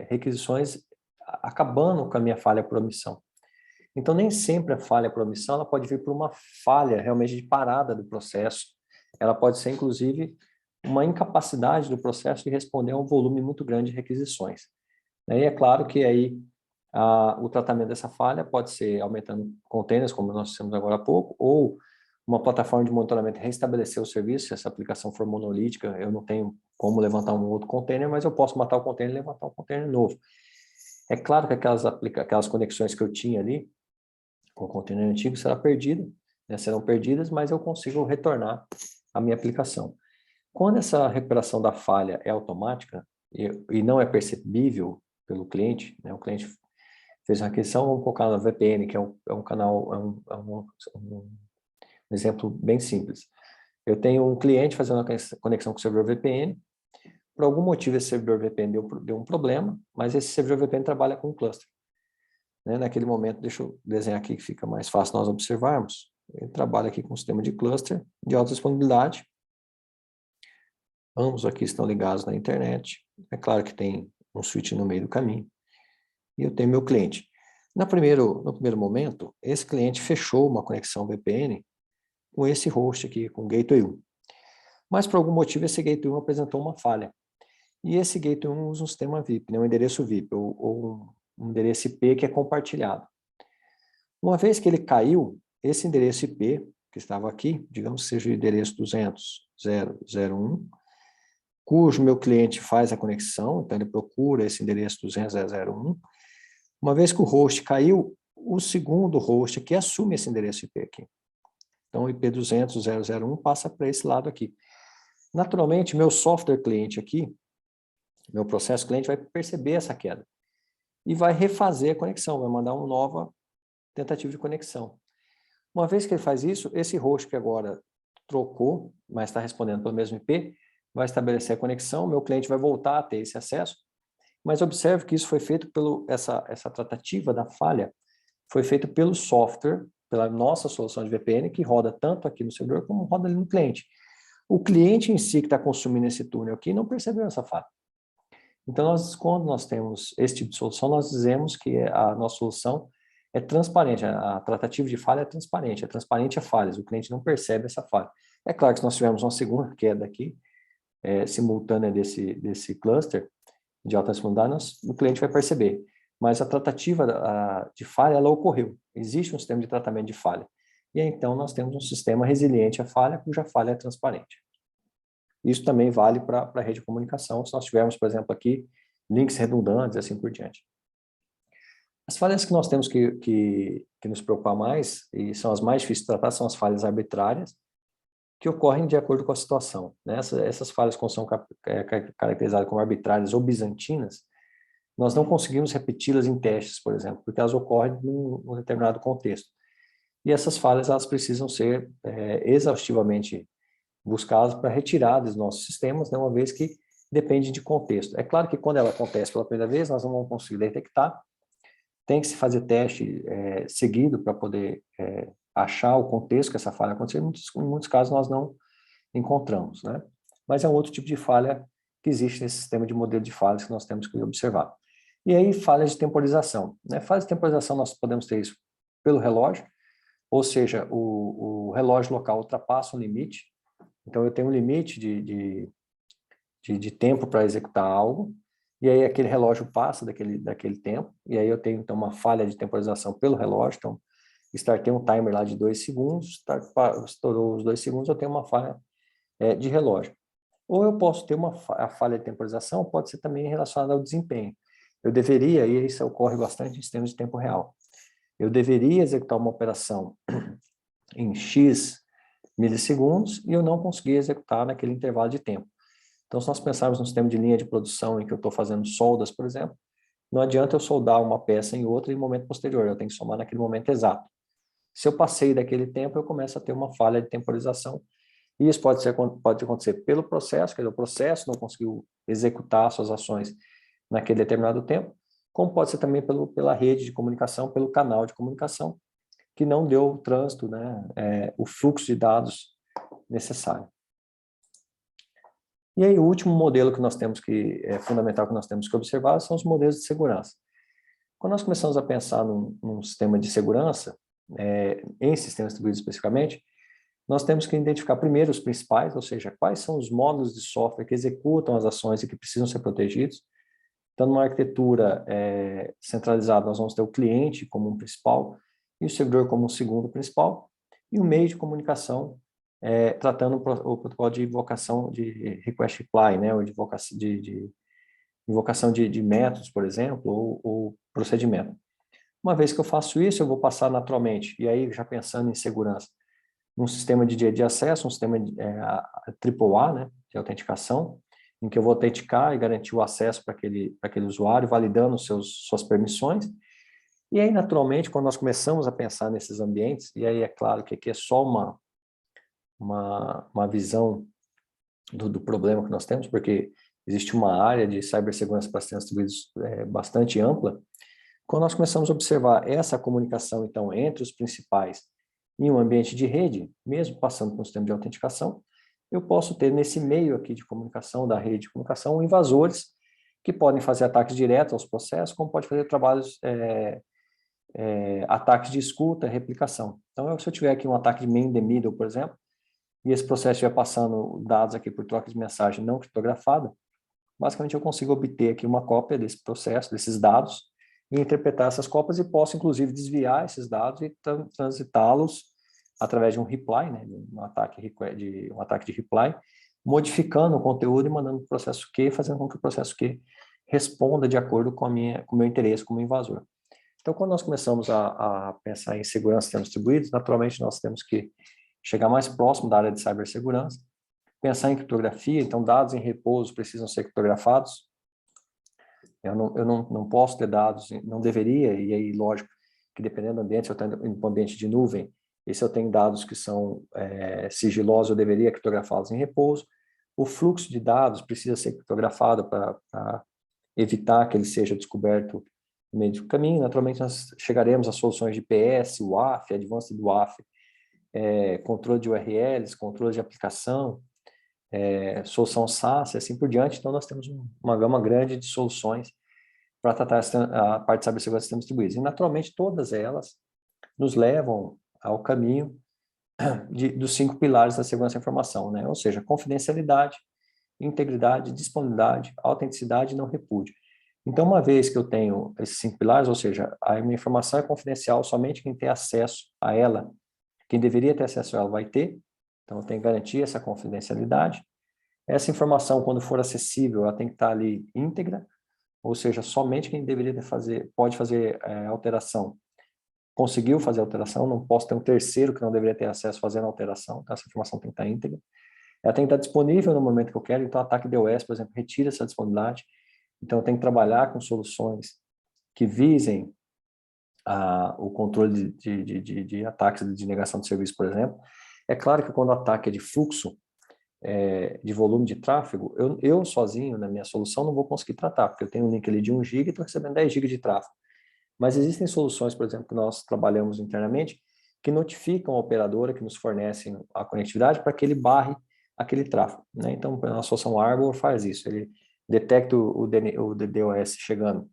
requisições acabando com a minha falha por omissão. Então, nem sempre a falha por omissão ela pode vir por uma falha realmente de parada do processo. Ela pode ser, inclusive, uma incapacidade do processo de responder a um volume muito grande de requisições. E é claro que aí o tratamento dessa falha pode ser aumentando containers, como nós fizemos agora há pouco, ou uma plataforma de monitoramento restabelecer o serviço. Se essa aplicação for monolítica, eu não tenho como levantar um outro container, mas eu posso matar o container e levantar um container novo. É claro que aquelas conexões que eu tinha ali, com o container antigo, serão perdidas, mas eu consigo retornar a minha aplicação. Quando essa recuperação da falha é automática e não é percebível pelo cliente, né, o cliente fez uma aquisição, vamos colocar na VPN, que é um canal, um exemplo bem simples. Eu tenho um cliente fazendo uma conexão com o servidor VPN, por algum motivo esse servidor VPN deu um problema, mas esse servidor VPN trabalha com um cluster. Naquele momento, deixa eu desenhar aqui que fica mais fácil nós observarmos. Ele trabalha aqui com um sistema de cluster de alta disponibilidade. Ambos aqui estão ligados na internet. É claro que tem um switch no meio do caminho. E eu tenho meu cliente. No primeiro momento, esse cliente fechou uma conexão VPN com esse host aqui, com o Gateway 1. Mas, por algum motivo, esse Gateway 1 apresentou uma falha. E esse Gateway 1 usa um sistema VIP, né, um endereço VIP, ou um endereço IP que é compartilhado. Uma vez que ele caiu, esse endereço IP, que estava aqui, digamos que seja o endereço 200.0.0.1, cujo meu cliente faz a conexão, então ele procura esse endereço 200.0.0.1. Uma vez que o host caiu, o segundo host aqui assume esse endereço IP aqui. Então o IP 200.0.0.1 passa para esse lado aqui. Naturalmente, meu software cliente aqui, meu processo cliente vai perceber essa queda e vai refazer a conexão, vai mandar uma nova tentativa de conexão. Uma vez que ele faz isso, esse host que agora trocou, mas está respondendo pelo mesmo IP, vai estabelecer a conexão, meu cliente vai voltar a ter esse acesso, mas observe que isso foi feito essa tratativa da falha, foi feito pelo software, pela nossa solução de VPN, que roda tanto aqui no servidor como roda ali no cliente. O cliente em si que está consumindo esse túnel aqui não percebeu essa falha. Então, quando nós temos esse tipo de solução, nós dizemos que a nossa solução é transparente, a tratativa de falha é transparente a falhas, o cliente não percebe essa falha. É claro que se nós tivermos uma segunda queda aqui, simultânea desse cluster de alta disponibilidade, o cliente vai perceber. Mas a tratativa de falha, ela ocorreu. Existe um sistema de tratamento de falha. E aí, então, nós temos um sistema resiliente à falha, cuja falha é transparente. Isso também vale para a rede de comunicação, se nós tivermos, por exemplo, aqui, links redundantes e assim por diante. As falhas que nós temos que nos preocupar mais, e são as mais difíceis de tratar, são as falhas arbitrárias, que ocorrem de acordo com a situação. Essas falhas que são caracterizadas como arbitrárias ou bizantinas, nós não conseguimos repeti-las em testes, por exemplo, porque elas ocorrem num determinado contexto. e essas falhas elas precisam ser exaustivamente buscadas para retiradas dos nossos sistemas, né, uma vez que depende de contexto. É claro que quando ela acontece pela primeira vez, nós não vamos conseguir detectar, tem que se fazer teste seguido para poder achar o contexto que essa falha aconteceu. Em muitos casos nós não encontramos, né? Mas é um outro tipo de falha que existe nesse sistema de modelo de falhas que nós temos que observar. E aí, falhas de temporização, né? Falhas de temporização nós podemos ter isso pelo relógio, ou seja, o relógio local ultrapassa um limite, então eu tenho um limite de tempo para executar algo, e aí aquele relógio passa daquele tempo, e aí eu tenho então uma falha de temporização pelo relógio, então startei um timer lá de 2 segundos, estourou os 2 segundos, eu tenho uma falha de relógio. Ou eu posso ter a falha de temporização, pode ser também relacionada ao desempenho. Eu deveria, e isso ocorre bastante em sistemas de tempo real, eu deveria executar uma operação em X milissegundos e eu não consegui executar naquele intervalo de tempo. Então, se nós pensarmos no sistema de linha de produção em que eu estou fazendo soldas, por exemplo, não adianta eu soldar uma peça em outra em momento posterior, eu tenho que somar naquele momento exato. Se eu passei daquele tempo, eu começo a ter uma falha de temporização. E isso pode acontecer pelo processo, quer dizer, o processo não conseguiu executar suas ações naquele determinado tempo, como pode ser também pela rede de comunicação, pelo canal de comunicação, que não deu o trânsito, né, o fluxo de dados necessário. E aí o último modelo que nós temos que, é fundamental que nós temos que observar, são os modelos de segurança. Quando nós começamos a pensar num sistema de segurança, em sistemas distribuídos especificamente, nós temos que identificar primeiro os principais, ou seja, quais são os módulos de software que executam as ações e que precisam ser protegidos. Então, numa arquitetura centralizada, nós vamos ter o cliente como um principal e o servidor como um segundo principal, e o meio de comunicação tratando o protocolo de invocação de request reply, né, ou de invocação de métodos, por exemplo, ou procedimento. Uma vez que eu faço isso, eu vou passar naturalmente, e aí já pensando em segurança, num sistema de acesso, um sistema AAA, né, de autenticação, em que eu vou autenticar e garantir o acesso para aquele usuário, validando suas permissões. E aí, naturalmente, quando nós começamos a pensar nesses ambientes, e aí é claro que aqui é só uma visão do problema que nós temos, porque existe uma área de cibersegurança para sistemas distribuídos bastante ampla. Quando nós começamos a observar essa comunicação, então, entre os principais em um ambiente de rede, mesmo passando por um sistema de autenticação, eu posso ter nesse meio aqui de comunicação, da rede de comunicação, invasores que podem fazer ataques diretos aos processos, como pode fazer trabalhos, ataques de escuta, replicação. Então, se eu tiver aqui um ataque de man in the middle, por exemplo, e esse processo estiver passando dados aqui por troca de mensagem não criptografada, basicamente eu consigo obter aqui uma cópia desse processo, desses dados, e interpretar essas cópias e posso, inclusive, desviar esses dados e transitá-los através de um reply, né, um ataque de reply, modificando o conteúdo e mandando para o processo Q, fazendo com que o processo Q responda de acordo com o meu interesse como invasor. Então, quando nós começamos a pensar em segurança de sistemas distribuídos, naturalmente nós temos que chegar mais próximo da área de cibersegurança, pensar em criptografia, então dados em repouso precisam ser criptografados. Eu não posso ter dados, não deveria, e aí, lógico, que dependendo do ambiente, se eu estou indo para um ambiente de nuvem, e se eu tenho dados que são sigilosos, eu deveria criptografá-los em repouso. O fluxo de dados precisa ser criptografado para evitar que ele seja descoberto no meio do caminho. Naturalmente, nós chegaremos a soluções de PS, WAF, Advanced WAF, controle de URLs, controle de aplicação, solução SaaS e assim por diante. Então, nós temos uma gama grande de soluções para tratar a parte de cibersegurança de sistemas distribuídos. E, naturalmente, todas elas nos levam ao caminho dos 5 pilares da segurança da informação, né? Ou seja, confidencialidade, integridade, disponibilidade, autenticidade e não repúdio. Então, uma vez que eu tenho esses 5 pilares, ou seja, a minha informação é confidencial, somente quem tem acesso a ela, quem deveria ter acesso a ela vai ter, então eu tenho que garantir essa confidencialidade. Essa informação, quando for acessível, ela tem que estar ali íntegra, ou seja, somente quem deveria pode fazer alteração, conseguiu fazer alteração, não posso ter um terceiro que não deveria ter acesso fazendo alteração, então essa informação tem que estar íntegra. Ela tem que estar disponível no momento que eu quero, então o ataque DOS, por exemplo, retira essa disponibilidade, então eu tenho que trabalhar com soluções que visem o controle de ataques de negação de serviço, por exemplo. É claro que quando o ataque é de fluxo, de volume de tráfego, eu sozinho, na minha solução, não vou conseguir tratar, porque eu tenho um link ali de 1 GB e estou recebendo 10 GB de tráfego. Mas existem soluções, por exemplo, que nós trabalhamos internamente, que notificam a operadora que nos fornecem a conectividade para que ele barre aquele tráfego, né? Então, a solução Arbor faz isso, ele detecta o DDoS chegando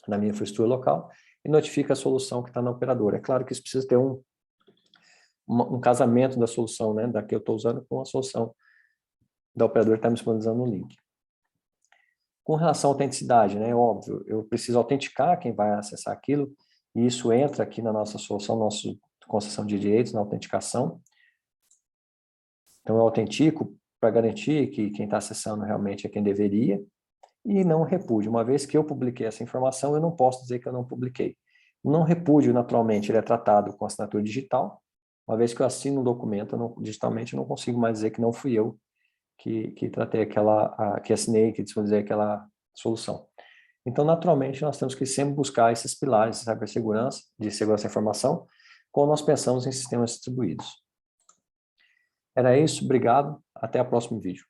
na minha infraestrutura local e notifica a solução que está na operadora. É claro que isso precisa ter um casamento da solução, né, da que eu estou usando com a solução da operadora que está me disponibilizando no link. Com relação à autenticidade, né, óbvio, eu preciso autenticar quem vai acessar aquilo, e isso entra aqui na nossa solução, nossa concessão de direitos, na autenticação. Então, eu autentico para garantir que quem está acessando realmente é quem deveria, e não repúdio. Uma vez que eu publiquei essa informação, eu não posso dizer que eu não publiquei. O não repúdio, naturalmente, ele é tratado com assinatura digital. Uma vez que eu assino um documento, digitalmente, eu não consigo mais dizer que não fui eu que tratei que assinei, que disponibilizei aquela solução. Então, naturalmente, nós temos que sempre buscar esses pilares de cibersegurança, de segurança da informação, quando nós pensamos em sistemas distribuídos. Era isso, obrigado, até o próximo vídeo.